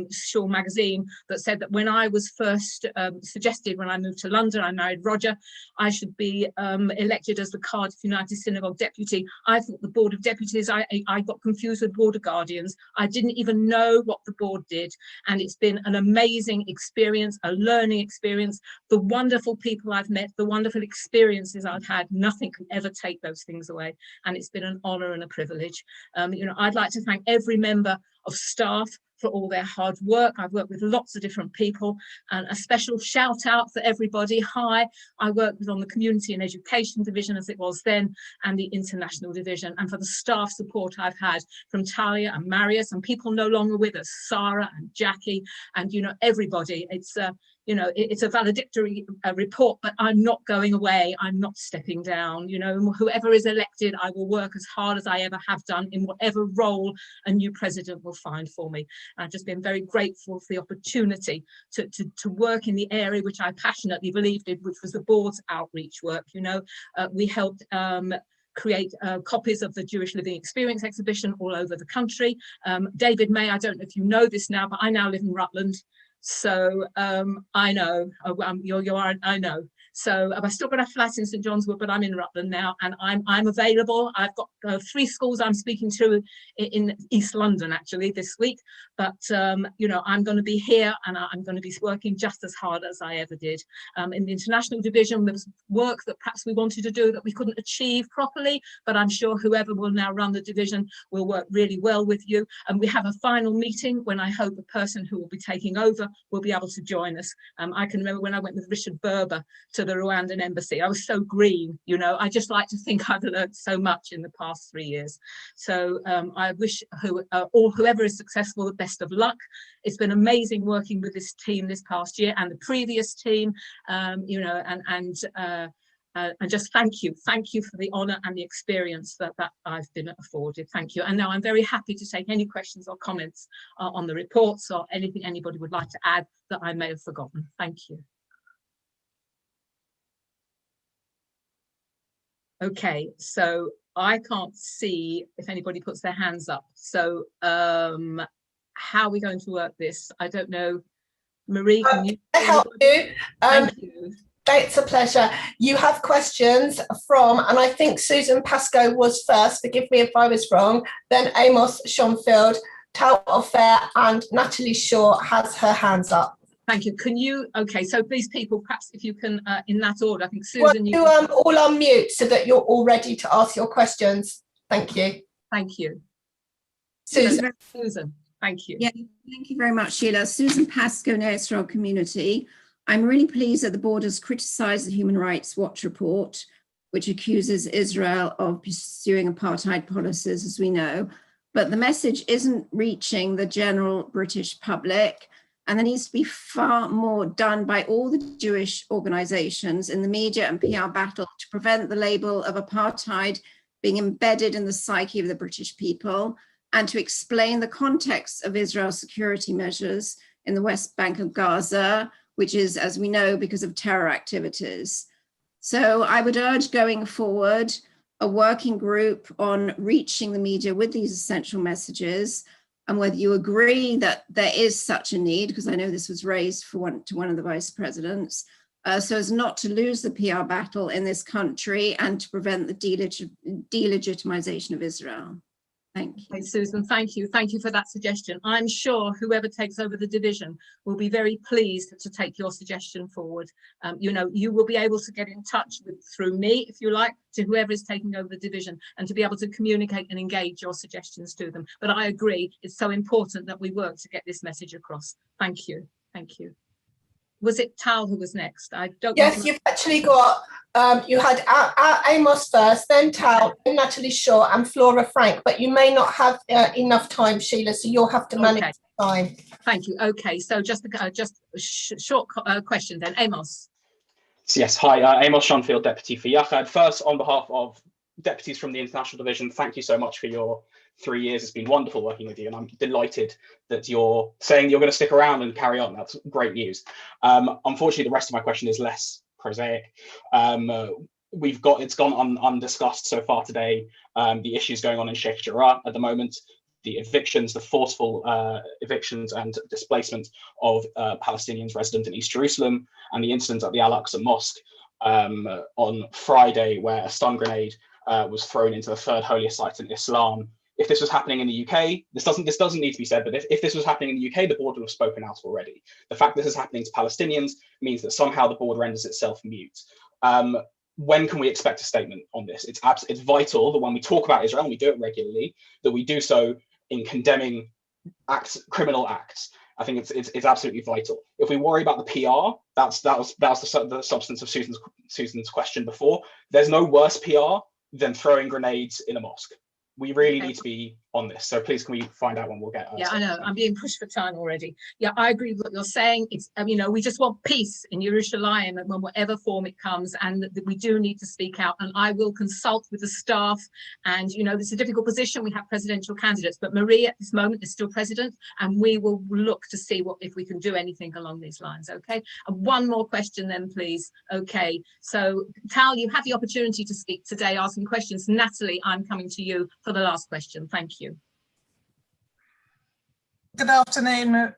Shaw magazine that said that when I was first suggested, when I moved to London, I married Roger, I should be elected as the Cardiff United Synagogue deputy. I thought the Board of Deputies, I got confused with Board of Guardians. I didn't even know what the board did. And it's been an amazing experience, a learning experience. The wonderful people I've met, the wonderful experiences I've had, nothing can ever take those things away. And it's been an honour and a privilege. You know, I'd like to thank every member of staff for all their hard work. I've worked with lots of different people, and a special shout out for everybody. Hi, I worked with on the Community and Education Division as it was then, and the International Division, and for the staff support I've had from Talia and Marius and people no longer with us, Sarah and Jackie, and you know, everybody. It's you know, it's a valedictory report, but I'm not going away. I'm not stepping down. You know, whoever is elected, I will work as hard as I ever have done in whatever role a new president will find for me. I've just been very grateful for the opportunity to work in the area which I passionately believed in, which was the board's outreach work. You know, we helped create copies of the Jewish Living Experience exhibition all over the country. David May, I don't know if you know this now, but I now live in Rutland. So I know, I know. So I've still got a flat in St John's Wood, but I'm in Rutland now, and I'm available. I've got 3 schools I'm speaking to in East London actually this week, but you know, I'm going to be here and I'm going to be working just as hard as I ever did. In the International Division, there was work that perhaps we wanted to do that we couldn't achieve properly, but I'm sure whoever will now run the division will work really well with you. And we have a final meeting when I hope the person who will be taking over will be able to join us. I can remember when I went with Richard Berber to the Rwandan embassy. I was so green, you know. I just like to think I've learned so much in the past 3 years. So I wish whoever is successful the best of luck. It's been amazing working with this team this past year and the previous team, you know, and just thank you for the honour and the experience that I've been afforded. Thank you. And now I'm very happy to take any questions or comments on the reports or anything anybody would like to add that I may have forgotten. Thank you. Okay, so I can't see if anybody puts their hands up. So how are we going to work this? I don't know. Marie, can you help you? Thank you. It's a pleasure. You have questions from, and I think Susan Pascoe was first, forgive me if I was wrong, then Amos Schonfield, Tal Fair, and Natalie Shaw has her hands up. Thank you. Can you, okay, so these people, perhaps if you can, in that order, I think Susan, you all on mute so that you're all ready to ask your questions. Thank you. Thank you. Susan. Susan, thank you. Yeah, thank you very much, Sheila. Susan Pascoe, Israel Community. I'm really pleased that the board has criticised the Human Rights Watch report, which accuses Israel of pursuing apartheid policies, as we know. But the message isn't reaching the general British public. And there needs to be far more done by all the Jewish organisations in the media and PR battle to prevent the label of apartheid being embedded in the psyche of the British people, and to explain the context of Israel's security measures in the West Bank of Gaza, which is, as we know, because of terror activities. So I would urge going forward a working group on reaching the media with these essential messages, and whether you agree that there is such a need, because I know this was raised to one of the vice presidents, so as not to lose the PR battle in this country and to prevent the delegitimization of Israel. Thank you. Okay, Susan, thank you. Thank you for that suggestion. I'm sure whoever takes over the division will be very pleased to take your suggestion forward. You know, you will be able to get in touch through me, if you like, to whoever is taking over the division, and to be able to communicate and engage your suggestions to them. But I agree, it's so important that we work to get this message across. Thank you. Thank you. Was it Tal who was next? I don't. Yes, you've actually got, you had Amos first, then Tal, then Natalie Shaw and Flora Frank, but you may not have enough time, Sheila, so you'll have to manage time. Thank you. Okay, so just a short question then. Amos. Yes, hi, Amos Schonfield, Deputy for Yachad. First, on behalf of deputies from the International Division, thank you so much for your 3 years. It's been wonderful working with you, and I'm delighted that you're saying you're going to stick around and carry on. That's great news. Unfortunately, the rest of my question is less prosaic. It's gone undiscussed so far today. The issues going on in Sheikh Jarrah at the moment, the evictions, the forceful evictions and displacement of Palestinians resident in East Jerusalem, and the incident at the Al-Aqsa Mosque on Friday, where a stun grenade was thrown into the third holiest site in Islam. If this was happening in the UK, this doesn't need to be said, but if this was happening in the UK, the board would have spoken out already. The fact this is happening to Palestinians means that somehow the board renders itself mute. When can we expect a statement on this? It's vital that when we talk about Israel, and we do it regularly, that we do so in condemning criminal acts. I think it's absolutely vital. If we worry about the PR, that was the substance of Susan's question before. There's no worse PR than throwing grenades in a mosque. We really need to be on this. So please, can we find out when we'll get? Yeah, I know. I'm being pushed for time already. Yeah, I agree with what you're saying. It's you know, we just want peace in Jerusalem, in whatever form it comes, and that we do need to speak out. And I will consult with the staff. And you know, it's a difficult position. We have presidential candidates, but Marie at this moment is still president, and we will look to see if we can do anything along these lines. Okay. And one more question, then, please. Okay. So, Tal, you had the opportunity to speak today, asking questions. Natalie, I'm coming to you for the last question. Thank you. Good afternoon,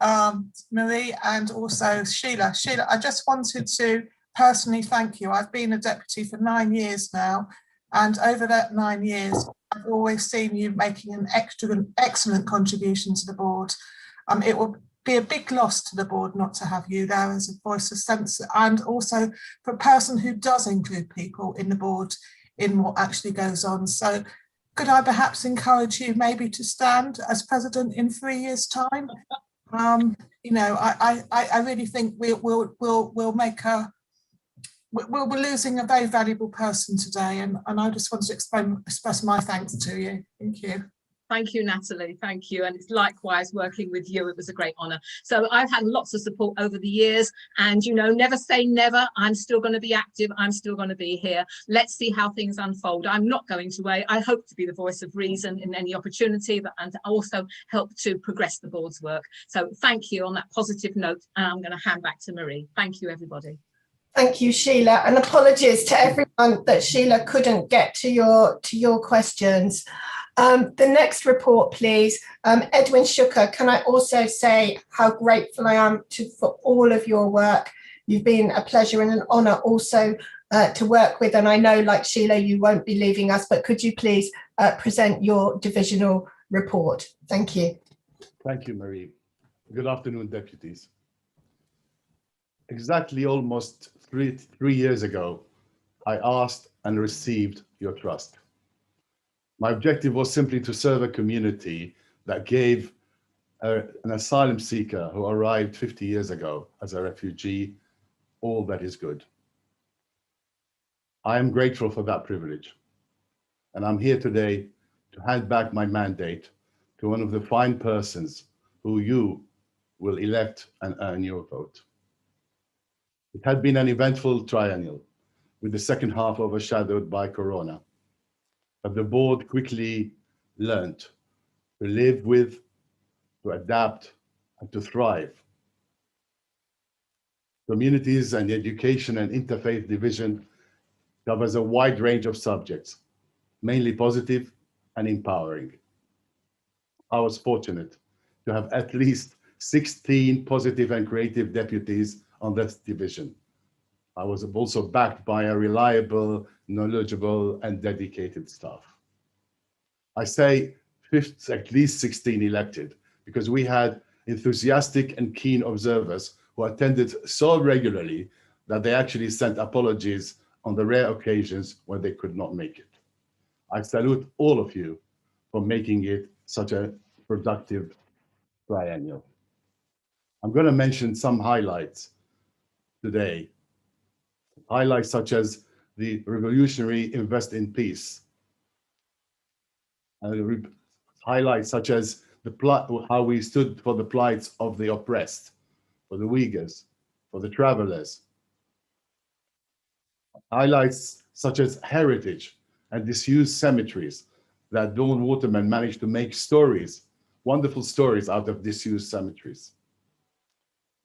Marie, and also Sheila. Sheila, I just wanted to personally thank you. I've been a deputy for 9 years now, and over that 9 years, I've always seen you making an excellent contribution to the board. It will be a big loss to the board not to have you there as a voice of sense, and also for a person who does include people in the board in what actually goes on. So could I perhaps encourage you maybe to stand as president in 3 years' time? You know, I really think we'll make we're losing a very valuable person today, and I just want to express my thanks to you. Thank you. Thank you, Natalie. Thank you. And it's likewise working with you. It was a great honour. So I've had lots of support over the years, and, you know, never say never. I'm still going to be active. I'm still going to be here. Let's see how things unfold. I'm not going to wait. I hope to be the voice of reason in any opportunity, and to also help to progress the board's work. So thank you on that positive note. And I'm going to hand back to Marie. Thank you, everybody. Thank you, Sheila, and apologies to everyone that Sheila couldn't get to your questions. The next report, please. Edwin Shuker, can I also say how grateful I am for all of your work. You've been a pleasure and an honour also to work with, and I know, like Sheila, you won't be leaving us, but could you please present your divisional report? Thank you. Thank you, Marie. Good afternoon, deputies. exactly almost three years ago, I asked and received your trust. My objective was simply to serve a community that gave an asylum seeker who arrived 50 years ago as a refugee all that is good. I am grateful for that privilege, and I'm here today to hand back my mandate to one of the fine persons who you will elect and earn your vote. It had been an eventful triennial, with the second half overshadowed by Corona, but the board quickly learned to live with, to adapt, and to thrive. Communities and Education and Interfaith Division covers a wide range of subjects, mainly positive and empowering. I was fortunate to have at least 16 positive and creative deputies on this division. I was also backed by a reliable, knowledgeable, and dedicated staff. I say at least 16 elected because we had enthusiastic and keen observers who attended so regularly that they actually sent apologies on the rare occasions when they could not make it. I salute all of you for making it such a productive triennial. I'm going to mention some highlights today. Highlights such as the revolutionary Invest in Peace. Highlights such as how we stood for the plights of the oppressed, for the Uyghurs, for the travelers. Highlights such as heritage and disused cemeteries that Dawn Waterman managed to make stories, wonderful stories out of disused cemeteries.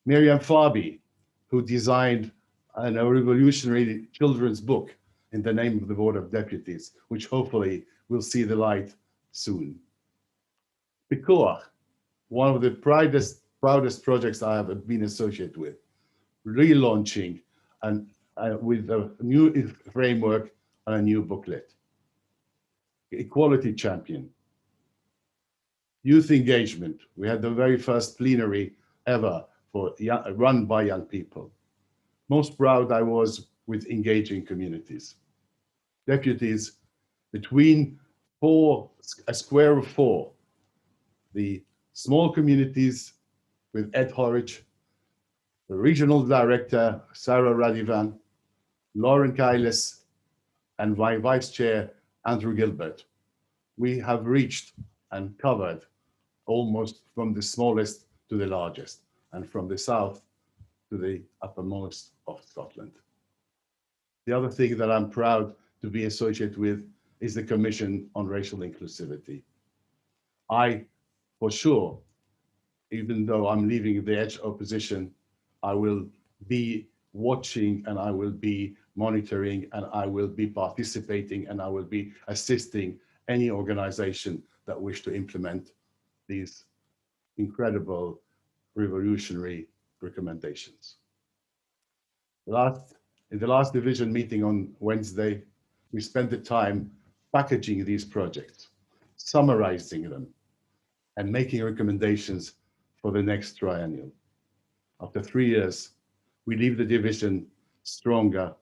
Miriam Farby, who designed a revolutionary children's book in the name of the Board of Deputies, which hopefully will see the light soon. Pikoach, one of the proudest projects I have been associated with, relaunching and with a new framework and a new booklet. Equality Champion. Youth engagement. We had the very first plenary ever run by young people. Most proud I was with engaging communities. Deputies, between a square of four, the small communities with Ed Horridge, the regional director, Sarah Radivan, Lauren Kailes, and my vice chair, Andrew Gilbert. We have reached and covered almost from the smallest to the largest, and from the south to the uppermost of Scotland. The other thing that I'm proud to be associated with is the Commission on Racial Inclusivity. I, for sure, even though I'm leaving the edge opposition, I will be watching and I will be monitoring and I will be participating and I will be assisting any organization that wish to implement these incredible revolutionary recommendations. In the last division meeting on Wednesday, we spent the time packaging these projects, summarizing them, and making recommendations for the next triennial. After 3 years, we leave the division stronger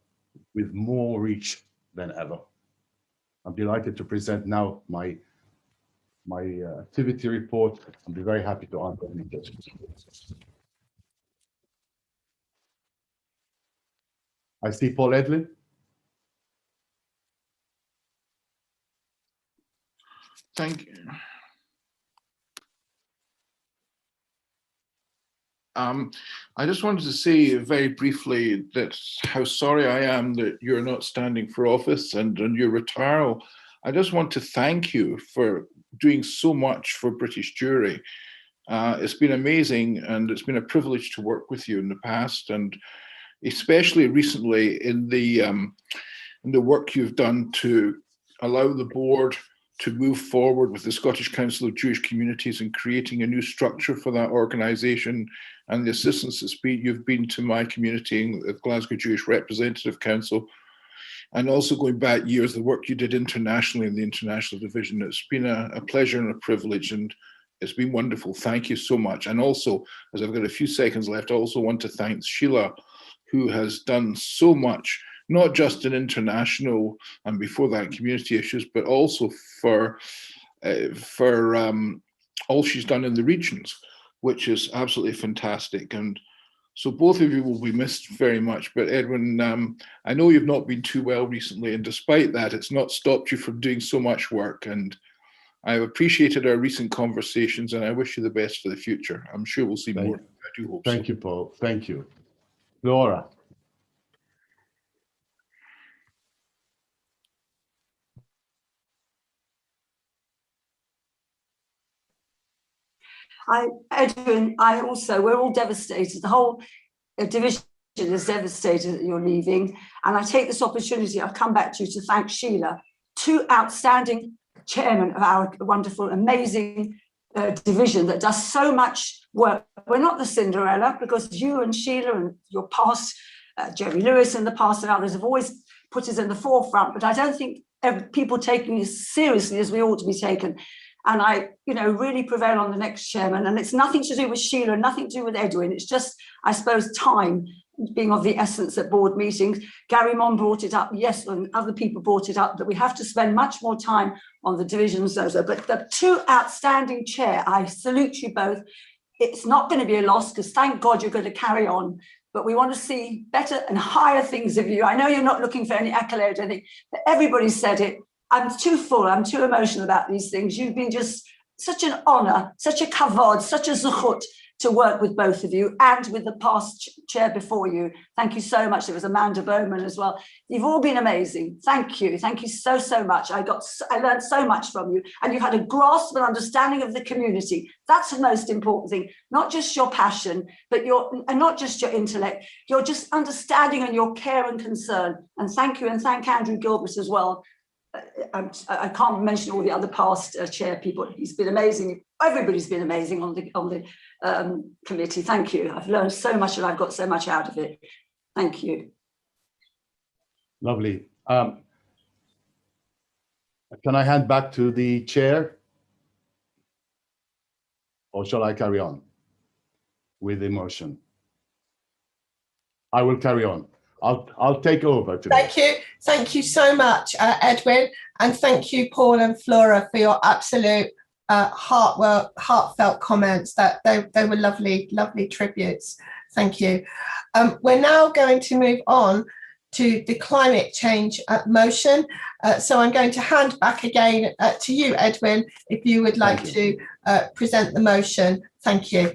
with more reach than ever. I'm delighted to present now my activity report. I'll be very happy to answer any questions. I see Paul Edlin. Thank you. I just wanted to say very briefly that how sorry I am that you're not standing for office and your retirement. I just want to thank you for doing so much for British Jury. It's been amazing and it's been a privilege to work with you in the past, and especially recently in the work you've done to allow the board to move forward with the Scottish Council of Jewish Communities and creating a new structure for that organisation, and the assistance you've been to my community, the Glasgow Jewish Representative Council, and also going back years, the work you did internationally in the International Division. It's been a pleasure and a privilege, and it's been wonderful. Thank you so much. And also, as I've got a few seconds left, I also want to thank Sheila who has done so much, not just in international and before that community issues, but also for all she's done in the regions, which is absolutely fantastic. And so both of you will be missed very much. But Edwin, I know you've not been too well recently, and despite that, it's not stopped you from doing so much work. And I've appreciated our recent conversations, and I wish you the best for the future. I'm sure we'll see more. I do hope so. Thank you, Paul. Thank you. Laura. Edwin, we're all devastated. The whole division is devastated that you're leaving. And I take this opportunity, I've come back to you to thank Sheila, two outstanding chairmen of our wonderful, amazing division that does so much work. We're not the Cinderella, because you and Sheila and your past, Jerry Lewis in the past and others have always put us in the forefront, but I don't think people taking this seriously as we ought to be taken. And I, really prevail on the next chairman. And it's nothing to do with Sheila, nothing to do with Edwin. It's just, I suppose, time being of the essence at board meetings. Gary Mon brought it up, yes, and other people brought it up, that we have to spend much more time on the divisions. But the two outstanding chair, I salute you both. It's not going to be a loss, because thank God you're going to carry on. But we want to see better and higher things of you. I know you're not looking for any accolade or anything, but everybody said it. I'm too full, I'm too emotional about these things. You've been just such an honor, such a kavod, such a zuchut to work with both of you and with the past chair before you. Thank you so much. There was Amanda Bowman as well. You've all been amazing. Thank you. Thank you so, so much. I learned so much from you, and you had a grasp and understanding of the community. That's the most important thing. Not just your passion, but and not just your intellect, your just understanding and your care and concern. And thank you, and thank Andrew Gilbert as well. I can't mention all the other past chair people. He's been amazing. Everybody's been amazing on the committee. Thank you. I've learned so much, and I've got so much out of it. Thank you. Lovely. Can I hand back to the chair, or shall I carry on with the motion? I will carry on. I'll take over today. Thank you so much, Edwin, and thank you, Paul and Flora, for your absolute heartfelt comments. That they were lovely tributes. Thank you. We're now going to move on to the climate change motion. So I'm going to hand back again to you, Edwin, if you would like to present the motion. Thank you.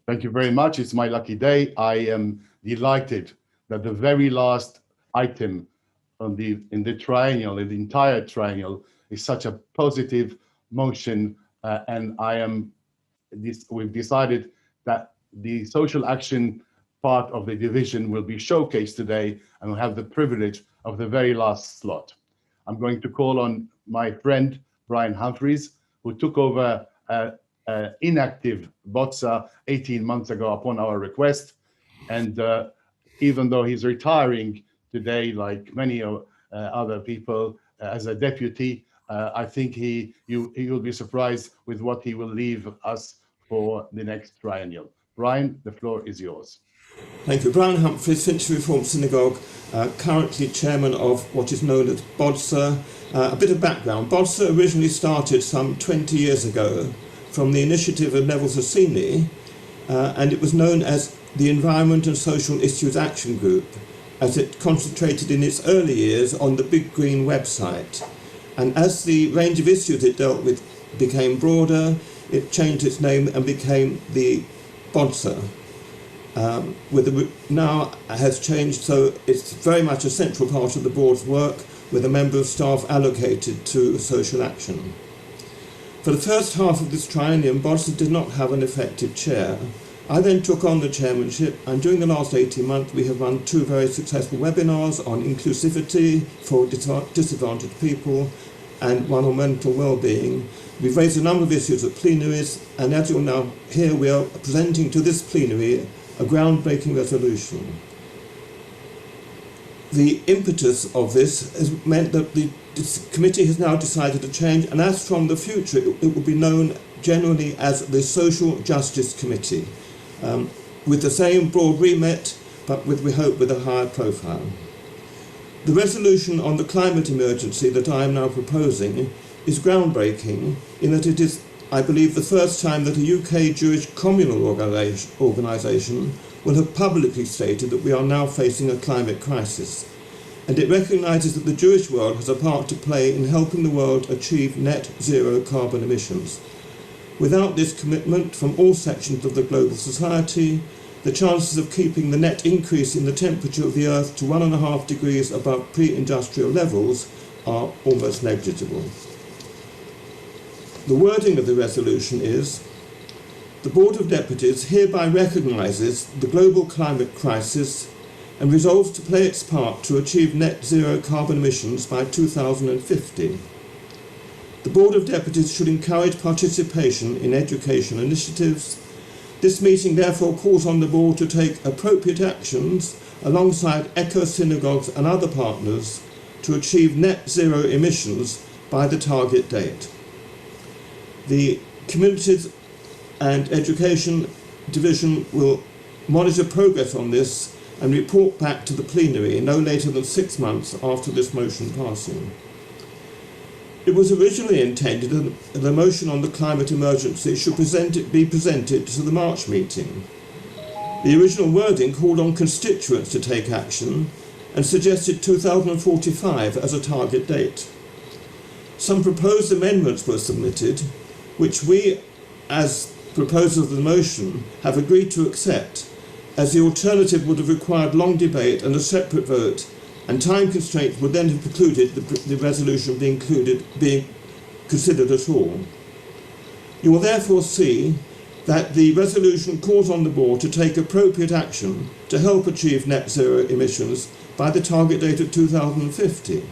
Thank you very much. It's my lucky day. I am delighted that the very last item in the triennial, in the entire triennial, is such a positive motion, and we've decided that the social action part of the division will be showcased today, and we'll have the privilege of the very last slot. I'm going to call on my friend Brian Humphreys, who took over inactive BOTSA 18 months ago upon our request, and even though he's retiring today, like many other people, as a deputy, I think you'll be surprised with what he will leave us for the next triennial. Brian, the floor is yours. Thank you. Brian Humphreys, Finchley Reformed Synagogue, currently chairman of what is known as BOTSA. A bit of background. BOTSA originally started some 20 years ago from the initiative of Neville Sassini, and it was known as the Environment and Social Issues Action Group, as it concentrated in its early years on the Big Green website. And as the range of issues it dealt with became broader, it changed its name and became the BOTSA. Now has changed, so it's very much a central part of the board's work, with a member of staff allocated to social action. For the first half of this triennium, BOTSA did not have an effective chair. I then took on the chairmanship, and during the last 18 months we have run 2 very successful webinars on inclusivity for disadvantaged people and one on mental well-being. We've raised a number of issues at plenaries, and as you'll now hear, we are presenting to this plenary a groundbreaking resolution. The impetus of this has meant that this committee has now decided to change, and as from the future it will be known generally as the Social Justice Committee. With the same broad remit, but we hope with a higher profile. The resolution on the climate emergency that I am now proposing is groundbreaking in that it is, I believe, the first time that a UK Jewish communal organisation will have publicly stated that we are now facing a climate crisis, and it recognises that the Jewish world has a part to play in helping the world achieve net zero carbon emissions. Without this commitment from all sections of the global society, the chances of keeping the net increase in the temperature of the Earth to 1.5 degrees above pre-industrial levels are almost negligible. The wording of the resolution is: the Board of Deputies hereby recognises the global climate crisis and resolves to play its part to achieve net zero carbon emissions by 2050. The Board of Deputies should encourage participation in education initiatives. This meeting therefore calls on the Board to take appropriate actions alongside eco-synagogues and other partners to achieve net zero emissions by the target date. The Communities and Education Division will monitor progress on this and report back to the plenary no later than 6 months after this motion passing. It was originally intended that the motion on the climate emergency should be presented to the March meeting. The original wording called on constituents to take action and suggested 2045 as a target date. Some proposed amendments were submitted, which we, as proposers of the motion, have agreed to accept, as the alternative would have required long debate and a separate vote, and time constraints would then have precluded the resolution being considered at all. You will therefore see that the resolution calls on the Board to take appropriate action to help achieve net zero emissions by the target date of 2050.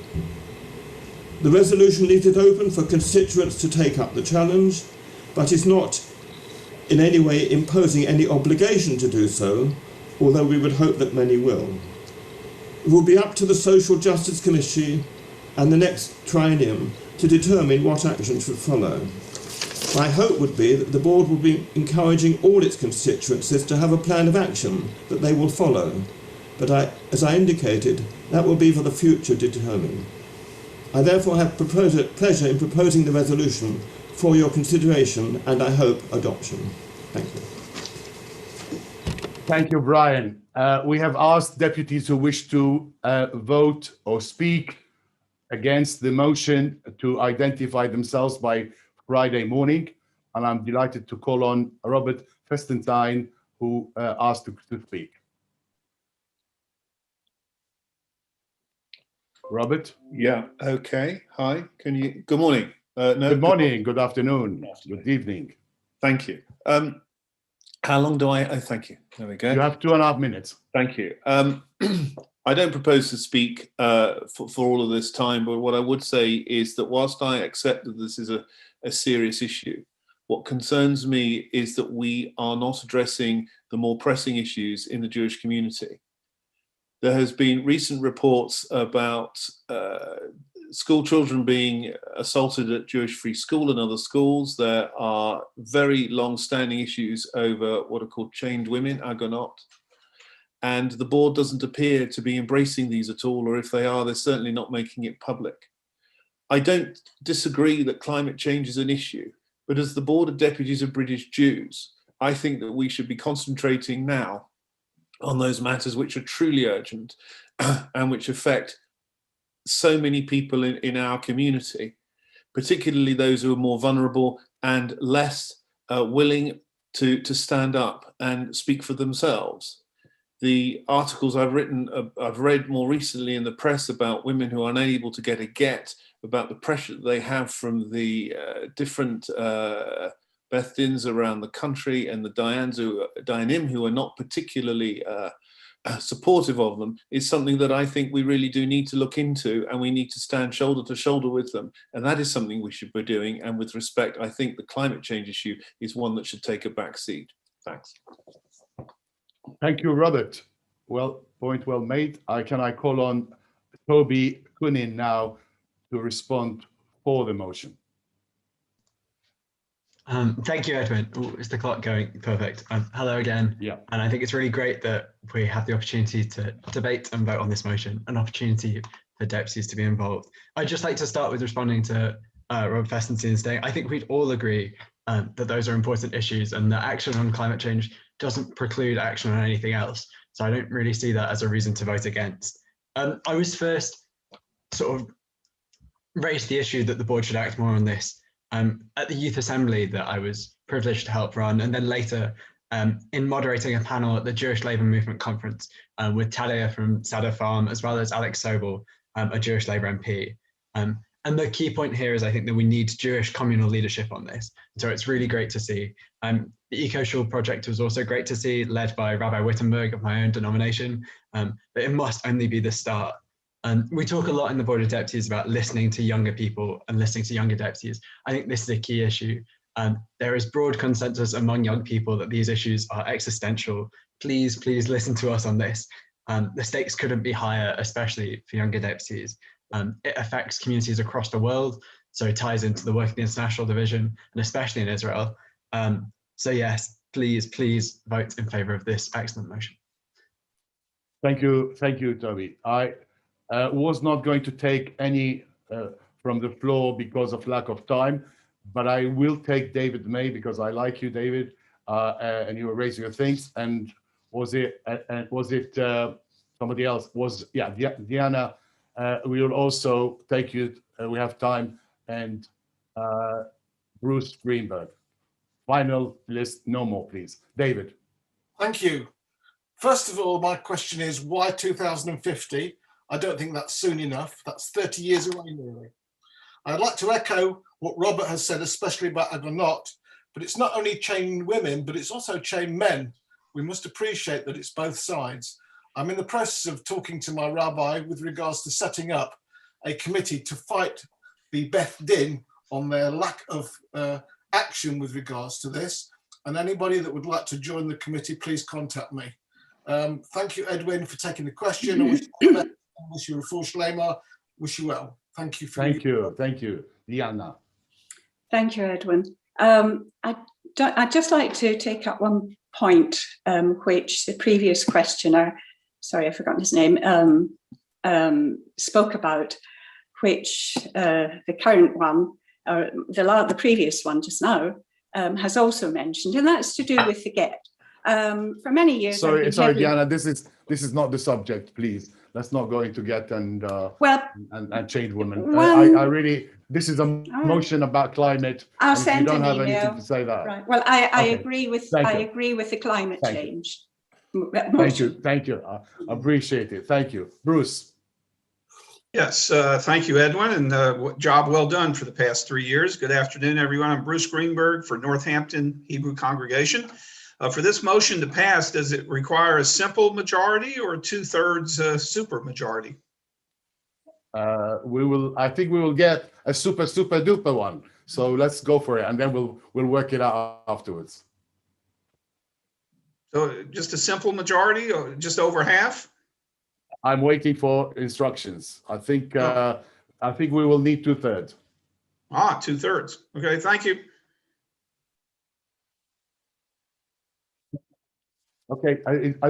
The resolution leaves it open for constituents to take up the challenge, but is not in any way imposing any obligation to do so, although we would hope that many will. It will be up to the Social Justice Committee and the next triennium to determine what action should follow. My hope would be that the Board will be encouraging all its constituencies to have a plan of action that they will follow, but as I indicated, that will be for the future to determine. I therefore have pleasure in proposing the resolution for your consideration and I hope adoption. Thank you. Thank you, Brian. We have asked deputies who wish to vote or speak against the motion to identify themselves by Friday morning, and I'm delighted to call on Robert Festentine, who asked to speak. Robert? Yeah, okay. Hi, can you, good morning. No, good morning, good afternoon, good evening. Thank you. How long do I, oh, thank you. There we go. You have 2.5 minutes. Thank you. I don't propose to speak for all of this time, but what I would say is that whilst I accept that this is a serious issue, what concerns me is that we are not addressing the more pressing issues in the Jewish community. There has been recent reports about school children being assaulted at Jewish Free School and other schools. There are very long-standing issues over what are called chained women, agonot. And the Board doesn't appear to be embracing these at all, or if they are, they're certainly not making it public. I don't disagree that climate change is an issue, but as the Board of Deputies of British Jews, I think that we should be concentrating now on those matters which are truly urgent and which affect so many people in our community, particularly those who are more vulnerable and less willing to stand up and speak for themselves. The articles I've read more recently in the press about women who are unable to get a get, about the pressure that they have from the different Beth Dins around the country and the Dayanim who are not particularly supportive of them, is something that I think we really do need to look into, and we need to stand shoulder to shoulder with them. And that is something we should be doing. And with respect, I think the climate change issue is one that should take a back seat. Thanks. Thank you, Robert. Well, point well made. Can I call on Toby Kunin now to respond for the motion? Thank you, Edwin. Ooh, is the clock going? Perfect. Hello again. Yeah. And I think it's really great that we have the opportunity to debate and vote on this motion, an opportunity for deputies to be involved. I'd just like to start with responding to Rob Festenstein and saying I think we'd all agree that those are important issues and that action on climate change doesn't preclude action on anything else. So I don't really see that as a reason to vote against. I was first sort of raised the issue that the board should act more on this at the Youth Assembly that I was privileged to help run, and then later in moderating a panel at the Jewish Labour Movement Conference with Talia from Sadr Farm, as well as Alex Sobel, a Jewish Labour MP. And the key point here is I think that we need Jewish communal leadership on this. So it's really great to see. The EcoShul project was also great to see, led by Rabbi Wittenberg of my own denomination, but it must only be the start. We talk a lot in the Board of Deputies about listening to younger people and listening to younger deputies. I think this is a key issue. There is broad consensus among young people that these issues are existential. Please, please listen to us on this. The stakes couldn't be higher, especially for younger deputies. It affects communities across the world, so it ties into the work of the International Division, and especially in Israel. So yes, please, please vote in favour of this excellent motion. Thank you, Toby. I was not going to take any from the floor because of lack of time, but I will take David May because I like you, David, and you were raising your things. And was it somebody else? Diana. We will also take you. We have time, and Bruce Greenberg. Final list, no more, please. David. Thank you. First of all, my question is why 2050? I don't think that's soon enough. That's 30 years away nearly. I'd like to echo what Robert has said, especially about Agonot, but it's not only chained women, but it's also chained men. We must appreciate that it's both sides. I'm in the process of talking to my rabbi with regards to setting up a committee to fight the Beth Din on their lack of action with regards to this. And anybody that would like to join the committee, please contact me. Thank you, Edwin, for taking the question. I wish you a full shlema. Wish you well. Thank you. Thank you, Diana. Thank you, Edwin. I'd just like to take up one point which the previous questioner, sorry, I've forgotten his name, spoke about, which the current one, or the previous one just now, has also mentioned, and that's to do with the GET. For many years, sorry, Diana, this is not the subject, please. Let's not go into GET and chained women. I really, this is a motion about climate. I'll send you don't an have email. anything to say that. Right. Well, I Okay. agree with the climate Thank change. Thank you. I appreciate it. Thank you, Bruce. Yes, thank you, Edwin, and job well done for the past 3 years. Good afternoon, everyone. I'm Bruce Greenberg for Northampton Hebrew Congregation. For this motion to pass, does it require a simple majority or a 2/3 super majority? I think we will get a super duper one. So let's go for it, and then we'll work it out afterwards. So just a simple majority, or just over half? I'm waiting for instructions. I think we will need 2/3. 2/3. Okay, thank you. Okay,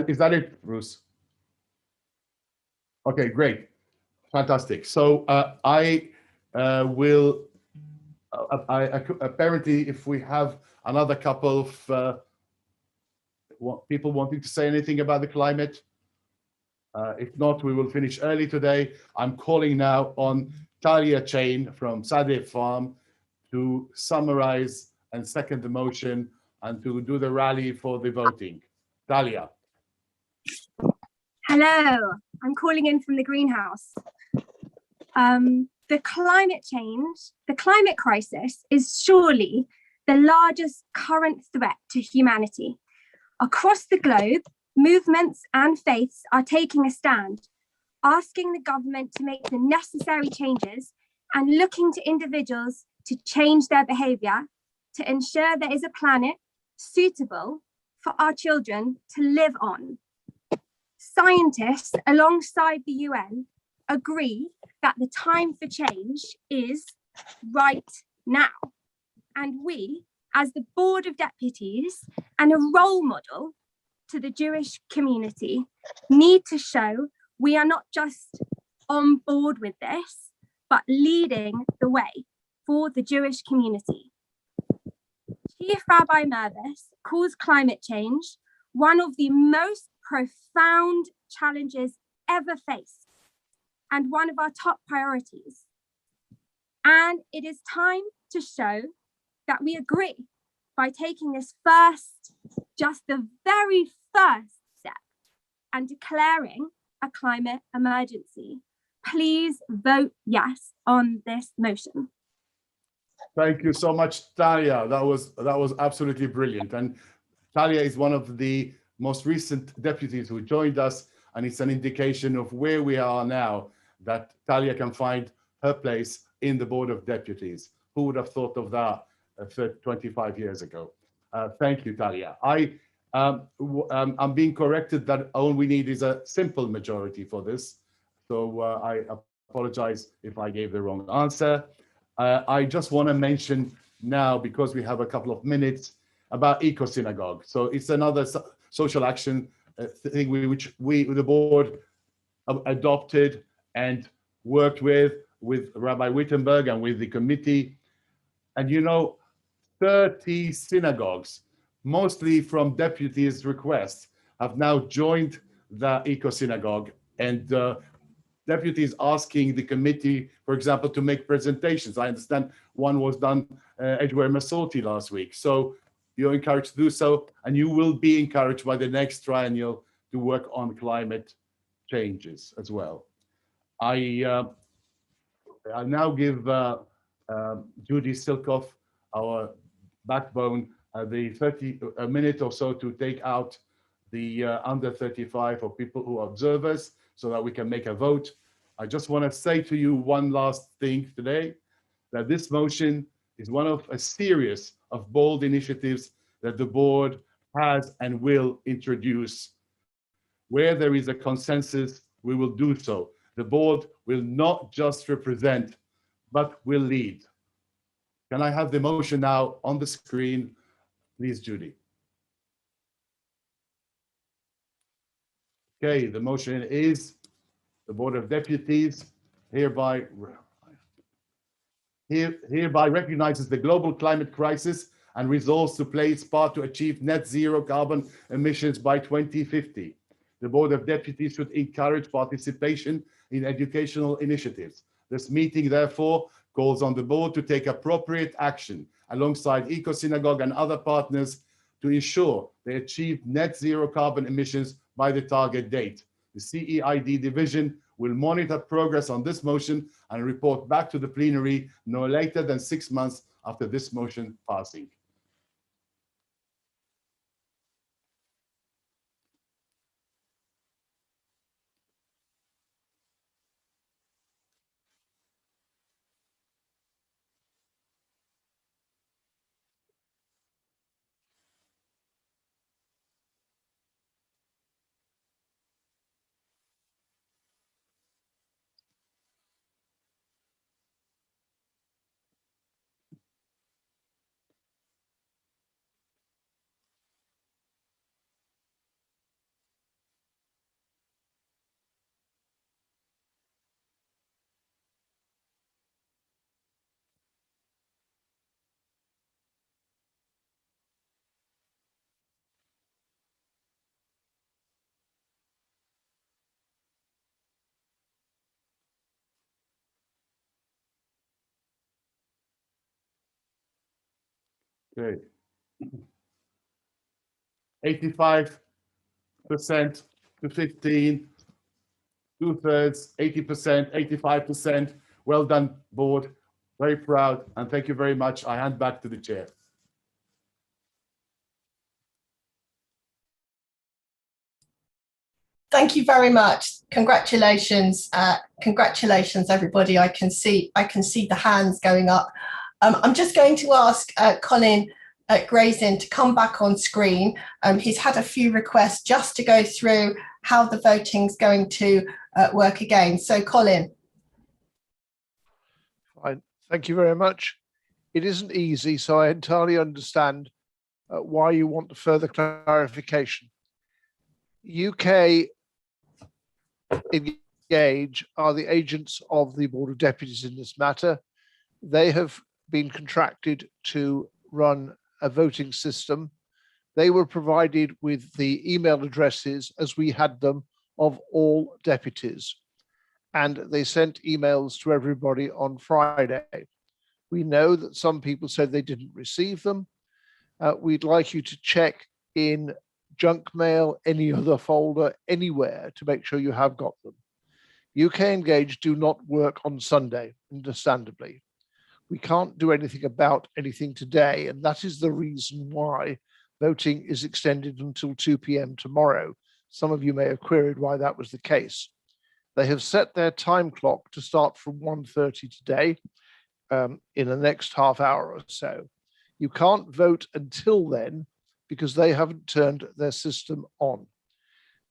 is that it, Bruce? Okay, great, fantastic. So I will. Apparently, if we have another couple of people wanting to say anything about the climate, if not, we will finish early today. I'm calling now on Talia Chain from Sadr Farm to summarize and second the motion and to do the rally for the voting. Talia. Hello, I'm calling in from the greenhouse. The climate crisis is surely the largest current threat to humanity. Across the globe, movements and faiths are taking a stand, asking the government to make the necessary changes and looking to individuals to change their behaviour to ensure there is a planet suitable for our children to live on. Scientists, alongside the UN, agree that the time for change is right now. And we as the Board of Deputies and a role model to the Jewish community, need to show we are not just on board with this, but leading the way for the Jewish community. Chief Rabbi Mervis calls climate change one of the most profound challenges ever faced and one of our top priorities. And it is time to show that we agree by taking this first, just the very first step, and declaring a climate emergency. Please vote yes on this motion. Thank you so much, Talia. That was absolutely brilliant. And Talia is one of the most recent deputies who joined us, and it's an indication of where we are now, that Talia can find her place in the Board of Deputies. Who would have thought of that 25 years ago? Thank you, Talia. I'm being corrected that all we need is a simple majority for this. So I apologize if I gave the wrong answer. I just want to mention now, because we have a couple of minutes, about Eco Synagogue. So it's another social action thing which we, the board, adopted and worked with Rabbi Wittenberg and with the committee. And you know, 30 synagogues, mostly from deputies' requests, have now joined the Eco Synagogue, and deputies asking the committee, for example, to make presentations. I understand one was done Edgware Masorti last week. So you're encouraged to do so, and you will be encouraged by the next triennial to work on climate changes as well. I now give Judy Silkoff, our backbone, a minute or so to take out the under 35 or people who are observers, so that we can make a vote. I just want to say to you one last thing today, that this motion is one of a series of bold initiatives that the board has and will introduce. Where there is a consensus, we will do so. The board will not just represent, but will lead. Can I have the motion now on the screen, please, Judy? Okay, the motion is the Board of Deputies hereby recognizes the global climate crisis and resolves to play its part to achieve net zero carbon emissions by 2050. The Board of Deputies should encourage participation in educational initiatives. This meeting, therefore, calls on the board to take appropriate action alongside Eco Synagogue and other partners to ensure they achieve net zero carbon emissions by the target date. The CEID division will monitor progress on this motion and report back to the plenary no later than 6 months after this motion passing. Okay. 85% to 15, 2/3, 80%, 85%. Well done, board. Very proud, and thank you very much. I hand back to the chair. Thank you very much. Congratulations, congratulations, everybody. I can see the hands going up. I'm just going to ask Colin Grazin to come back on screen. He's had a few requests just to go through how the voting's going to work again. So, Colin. Fine. Thank you very much. It isn't easy, so I entirely understand why you want further clarification. UK Engage are the agents of the Board of Deputies in this matter. They have been contracted to run a voting system. They were provided with the email addresses, as we had them, of all deputies. And they sent emails to everybody on Friday. We know that some people said they didn't receive them. We'd like you to check in junk mail, any other folder, anywhere to make sure you have got them. UK Engage do not work on Sunday, understandably. We can't do anything about anything today, and that is the reason why voting is extended until 2 p.m. tomorrow. Some of you may have queried why that was the case. They have set their time clock to start from 1:30 today, in the next half hour or so. You can't vote until then because they haven't turned their system on.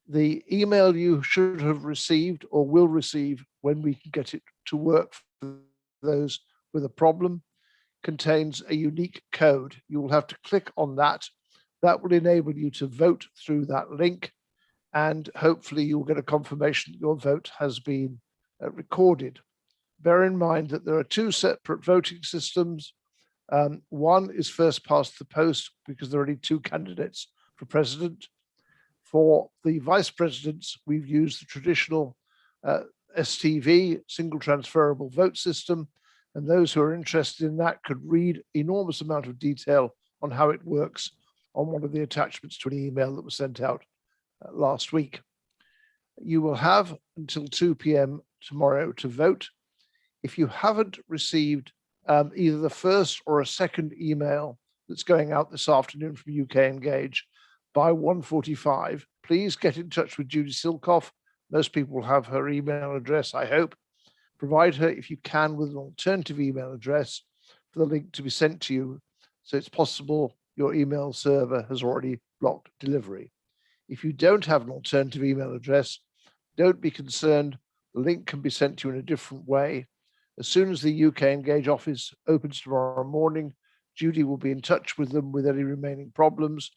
The email you should have received or will receive when we can get it to work for those with a problem contains a unique code. You will have to click on that. That will enable you to vote through that link, and hopefully you'll get a confirmation that your vote has been recorded. Bear in mind that there are two separate voting systems. One is first past the post because there are only two candidates for president. For the vice presidents, we've used the traditional STV, single transferable vote system, and those who are interested in that could read enormous amount of detail on how it works on one of the attachments to an email that was sent out last week. You will have until 2 p.m. tomorrow to vote. If you haven't received either the first or a second email that's going out this afternoon from UK Engage by 1:45, please get in touch with Judy Silkoff. Most people will have her email address, I hope. Provide her, if you can, with an alternative email address for the link to be sent to you, so it's possible your email server has already blocked delivery. If you don't have an alternative email address, don't be concerned. The link can be sent to you in a different way. As soon as the UK Engage office opens tomorrow morning, Judy will be in touch with them with any remaining problems,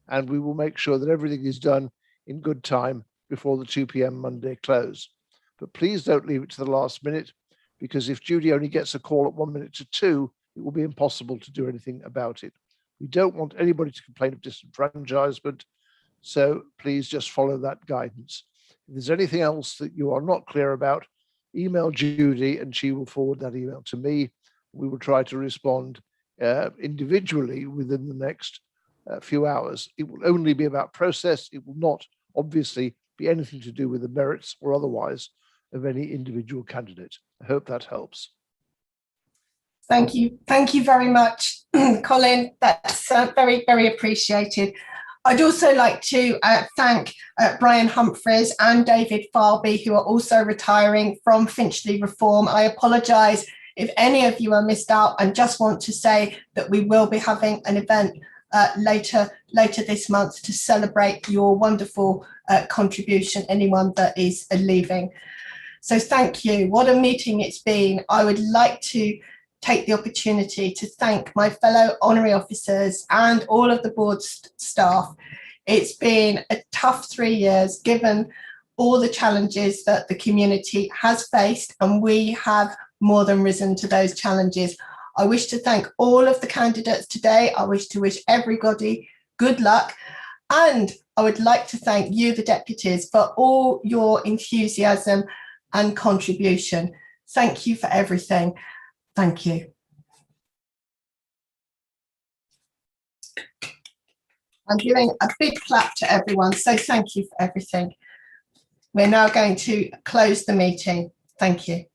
and we will make sure that everything is done in good time before the 2 p.m. Monday close. But please don't leave it to the last minute, because if Judy only gets a call at 1 minute to 2, it will be impossible to do anything about it. We don't want anybody to complain of disenfranchisement, so please just follow that guidance. If there's anything else that you are not clear about, email Judy and she will forward that email to me. We will try to respond individually within the next few hours. It will only be about process. It will not obviously be anything to do with the merits or otherwise of any individual candidate. I hope that helps. Thank you. Thank you very much, Colin. That's very, very appreciated. I'd also like to thank Brian Humphreys and David Farby, who are also retiring from Finchley Reform. I apologise if any of you are missed out, and just want to say that we will be having an event later this month to celebrate your wonderful contribution, anyone that is leaving. So thank you. What a meeting it's been. I would like to take the opportunity to thank my fellow honorary officers and all of the board staff. It's been a tough 3 years, given all the challenges that the community has faced, and we have more than risen to those challenges. I wish to thank all of the candidates today. I wish to wish everybody good luck. And I would like to thank you, the deputies, for all your enthusiasm and contribution. Thank you for everything. Thank you. I'm giving a big clap to everyone, so thank you for everything. We're now going to close the meeting. Thank you.